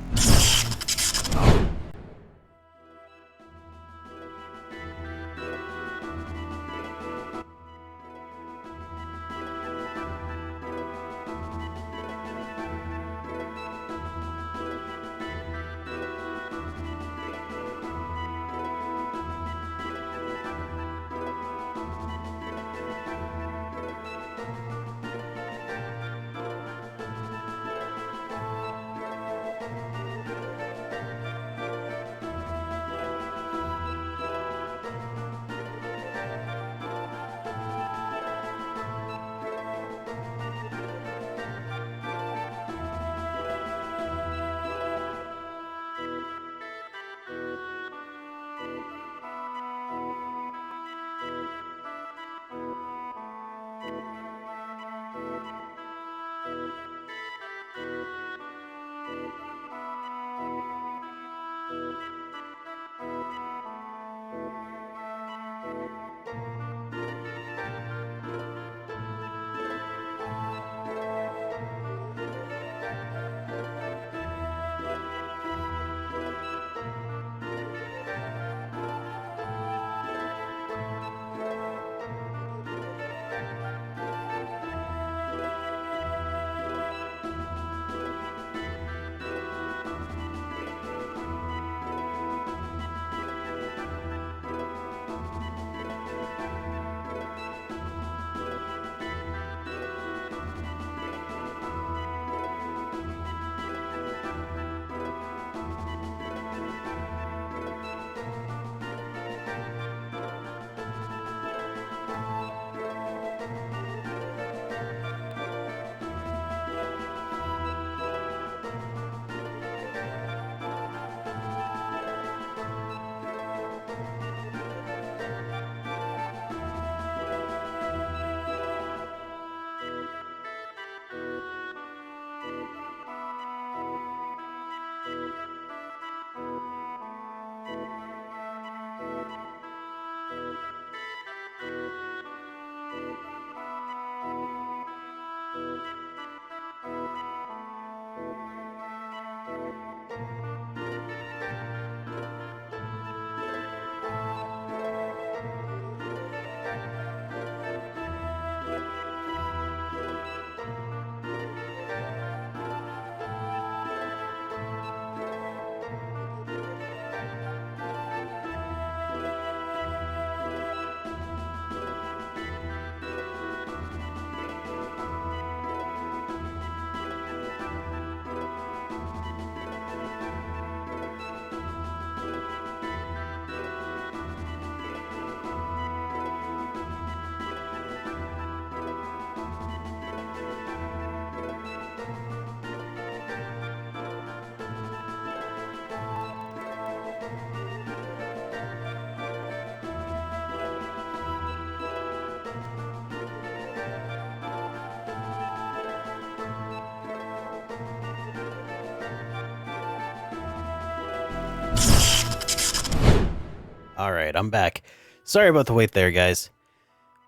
Alright, I'm back. Sorry about the wait there, guys.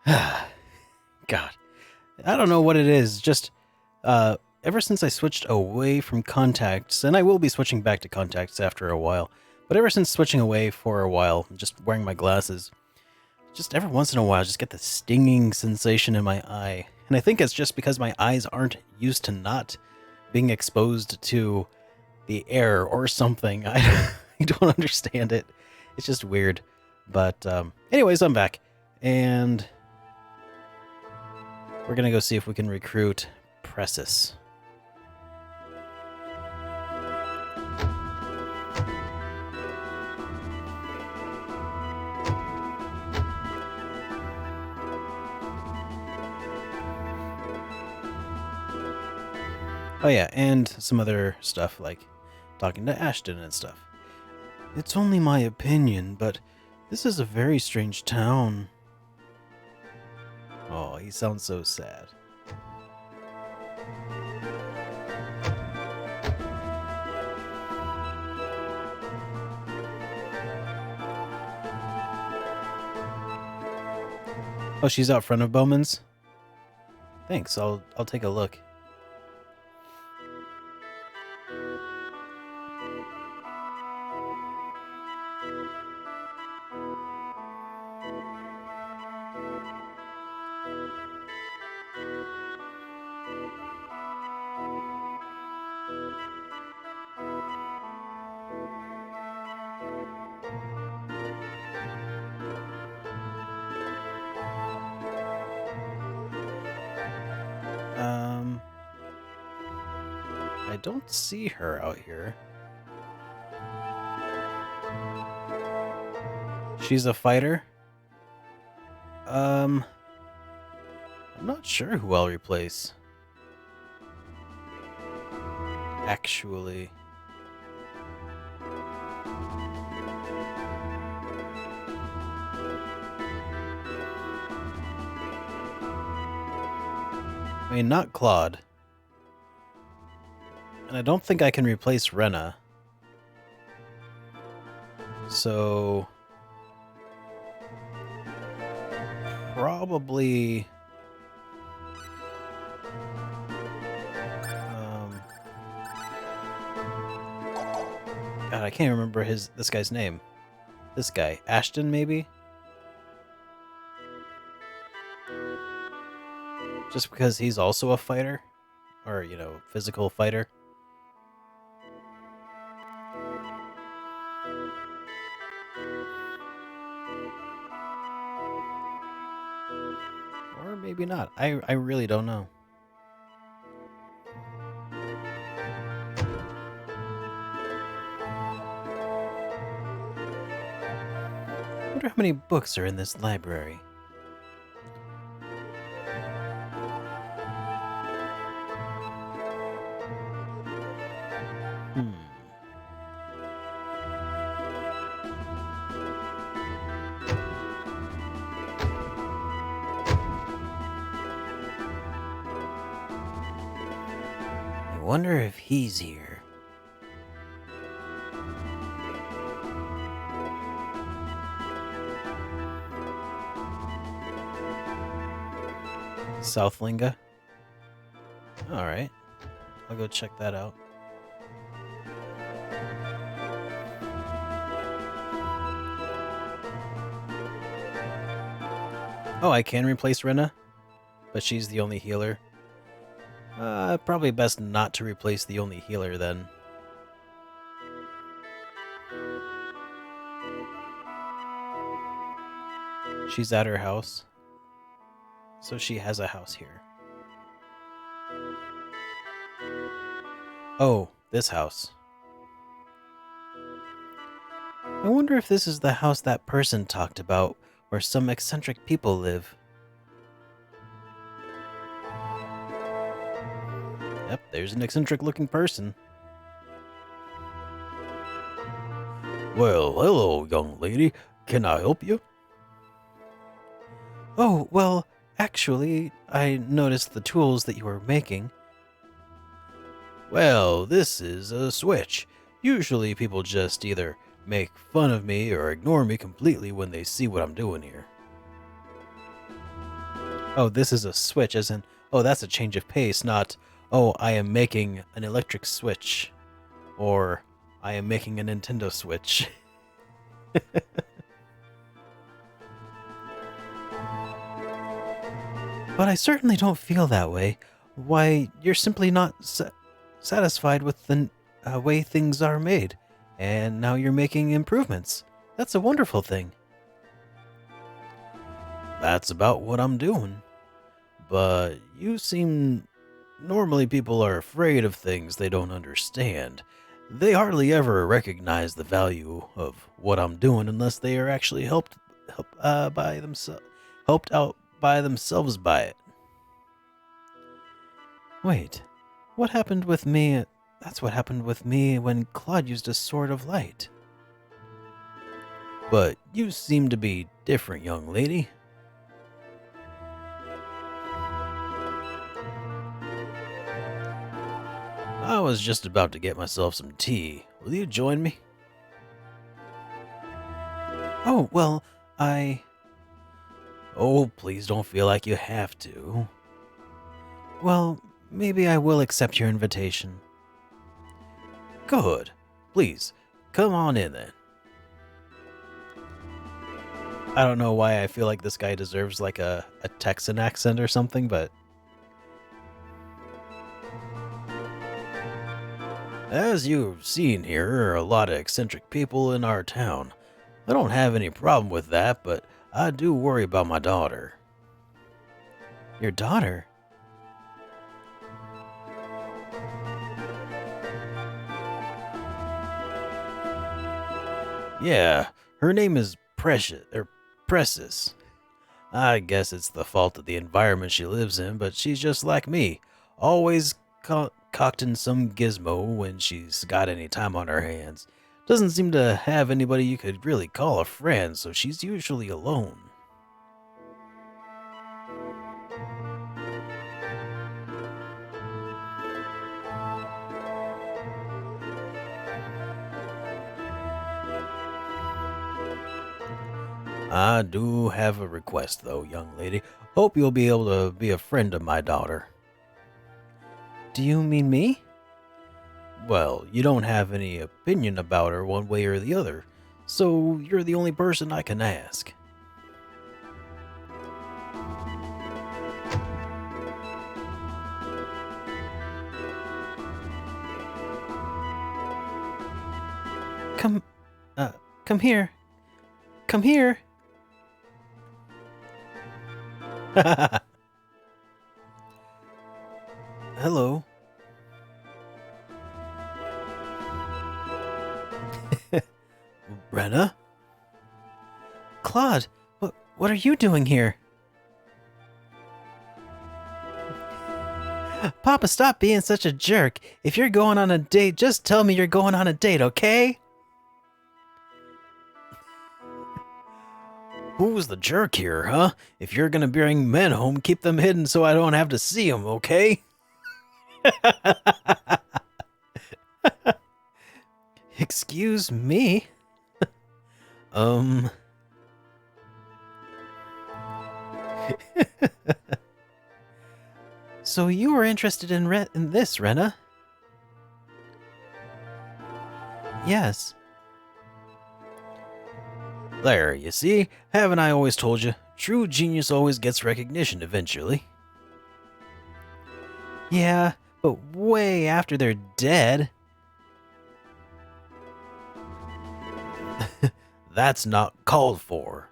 God. I don't know what it is. Just, ever since I switched away from contacts, and I will be switching back to contacts after a while, but ever since switching away for a while, just wearing my glasses, just every once in a while, I just get the stinging sensation in my eye. And I think it's just because my eyes aren't used to not being exposed to the air or something. I don't understand it. It's just weird. But anyways, I'm back. And we're going to go see if we can recruit Pressus. Oh yeah, and some other stuff like talking to Ashton and stuff. It's only my opinion, but this is a very strange town. Oh, he sounds so sad. Oh, she's out front of Bowman's? Thanks, I'll take a look. I don't see her out here. She's a fighter? I'm not sure who I'll replace. Actually. I mean, not Claude. And I don't think I can replace Rena. So... probably... God, I can't remember this guy's name. This guy. Ashton, maybe? Just because he's also a fighter? Or, you know, physical fighter? Or maybe not. I really don't know. I wonder how many books are in this library. I wonder if he's here. Southlinga? Alright. I'll go check that out. Oh, I can replace Rena? But she's the only healer? Probably best not to replace the only healer then. She's at her house. So she has a house here. Oh, this house. I wonder if this is the house that person talked about, where some eccentric people live. Yep, there's an eccentric-looking person. Well, hello, young lady. Can I help you? Oh, well, actually, I noticed the tools that you were making. Well, this is a switch. Usually people just either make fun of me or ignore me completely when they see what I'm doing here. Oh, this is a switch, as in, oh, that's a change of pace, not, oh, I am making an electric switch, or I am making a Nintendo Switch. But I certainly don't feel that way. Why, you're simply not satisfied with the way things are made, and now you're making improvements. That's a wonderful thing. That's about what I'm doing. But you seem... Normally people are afraid of things they don't understand. They hardly ever recognize the value of what I'm doing unless they are actually helped out by themselves by it. Wait, what happened with me? That's what happened with me when Claude used a sword of light. But you seem to be different, young lady. I was just about to get myself some tea. Will you join me? Oh, well, Oh, please don't feel like you have to. Well, maybe I will accept your invitation. Good. Please, come on in then. I don't know why I feel like this guy deserves like a Texan accent or something, but... As you've seen, here are a lot of eccentric people in our town. I don't have any problem with that, but I do worry about my daughter. Your daughter? Yeah, her name is Precious. I guess it's the fault of the environment she lives in, but she's just like me, always concocting some gizmo when she's got any time on her hands. Doesn't seem to have anybody you could really call a friend, so she's usually alone. I do have a request, though, young lady. Hope you'll be able to be a friend of my daughter. Do you mean me? Well, you don't have any opinion about her one way or the other, so you're the only person I can ask. Come here. Come here. Hello. Brenna? Claude, what are you doing here? Papa, stop being such a jerk. If you're going on a date, just tell me you're going on a date, okay? Who's the jerk here, huh? If you're gonna bring men home, keep them hidden so I don't have to see them, okay? Excuse me? So you were interested in this, Rena? Yes. There, you see? Haven't I always told you? True genius always gets recognition eventually. Yeah, but way after they're dead. That's not called for.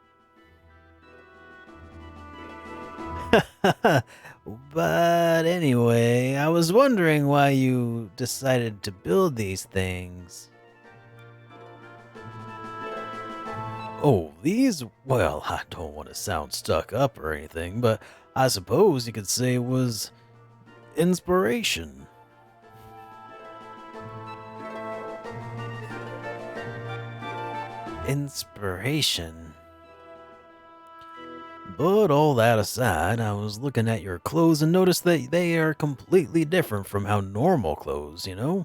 But anyway, I was wondering why you decided to build these things. Oh, these? Well, I don't want to sound stuck up or anything, but I suppose you could say it was inspiration. Inspiration. But all that aside, I was looking at your clothes and noticed that they are completely different from how normal clothes, you know?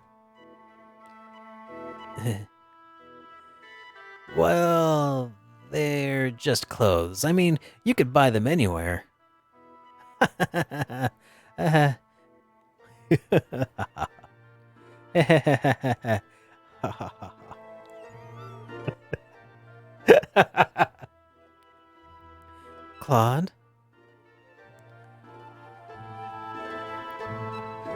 Well, they're just clothes. I mean, you could buy them anywhere. Uh, Claude?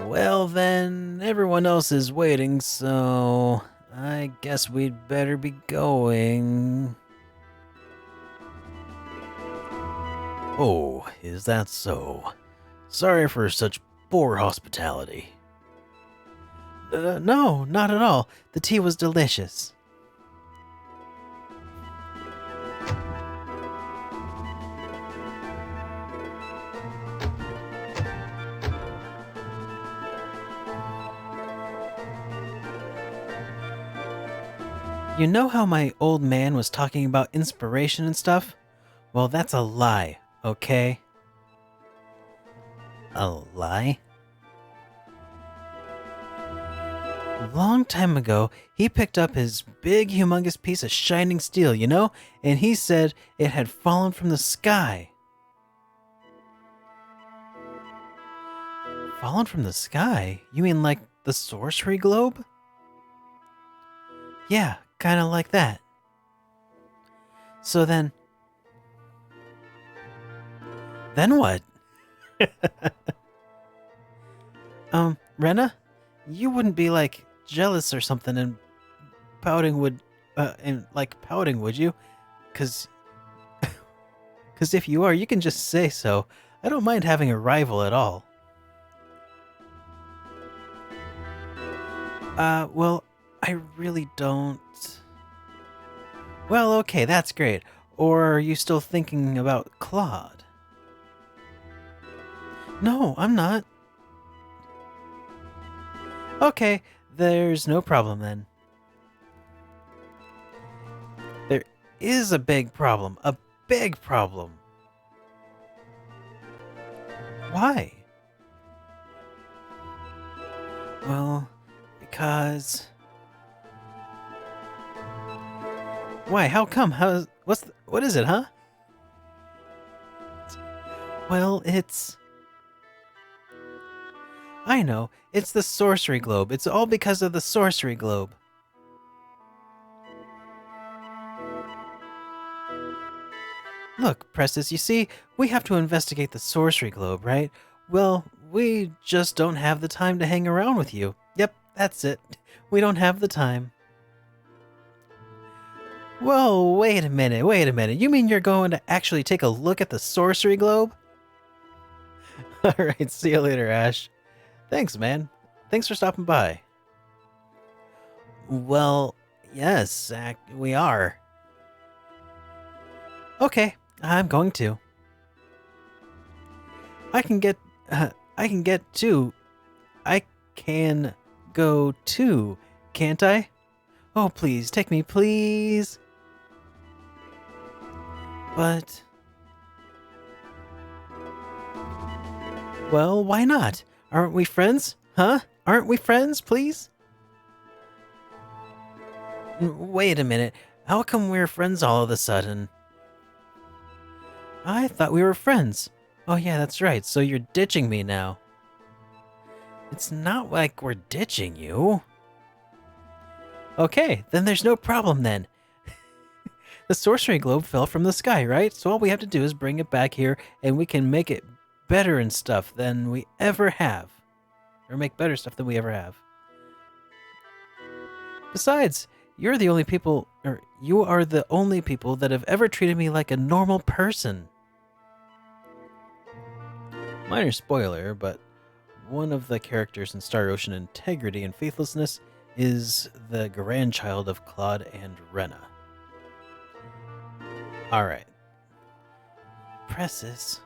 Well, then, everyone else is waiting, so I guess we'd better be going. Oh, is that so? Sorry for such poor hospitality. No, not at all. The tea was delicious. You know how my old man was talking about inspiration and stuff? Well, that's a lie, okay? A lie? A long time ago, he picked up his big, humongous piece of shining steel, you know? And he said it had fallen from the sky. Fallen from the sky? You mean like the sorcery globe? Yeah, kind of like that. So then... Then what? Rena? You wouldn't be, like, jealous or something and pouting would... pouting, would you? Cause if you are, you can just say so. I don't mind having a rival at all. Well, I really don't... Well, okay, that's great. Or are you still thinking about Claude? No, I'm not. Okay, there's no problem then. There is a big problem. A big problem. Why? Well, because... Why? How come? What is it, huh? Well, it's... I know. It's the sorcery globe. It's all because of the sorcery globe. Look, Preston, you see, we have to investigate the sorcery globe, right? Well, we just don't have the time to hang around with you. Yep, that's it. We don't have the time. Whoa, wait a minute. You mean you're going to actually take a look at the sorcery globe? Alright, see you later, Ash. Thanks, man. Thanks for stopping by. Well, yes, we are. Okay, I'm going to. I can go too, can't I? Oh, please, take me, please. But... Well, why not? Aren't we friends? Huh? Aren't we friends, please? Wait a minute. How come we're friends all of a sudden? I thought we were friends. Oh yeah, that's right. So you're ditching me now. It's not like we're ditching you. Okay, then there's no problem then. The sorcery globe fell from the sky, right? So all we have to do is bring it back here and we can make it better and stuff than we ever have. Or make better stuff than we ever have. Besides, you are the only people that have ever treated me like a normal person. Minor spoiler, but one of the characters in Star Ocean Integrity and Faithlessness is the grandchild of Claude and Rena. Alright. Presses.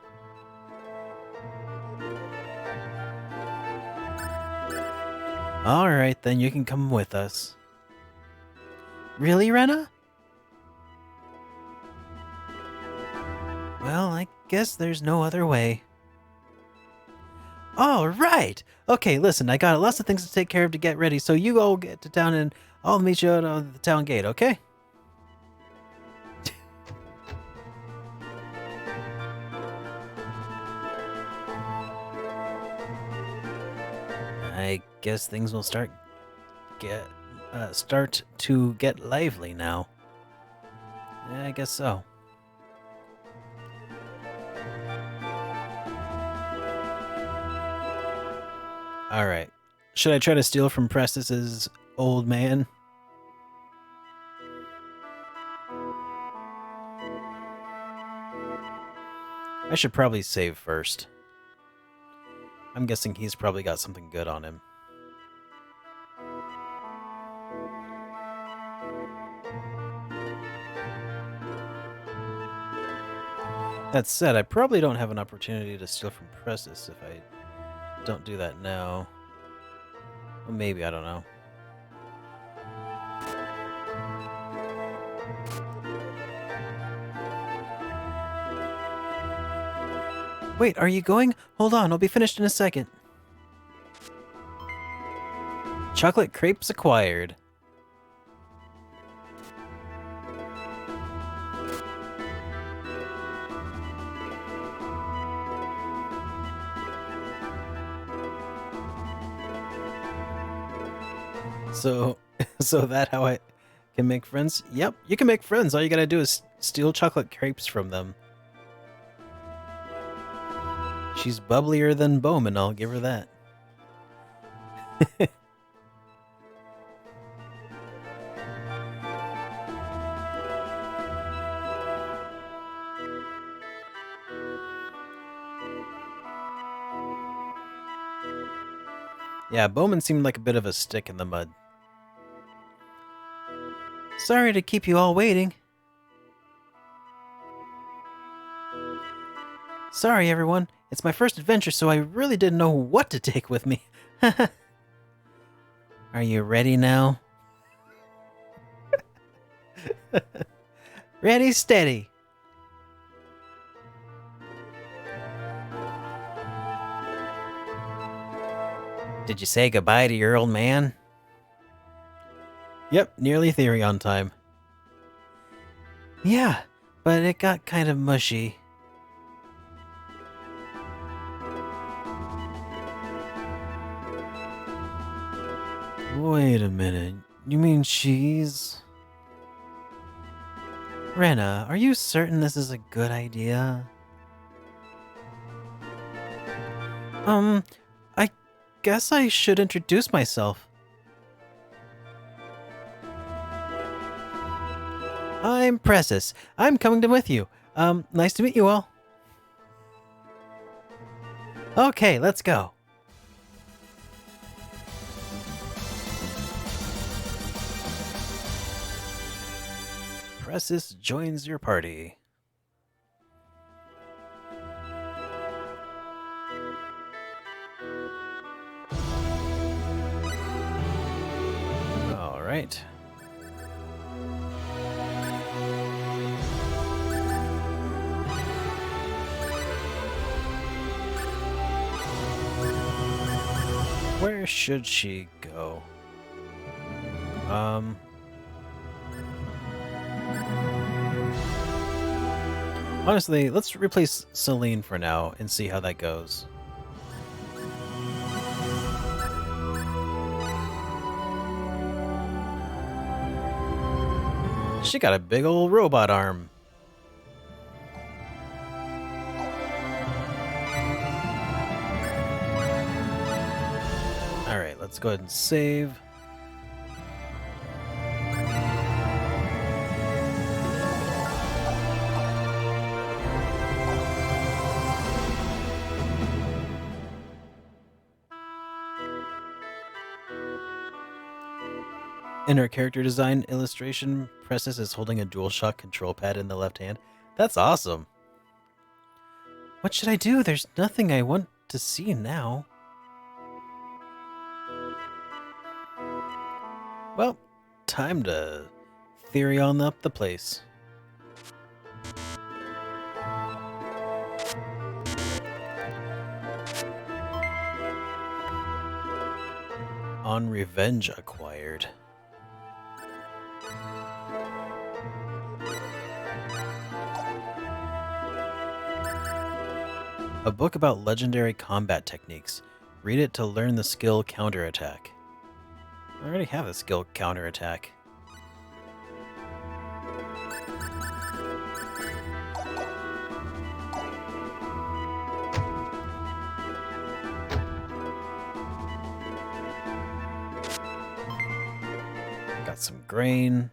Alright, then you can come with us. Really, Rena? Well, I guess there's no other way. Alright! Okay, listen, I got lots of things to take care of to get ready, so you all get to town and I'll meet you at the town gate, okay? I guess things will start to get lively now. Yeah, I guess so. All right. Should I try to steal from Prestis's old man? I should probably save first. I'm guessing he's probably got something good on him. That said, I probably don't have an opportunity to steal from Prestis if I don't do that now. Well, maybe, I don't know. Wait, are you going? Hold on, I'll be finished in a second. Chocolate crepes acquired. So that how I can make friends? Yep, you can make friends. All you gotta do is steal chocolate crepes from them. She's bubblier than Bowman, I'll give her that. Yeah, Bowman seemed like a bit of a stick in the mud. Sorry to keep you all waiting. Sorry, everyone. It's my first adventure, so I really didn't know what to take with me. Are you ready now? Ready, steady. Did you say goodbye to your old man? Yep, nearly theory on time. Yeah, but it got kind of mushy. Wait a minute. You mean she's... Rena, are you certain this is a good idea? I guess I should introduce myself. I'm Pressis. I'm coming with you. Nice to meet you all. Okay, let's go. Pressis joins your party. All right. Where should she go? Honestly, let's replace Celine for now and see how that goes. She got a big old robot arm. Alright, let's go ahead and save. In her character design illustration, Prestis is holding a DualShock control pad in the left hand. That's awesome. What should I do? There's nothing I want to see now. Well, time to theory on up the place. On revenge acquired. A book about legendary combat techniques. Read it to learn the skill counterattack. I already have the skill counterattack. Got some grain.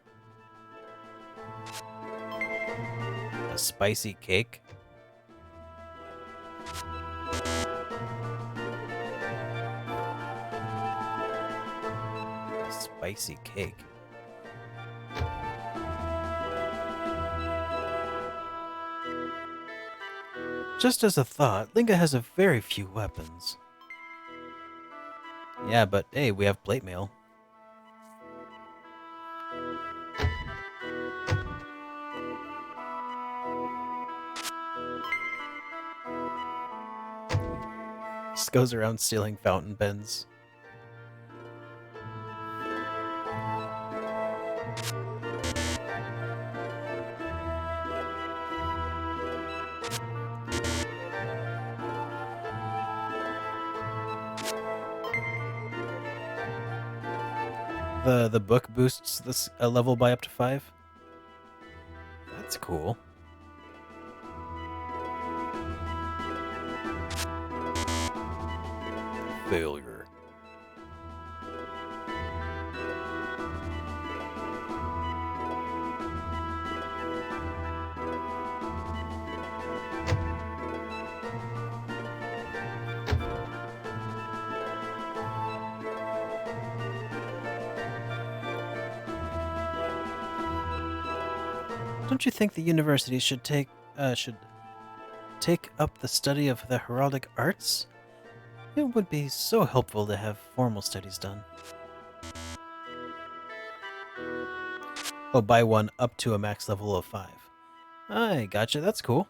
A spicy cake. A spicy cake. Just as a thought, Linga has a very few weapons. Yeah, but hey, we have plate mail. Just goes around stealing fountain pens. The book boosts this level by up to 5. That's cool. Failure. Don't you think the university should take up the study of the heraldic arts? It would be so helpful to have formal studies done. Oh, buy one up to a max level of 5. I gotcha, that's cool.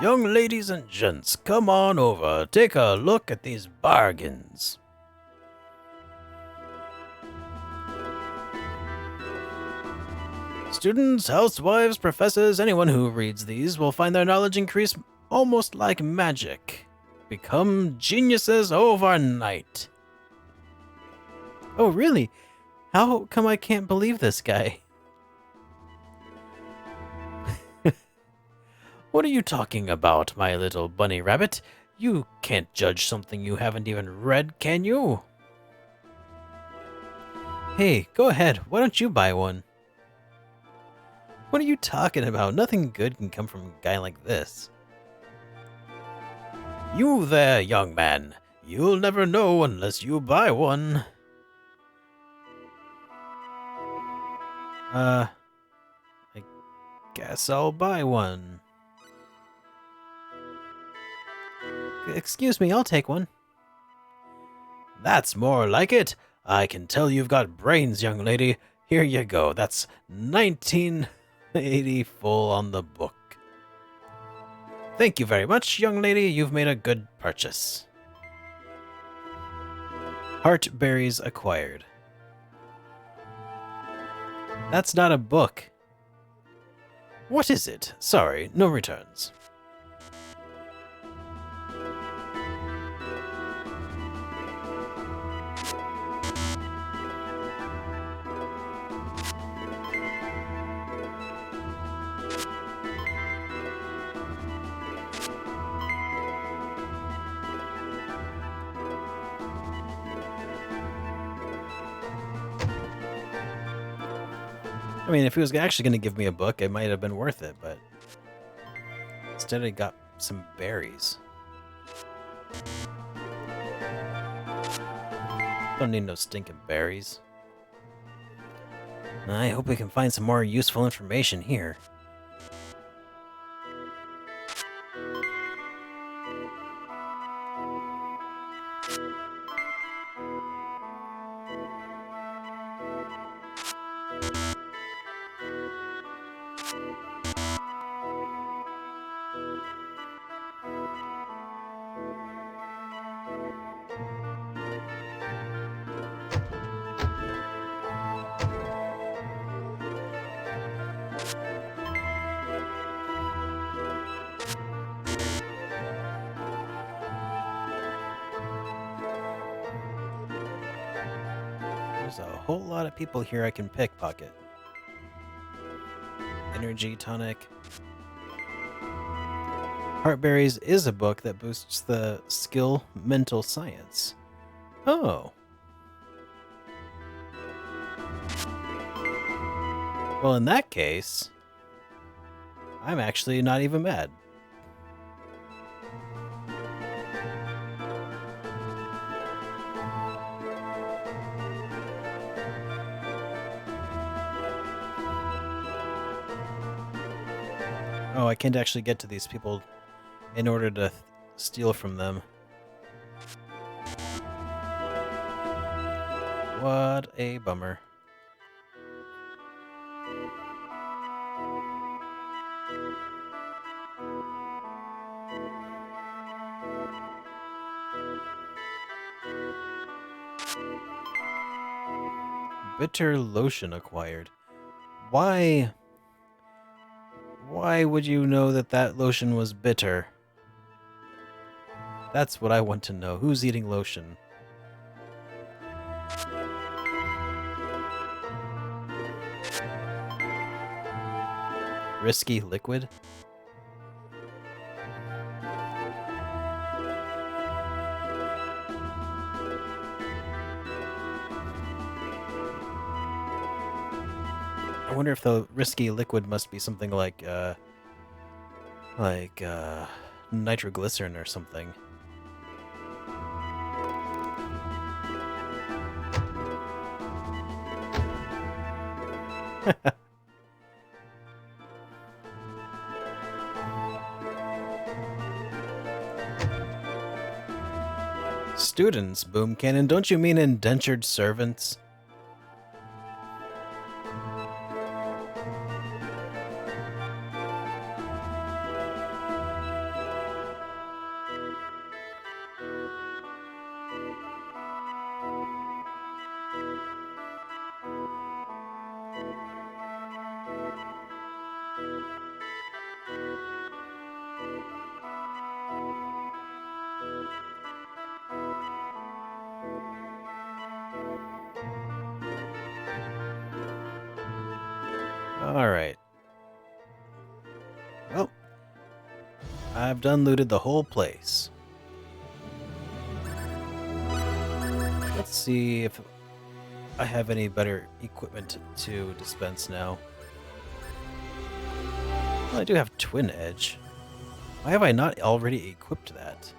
Young ladies and gents, come on over. Take a look at these bargains. Students, housewives, professors, anyone who reads these will find their knowledge increase almost like magic. Become geniuses overnight. Oh, really? How come I can't believe this guy? What are you talking about, my little bunny rabbit? You can't judge something you haven't even read, can you? Hey, go ahead. Why don't you buy one? What are you talking about? Nothing good can come from a guy like this. You there, young man. You'll never know unless you buy one. I guess I'll buy one. Excuse me, I'll take one. That's more like it. I can tell you've got brains, young lady. Here you go. That's 1980 full on the book. Thank you very much, young lady. You've made a good purchase. Heart berries acquired. That's not a book. What is it? Sorry, no returns. I mean, if he was actually going to give me a book, it might have been worth it, but instead I got some berries. Don't need no stinking berries. I hope we can find some more useful information here. There's a whole lot of people here I can pickpocket. Energy tonic. Heartberries is a book that boosts the skill mental science. Oh. Well, in that case, I'm actually not even mad. Oh, I can't actually get to these people in order to steal from them. What a bummer. Bitter lotion acquired. Why would you know that that lotion was bitter? That's what I want to know. Who's eating lotion? Risky liquid? I wonder if the risky liquid must be something like nitroglycerin or something. Students, Boom Cannon, don't you mean indentured servants? Alright. Well, I've done looted the whole place. Let's see if I have any better equipment to dispense now. Well, I do have Twin Edge. Why have I not already equipped that?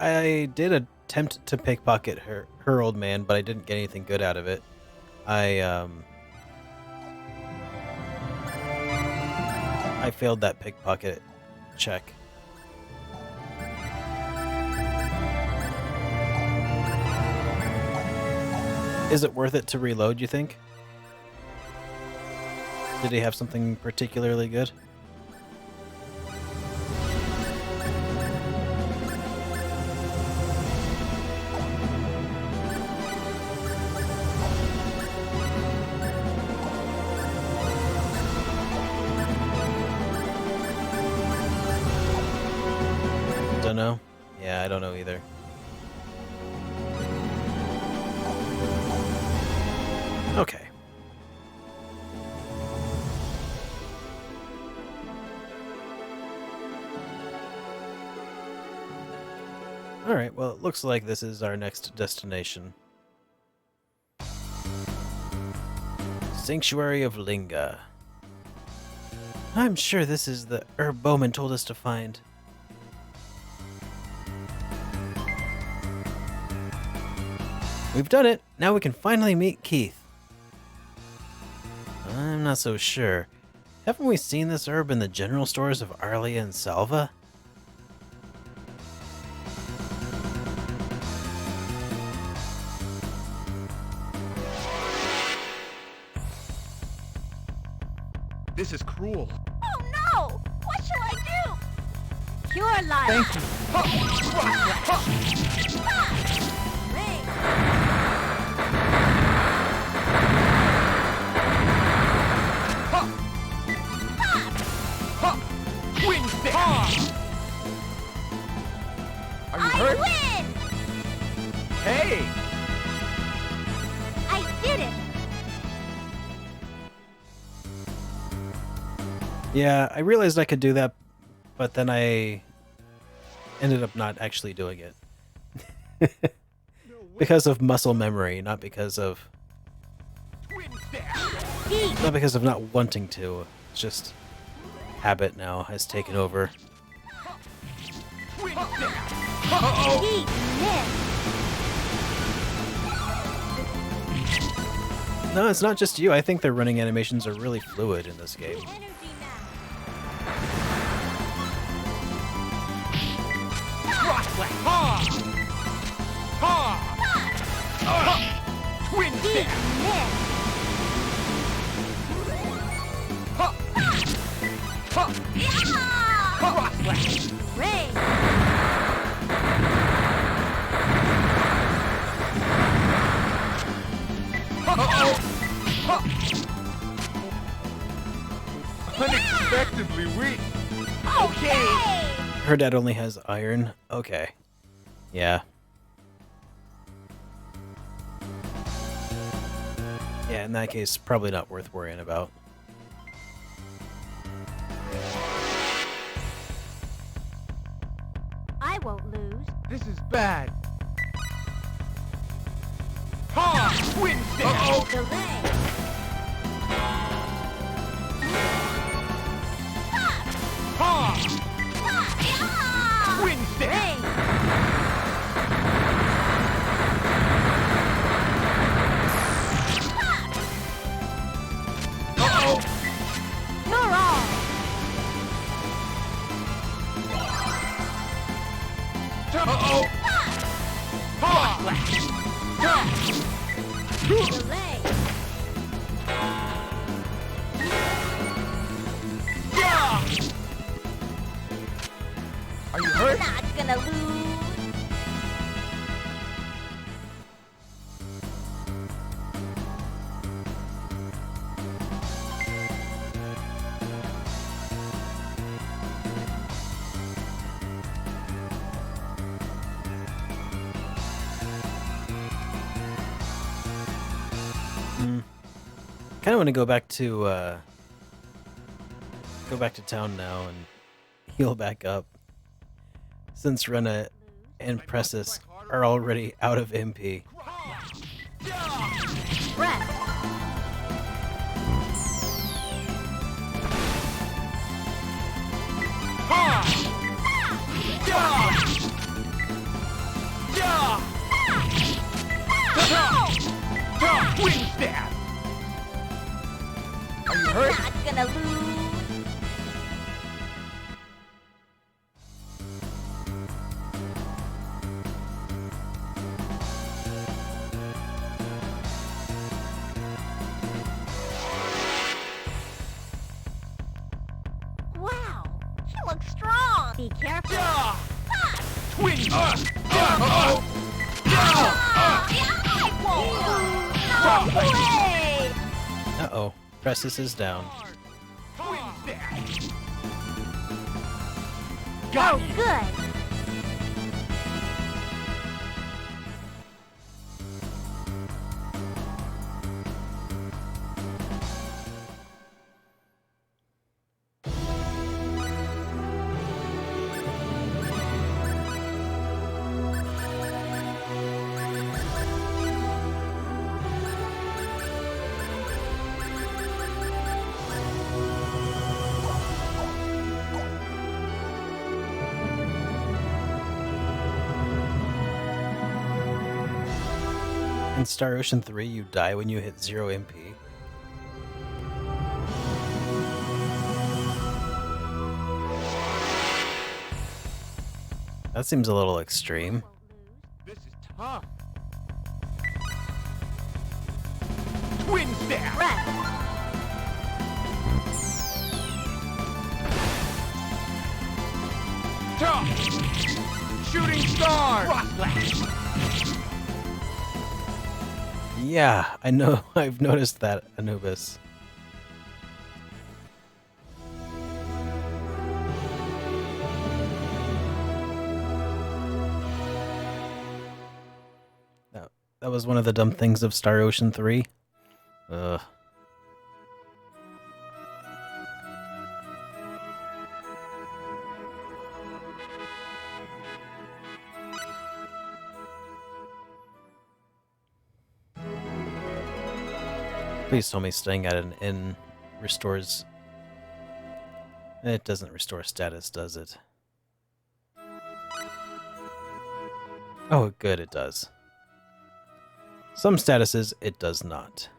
I did attempt to pickpocket her old man, but I didn't get anything good out of it. I failed that pickpocket check. Is it worth it to reload, you think? Did he have something particularly good? Don't know? Yeah, I don't know either. Okay. Alright, well, it looks like this is our next destination. Sanctuary of Linga. I'm sure this is the herb Bowman told us to find. We've done it! Now we can finally meet Keith. I'm not so sure. Haven't we seen this herb in the general stores of Arlia and Salva? This is cruel. Oh no! What shall I do? Pure life. Thank you. Ring. Twin step. Are you I hurt? win! Hey! I did it! Yeah, I realized I could do that, but then I ended up not actually doing it. Because of muscle memory, not because of Twin step. Eat! not because of not wanting to. It's just habit now has taken over. Twin step. Uh-oh. Eat! Miss! No, it's not just you. I think their running animations are really fluid in this game. Energy Crossway. Ha! Ha! Twin now! step. Eat! Miss! Ha! Ha! Yeah! Crossway. Ring! Uh-oh. Ha! Unexpectedly weak. Okay. Her dad only has iron. Okay. Yeah. Yeah, in that case, probably not worth worrying about. I won't lose. This is bad. Ha! Twin step. Uh-oh. Delay! Ha! Yeah! Twin step. Ring! Uh-oh. You're all! Uh-oh. Ha! Delay! Yeah! Are you hurt? Not gonna lose! Kind of want to go back to town now and heal back up, since Rena and Pressus are already out of MP. Breath! Twin stab! Are you hurt? Not gonna lose! Wow! She looks strong! Be careful! Twin! Uh-oh! I won't! No way! Uh-oh. Pressus is down. Twin stab! Oh, good! In Star Ocean 3, you die when you hit 0 MP. That seems a little extreme. This is tough. Twin stab. Red. Tough. Shooting star. Rock flash. Yeah, I know. I've noticed that, Anubis. That was one of the dumb things of Star Ocean 3. Ugh. Please tell me staying at an inn restores... It doesn't restore status, does it? Oh, good, it does. Some statuses, it does not.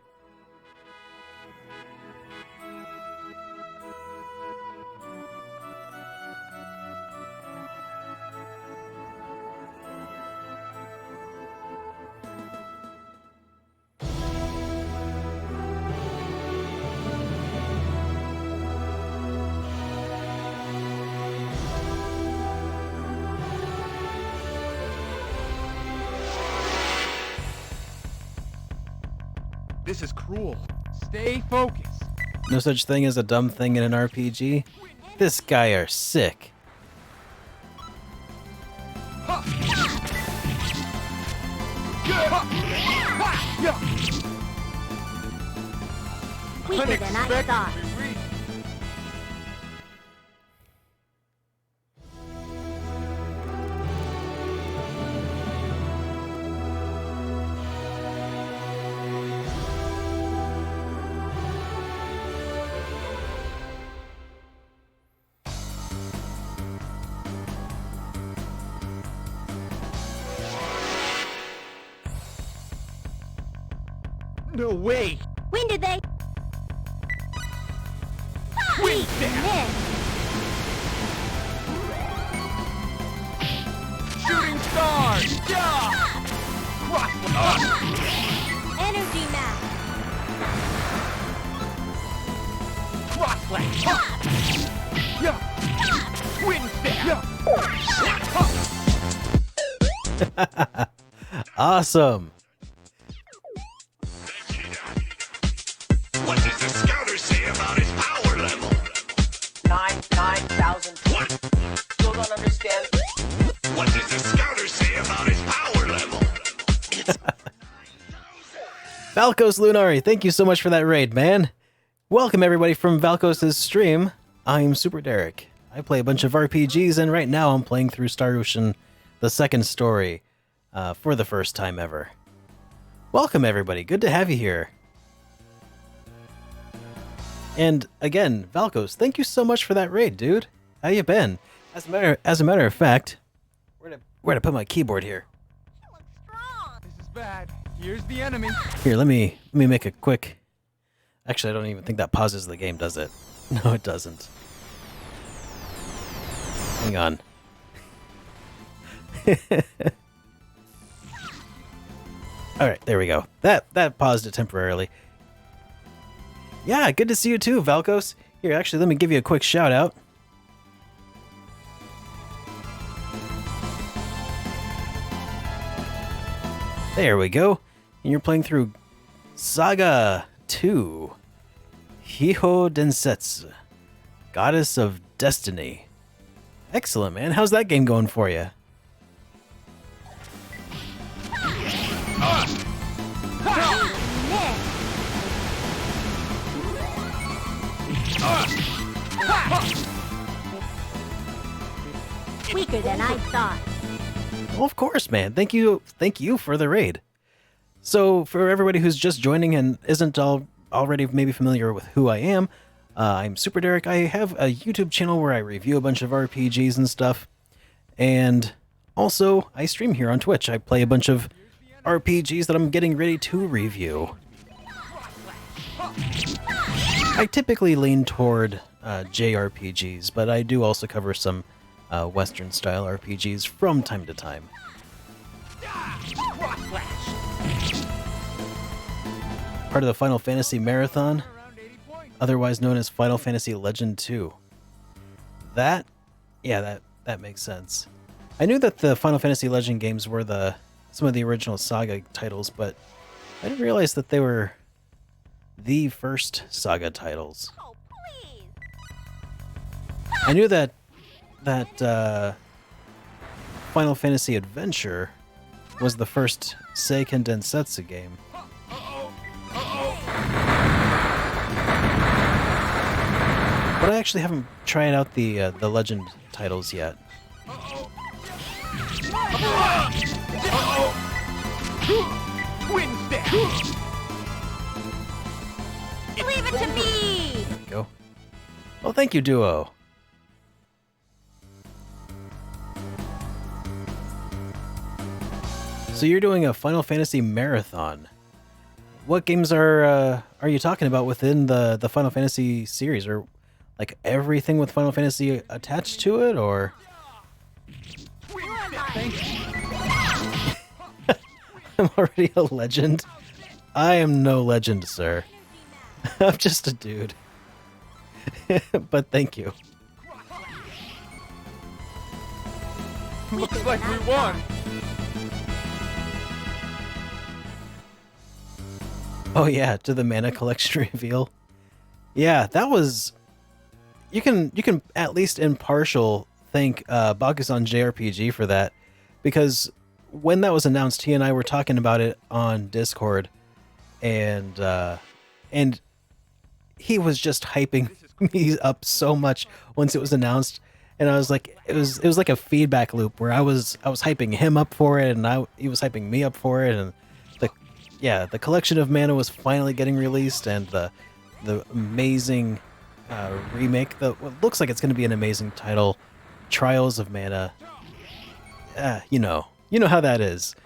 This is cruel. Stay focused. No such thing as a dumb thing in an RPG. This guy are sick. Ha! Ha! Yeah. Weaker than I Unexpected thought. relief. No way! When did they? Twin stab! Miss. Shooting star! Yeah! Cross Energy map. Cross flash! Yeah! Twin stab! Awesome. What does the scouter say about his power level? 9,000. What? Still don't understand. What does the scouter say about his power level? Valkos Lunari, thank you so much for that raid, man. Welcome everybody from Valkos' stream. I'm SuperDerek. I play a bunch of RPGs, and right now I'm playing through Star Ocean, the second story, for the first time ever. Welcome everybody, good to have you here. And again, Valkos, thank you so much for that raid, dude. How you been? As a matter of fact, where to put my keyboard here? Strong. This is bad. Here's the enemy. Here, let me make a quick. Actually, I don't even think that pauses the game, does it? No, it doesn't. Hang on. All right, there we go. That paused it temporarily. Yeah, good to see you too, Valkos. Here, actually, let me give you a quick shout out. There we go. And you're playing through Saga 2, Hiho Densetsu, Goddess of Destiny. Excellent, man. How's that game going for you? Miss. Weaker than I thought. Well, of course, man. Thank you for the raid. So, for everybody who's just joining and isn't already maybe familiar with who I am, I'm SuperDerek. I have a YouTube channel where I review a bunch of RPGs and stuff, and also I stream here on Twitch. I play a bunch of RPGs that I'm getting ready to review. I typically lean toward JRPGs, but I do also cover some Western-style RPGs from time to time. Part of the Final Fantasy Marathon, otherwise known as Final Fantasy Legend 2. That makes sense. I knew that the Final Fantasy Legend games were some of the original Saga titles, but I didn't realize that they were the first Saga titles. Oh, please. I knew that Final Fantasy Adventure was the first Seiken Densetsu game. But I actually haven't tried out the Legend titles yet. Leave it to me. There we go. Well, thank you, Duo. So you're doing a Final Fantasy marathon. What games are you talking about within the Final Fantasy series, or like everything with Final Fantasy attached to it, or? Who am I? I'm already a legend. I am no legend, sir. I'm just a dude. But thank you. Looks like we won. Oh yeah, to the mana collection reveal. Yeah, that was. You can at least in partial thank Bakusan JRPG for that, because when that was announced, he and I were talking about it on Discord, and he was just hyping me up so much once it was announced, and I was like, it was like a feedback loop where I was hyping him up for it, and he was hyping me up for it, and the collection of mana was finally getting released, and the amazing remake, what looks like it's going to be an amazing title, Trials of Mana. You know how that is.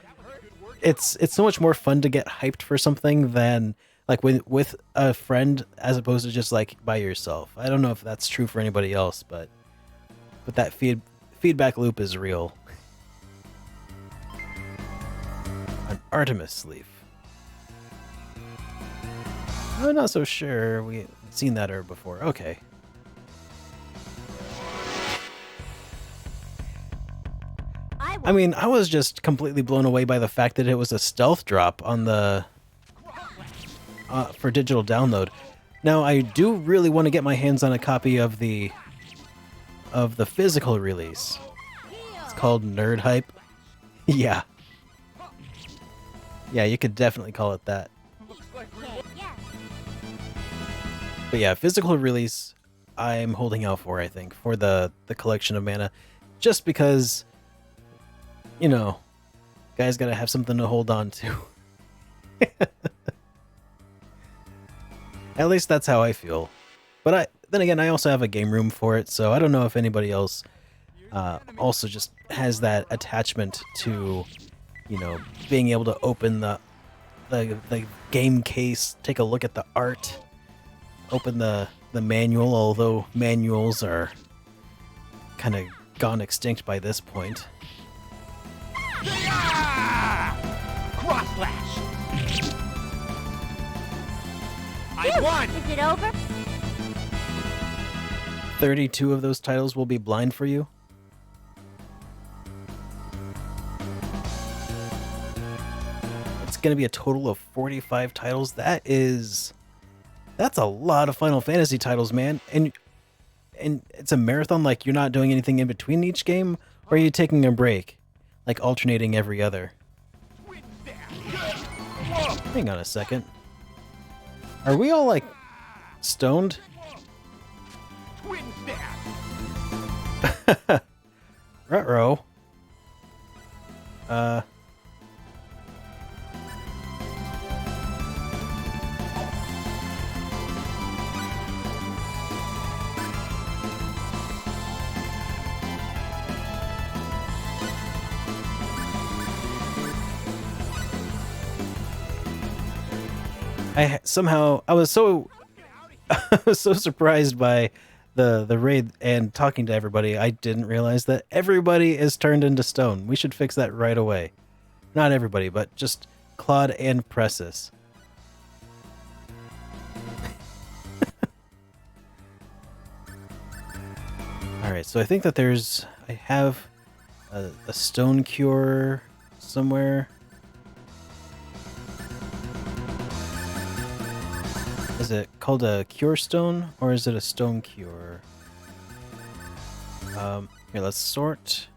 It's so much more fun to get hyped for something than like with a friend, as opposed to just like by yourself. I don't know if that's true for anybody else, but that feedback loop is real. An Artemis leaf. I'm not so sure. We've seen that herb before. Okay. I mean, I was just completely blown away by the fact that it was a stealth drop on the for digital download. Now, I do really want to get my hands on a copy of the physical release. It's called Nerd Hype. Yeah. Yeah, you could definitely call it that. But yeah, physical release, I'm holding out for, I think, for the collection of mana. Just because, guys gotta have something to hold on to. At least that's how I feel. But then again, I also have a game room for it, so I don't know if anybody else also just has that attachment to, being able to open the game case, take a look at the art, open the manual, although manuals are kind of gone extinct by this point. Cross slash. I won. Is it over? 32 of those titles will be blind for you. It's going to be a total of 45 titles. That's a lot of Final Fantasy titles, man. And it's a marathon, like you're not doing anything in between each game, or are you taking a break? Like alternating every other? Hang on a second. Are we all like stoned? Twin stab. Ruh-roh. somehow I was so I was so surprised by the raid and talking to everybody. I didn't realize that everybody is turned into stone. We should fix that right away. Not everybody, but just Claude and Pressus. Alright, so I think that I have a stone cure somewhere. Is it called a cure stone or is it a stone cure? Here, let's sort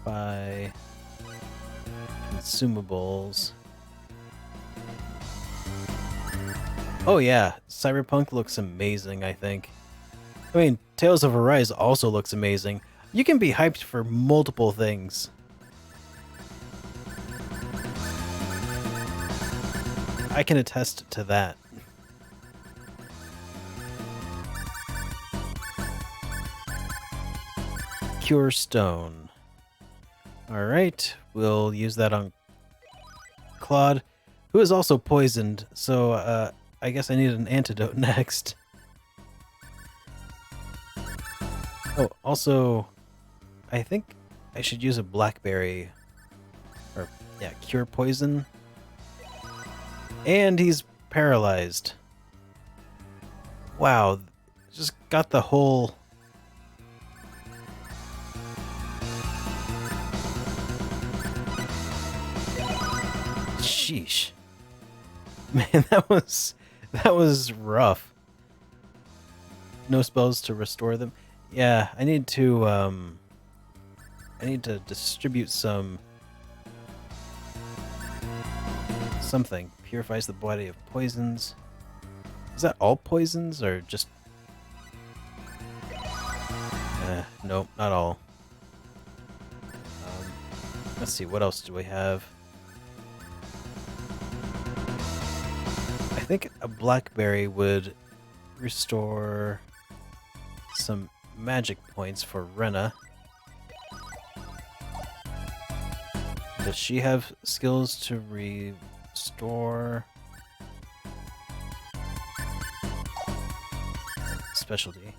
by consumables. Oh yeah, Cyberpunk looks amazing, I think. I mean, Tales of Arise also looks amazing. You can be hyped for multiple things. I can attest to that. Cure Stone. Alright, we'll use that on Claude, who is also poisoned, so I guess I need an antidote next. Oh, also, I think I should use a blackberry. Or, yeah, cure poison. And he's paralyzed. Wow, just got the whole... Sheesh. Man, that was rough. No spells to restore them. Yeah, I need to distribute something. Purifies the body of poisons. Is that all poisons or just... nope, not all. Let's see, what else do we have? I think a blackberry would restore some magic points for Rena. Does she have skills to restore specialty?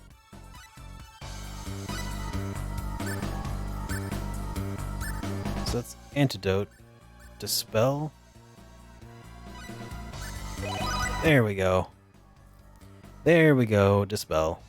So that's antidote. Dispel. There we go. There we go. Dispel.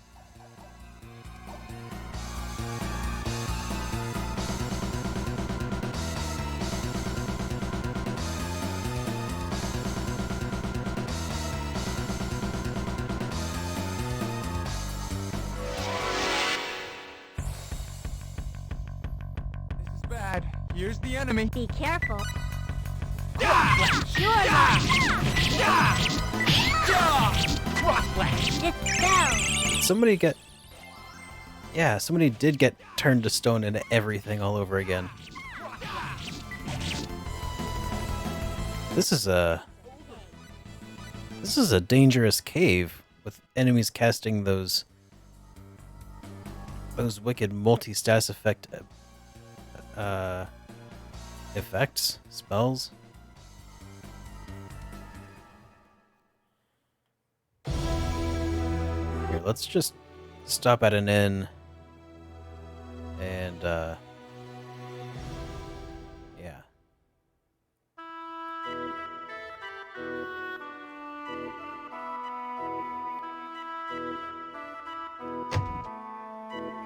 This is bad. Here's the enemy. Be careful. Dispel. Somebody did get turned to stone and everything all over again. This is a dangerous cave with enemies casting those wicked multi-status effects, spells. Here, let's just stop at an inn and yeah.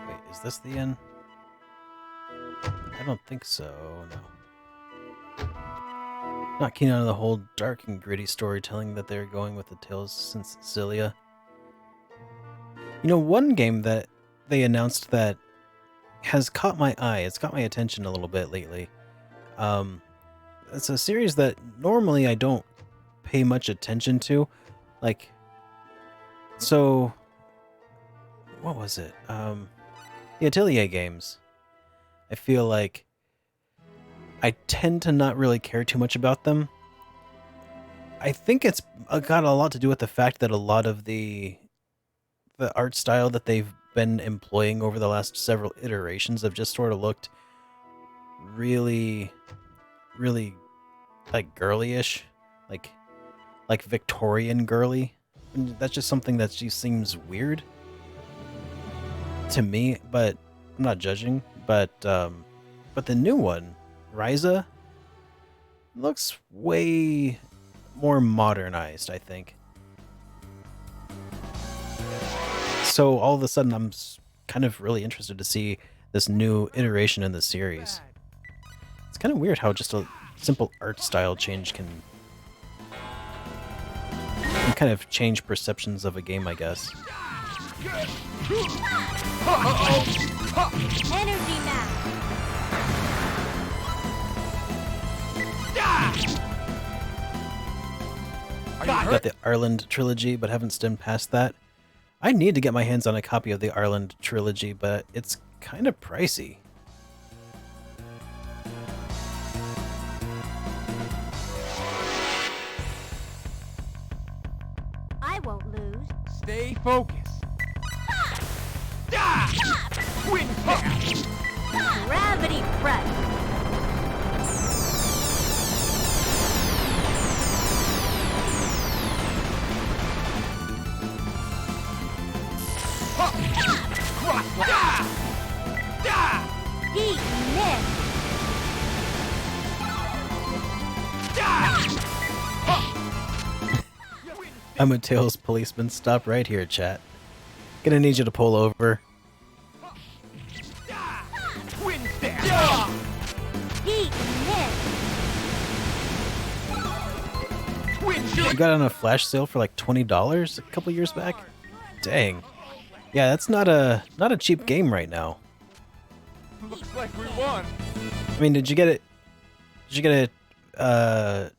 Wait, is this the inn? I don't think so, no. Not keen on the whole dark and gritty storytelling that they're going with the Tales since Cilia. You know, one game that they announced that has caught my eye, it's got my attention a little bit lately. It's a series that normally I don't pay much attention to. Like, so, what was it? The Atelier games. I feel like I tend to not really care too much about them. I think it's got a lot to do with the fact that a lot of the art style that they've been employing over the last several iterations have just sort of looked really, really like girly-ish. Like like Victorian girly. And that's just something that just seems weird to me, but I'm not judging. But the new one, Ryza, looks way more modernized, I think. So all of a sudden, I'm kind of really interested to see this new iteration in the series. It's kind of weird how just a simple art style change can kind of change perceptions of a game, I guess. Energy now. Got the Ireland trilogy, but haven't stemmed past that. I need to get my hands on a copy of the Ireland trilogy, but it's kind of pricey. I won't lose. Stay focused. Twin snap. Gravity press. Deep miss. I'm a Tails policeman. Stop right here, chat. Gonna need you to pull over. Twin snap. Deep miss. Twin You shoot. got it on a flash sale for like $20 a couple years back. Dang. Yeah, that's not a cheap game right now. Looks like we won. I mean, did you get it? Did you get it? Oh,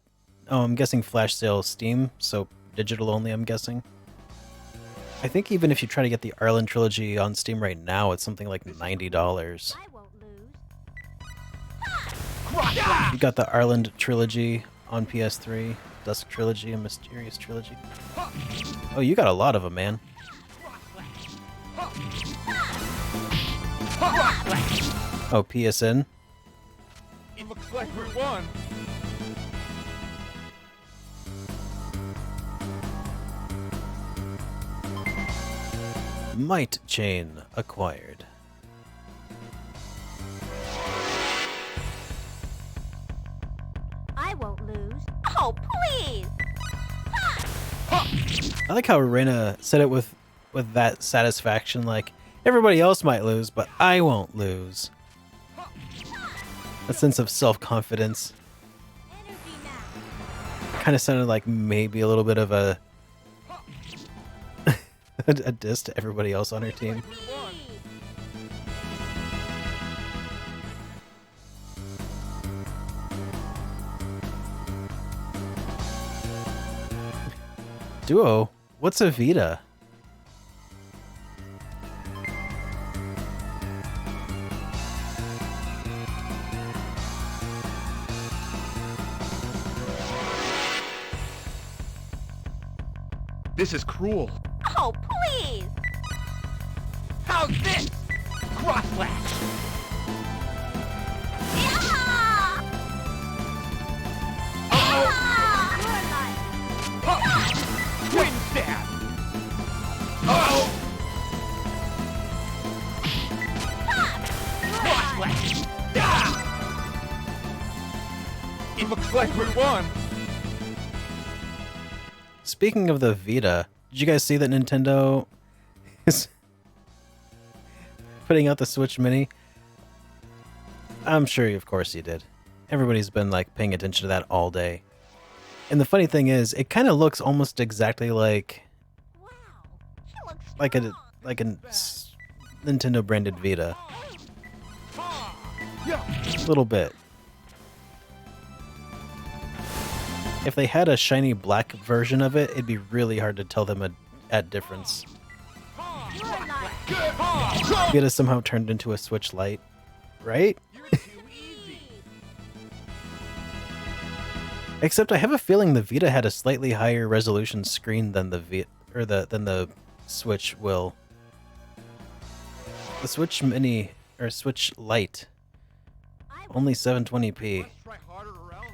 I'm guessing flash sale Steam, so digital only. I'm guessing. I think even if you try to get the Ireland trilogy on Steam right now, it's something like $90. I won't lose. You got the Ireland trilogy on PS3, Dusk trilogy, and Mysterious trilogy. Oh, you got a lot of them, man. Oh, PSN. It looks like we won. Might chain acquired. I won't lose. Oh, please. I like how Reina said it with that satisfaction, like, everybody else might lose, but I won't lose. A sense of self-confidence. Energy now. Kind of sounded like maybe a little bit of a a diss to everybody else on her team. Duo, what's a Vita? This is cruel. Oh, please. How's this? Cross slash. Yeah! Ah! Twin stab. Oh. Cross slash. Ah! It looks like we won. Speaking of the Vita, did you guys see that Nintendo is putting out the Switch Mini? I'm sure, of course, you did. Everybody's been like paying attention to that all day. And the funny thing is, it kind of looks almost exactly like Wow. She looks like a strong. like a Nintendo branded Vita, Yeah. a little bit. If they had a shiny black version of it, it'd be really hard to tell them a difference. Good night. Vita somehow turned into a Switch Lite, right? You're too easy. Except I have a feeling the Vita had a slightly higher resolution screen than the than the Switch will. The Switch Mini or Switch Lite, I won't only 720p. Let's try harder or else.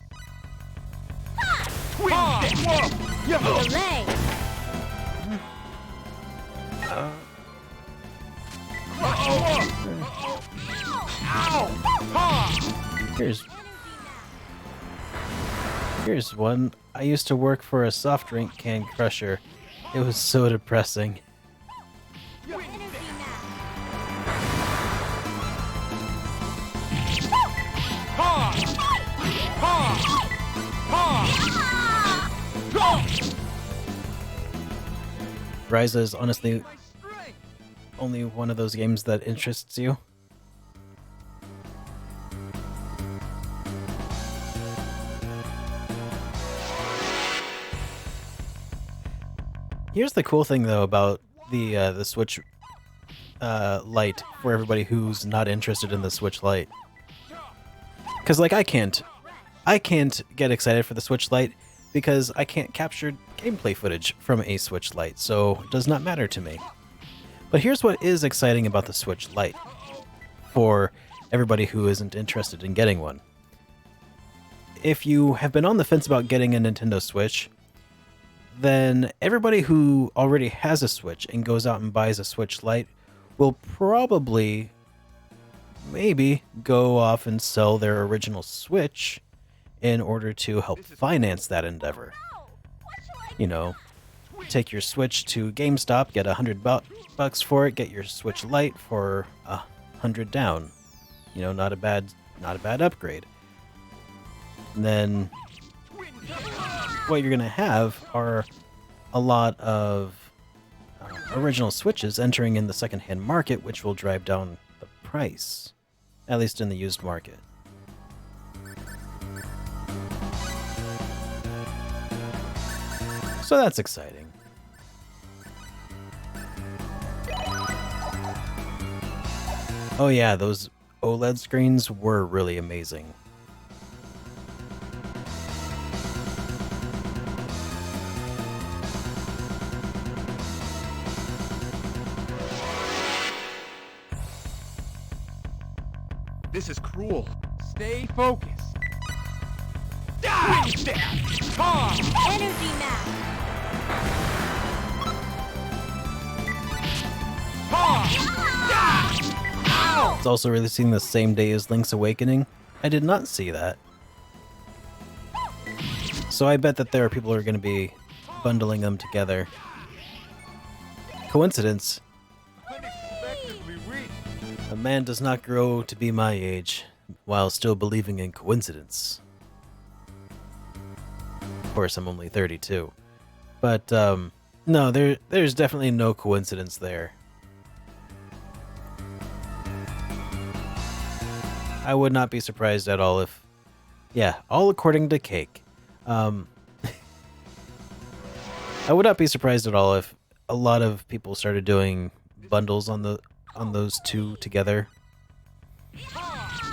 Delay. Here's one. I used to work for a soft drink can crusher. It was so depressing. Ryza is honestly only one of those games that interests you. Here's the cool thing though about the Switch Lite for everybody who's not interested in the Switch Lite. Cause like I can't get excited for the Switch Lite because I can't capture gameplay footage from a Switch Lite, so it does not matter to me. But here's what is exciting about the Switch Lite for everybody who isn't interested in getting one. If you have been on the fence about getting a Nintendo Switch, then everybody who already has a Switch and goes out and buys a Switch Lite will probably, maybe, go off and sell their original Switch in order to help finance that endeavor. You know, take your Switch to GameStop, get $100 for it, get your Switch Lite for $100 down. You know, not a bad upgrade. And then what you're gonna have are a lot of original Switches entering in the secondhand market, which will drive down the price, at least in the used market. So that's exciting. Oh yeah, those OLED screens were really amazing. This is cruel. Stay focused. Die! Energy map. It's also releasing the same day as Link's Awakening. I did not see that. So I bet that there are people who are going to be bundling them together. Coincidence? Unexpectedly weak. A man does not grow to be my age while still believing in coincidence. Of course, I'm only 32. But, no, there's definitely no coincidence there. I would not be surprised at all if... Yeah, all according to Cake. I would not be surprised at all if a lot of people started doing bundles on those two together.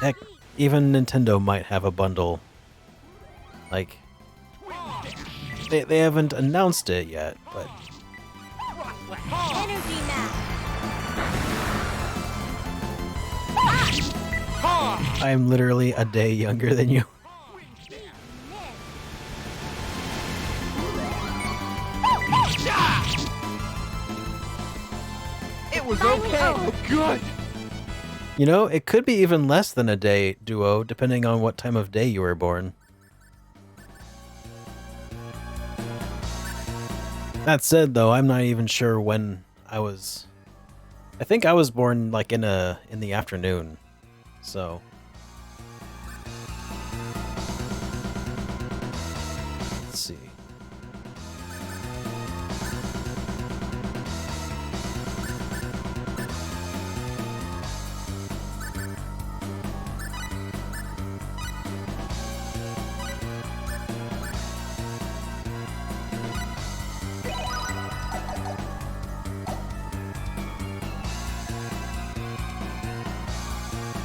Heck, even Nintendo might have a bundle. Like, they haven't announced it yet, but Energy map. I am literally a day younger than you. It was okay, but good. You know, it could be even less than a day, Duo, depending on what time of day you were born. That said, though, I'm not even sure when I was... I think I was born, like, in the afternoon, so... Let's see.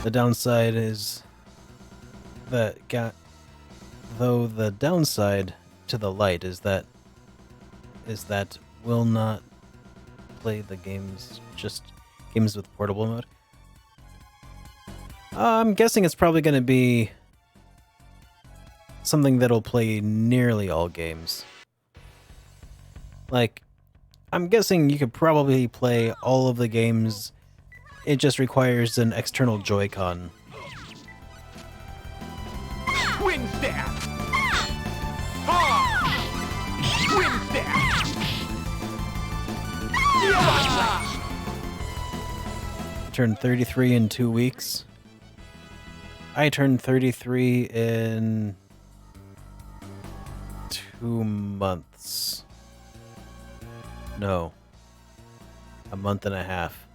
The downside is that though the downside to the Lite is that will not play the games, just games with portable mode. I'm guessing it's probably going to be something that'll play nearly all games. Like, I'm guessing you could probably play all of the games. It just requires an external Joy-Con. Twin staff! Ha! Twin staff! Turned 33 in 2 weeks. I turned 33 in 2 months. No. A month and a half.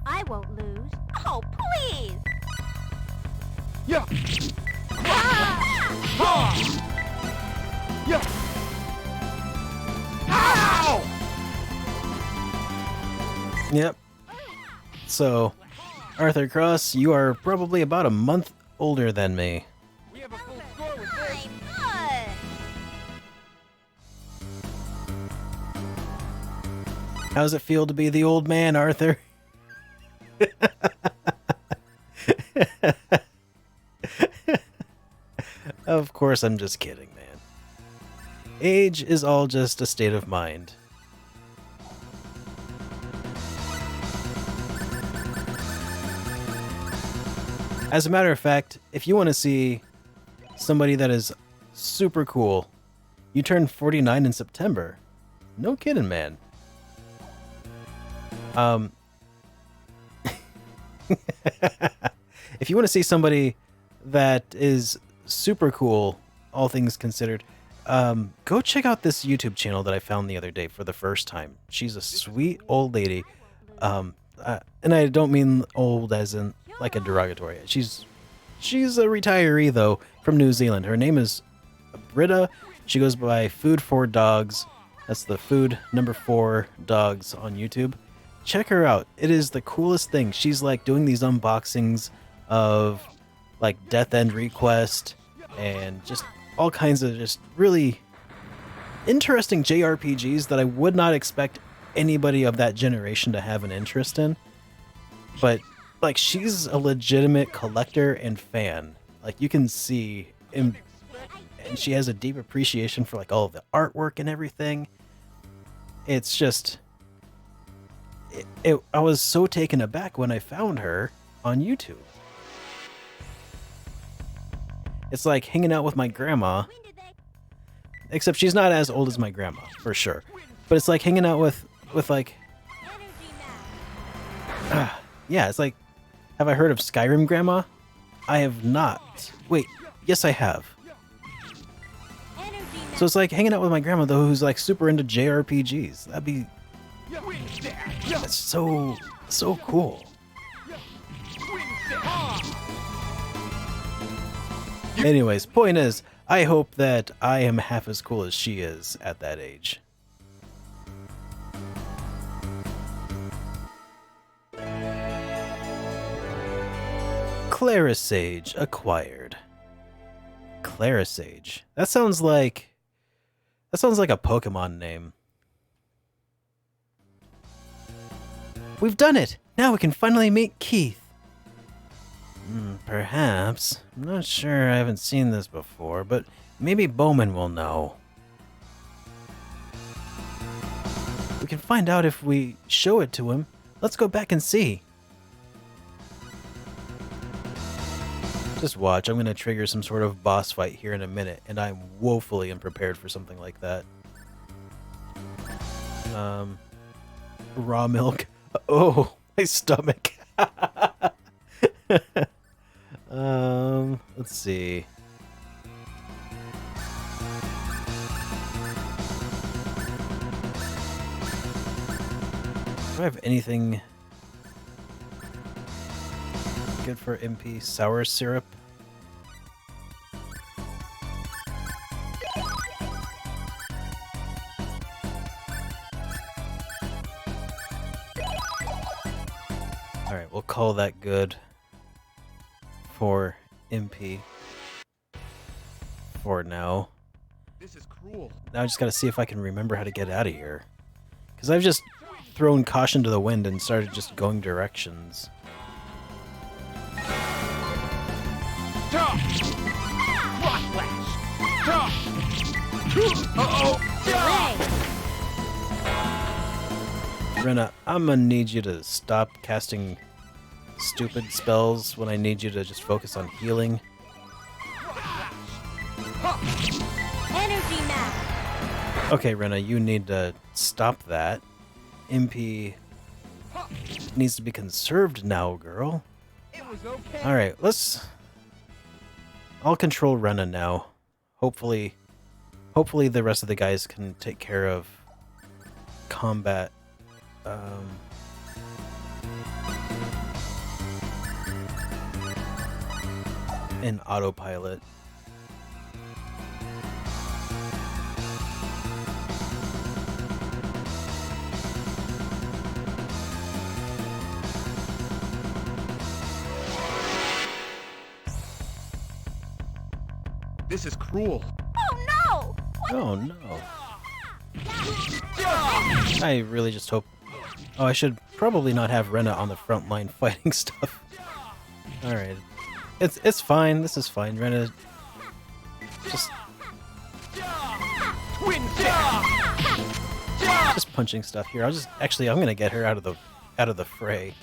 I won't lose. Oh, please! Yeah! Ah! Ha! Yeah! Ow! Yep. So, Arthur Cross, you are probably about a month older than me. We have a full score with this. My butt! How's it feel to be the old man, Arthur? Of course, I'm just kidding, man. Age is all just a state of mind. As a matter of fact, if you want to see somebody that is super cool, you turn 49 in September. No kidding, man. If you want to see somebody that is super cool, all things considered, go check out this YouTube channel that I found the other day for the first time. She's a sweet old lady. And I don't mean old as in like a derogatory. She's a retiree though from New Zealand. Her name is Britta. She goes by Food for Dogs. That's the food number 4 dogs on YouTube. Check her out. It is the coolest thing. She's like doing these unboxings of like Death End Request and just all kinds of just really interesting JRPGs that I would not expect anybody of that generation to have an interest in. But like, she's a legitimate collector and fan. Like, you can see, and she has a deep appreciation for like all of the artwork and everything. It's just, I was so taken aback when I found her on YouTube. It's like hanging out with my grandma, except she's not as old as my grandma, for sure. But it's like hanging out with like, yeah, it's like, have I heard of Skyrim Grandma? I have not. Wait, yes I have. So it's like hanging out with my grandma though, who's like super into JRPGs. That'd be, that's so cool. Anyways, point is, I hope that I am half as cool as she is at that age. Clarisage acquired. Clarisage. That sounds like a Pokemon name. We've done it! Now we can finally meet Keith. Perhaps. I'm not sure, I haven't seen this before, but maybe Bowman will know. We can find out if we show it to him. Let's go back and see. Just watch, I'm going to trigger some sort of boss fight here in a minute, and I'm woefully unprepared for something like that. Raw milk. Oh, my stomach. Let's see. Do I have anything good for MP? Sour syrup? Alright, we'll call that good for MP for now. This is cruel. Now I just gotta see if I can remember how to get out of here. Because I've just thrown caution to the wind and started just going directions. Rock Flash! Uh-oh! Delay. Rena, I'm gonna need you to stop casting stupid spells when I need you to just focus on healing. Energy mask. Okay, Rena, you need to stop that. MP needs to be conserved now, girl. It was okay. Alright, I'll control Rena now. Hopefully the rest of the guys can take care of combat. In autopilot. This is cruel. Oh no! Oh no. I really just hope... Oh, I should probably not have Rena on the front line fighting stuff. Alright. It's fine. This is fine. Rena... Just punching stuff here. I'm gonna get her out of the fray.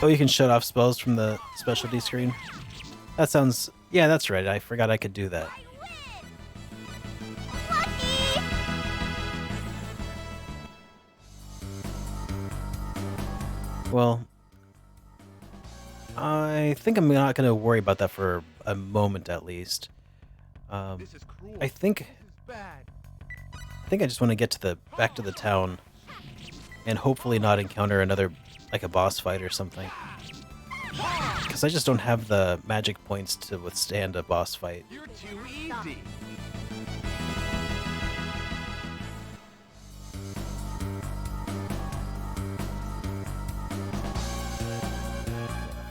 Oh, you can shut off spells from the specialty screen? That sounds... Yeah, that's right. I forgot I could do that. Well, I think I'm not going to worry about that for a moment at least. This is cruel. I think This is bad. I just want to get to back to the town and hopefully not encounter another, like a boss fight or something. Because I just don't have the magic points to withstand a boss fight. You're too easy.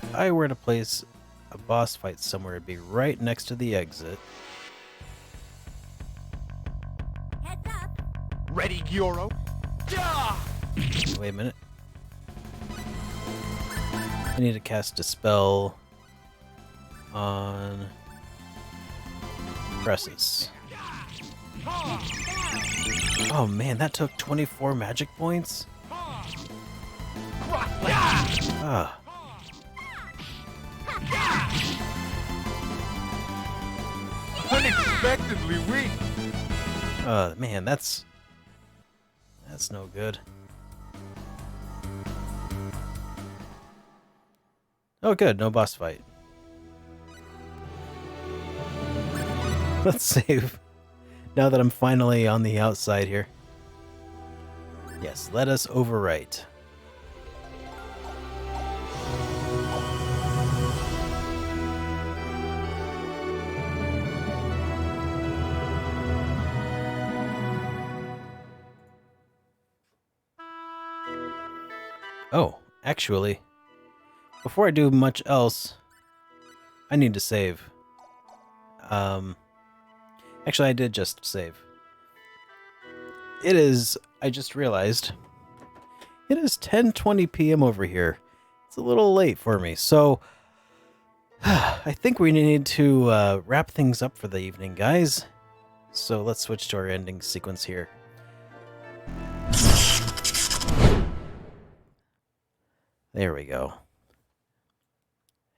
If I were to place a boss fight somewhere, it'd be right next to the exit. Heads up. Ready, Gyoro? Wait a minute. I need to cast a spell on Presses. Oh man, that took 24 magic points? Ah. Unexpectedly weak. Man, that's no good. Oh good, no boss fight. Let's save. Now that I'm finally on the outside here. Yes, let us overwrite. Oh, actually, before I do much else, I need to save. Actually, I did just save. It is, I just realized, it is 10:20 p.m. over here. It's a little late for me, so I think we need to wrap things up for the evening, guys. So let's switch to our ending sequence here. There we go.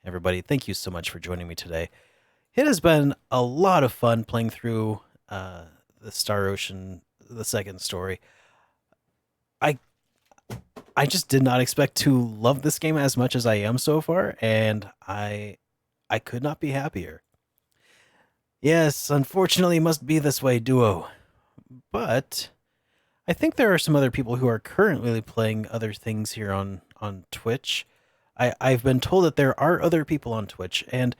Everybody, thank you so much for joining me today. It has been a lot of fun playing through the Star Ocean, the second story. I just did not expect to love this game as much as I am so far, and I could not be happier. Yes, unfortunately it must be this way, Duo. But I think there are some other people who are currently playing other things here on Twitch. I've been told that there are other people on Twitch, and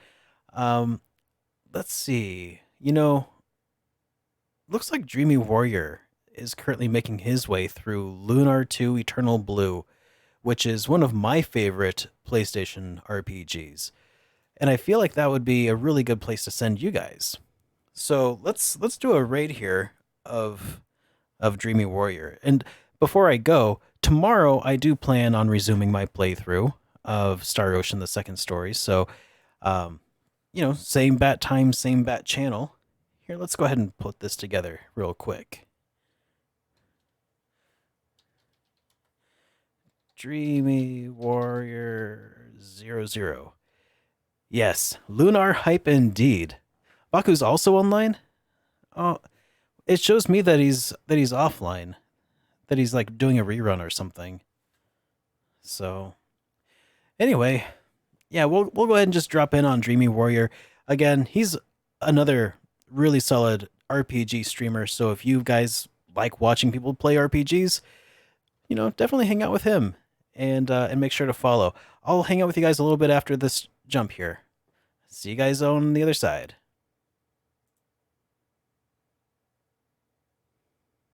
let's see. You know, looks like Dreamy Warrior is currently making his way through Lunar 2 Eternal Blue, which is one of my favorite PlayStation RPGs. And I feel like that would be a really good place to send you guys. So let's do a raid here of Dreamy Warrior. And before I go, tomorrow I do plan on resuming my playthrough of Star Ocean: The Second Story. So, same bat time, same bat channel. Here, let's go ahead and put this together real quick. Dreamy Warrior 00. Yes, Lunar hype indeed. Baku's also online? Oh, it shows me that he's offline. That he's like doing a rerun or something. So anyway, yeah, we'll go ahead and just drop in on Dreamy Warrior. Again, he's another really solid RPG streamer. So if you guys like watching people play RPGs, definitely hang out with him and make sure to follow. I'll hang out with you guys a little bit after this jump here. See you guys on the other side.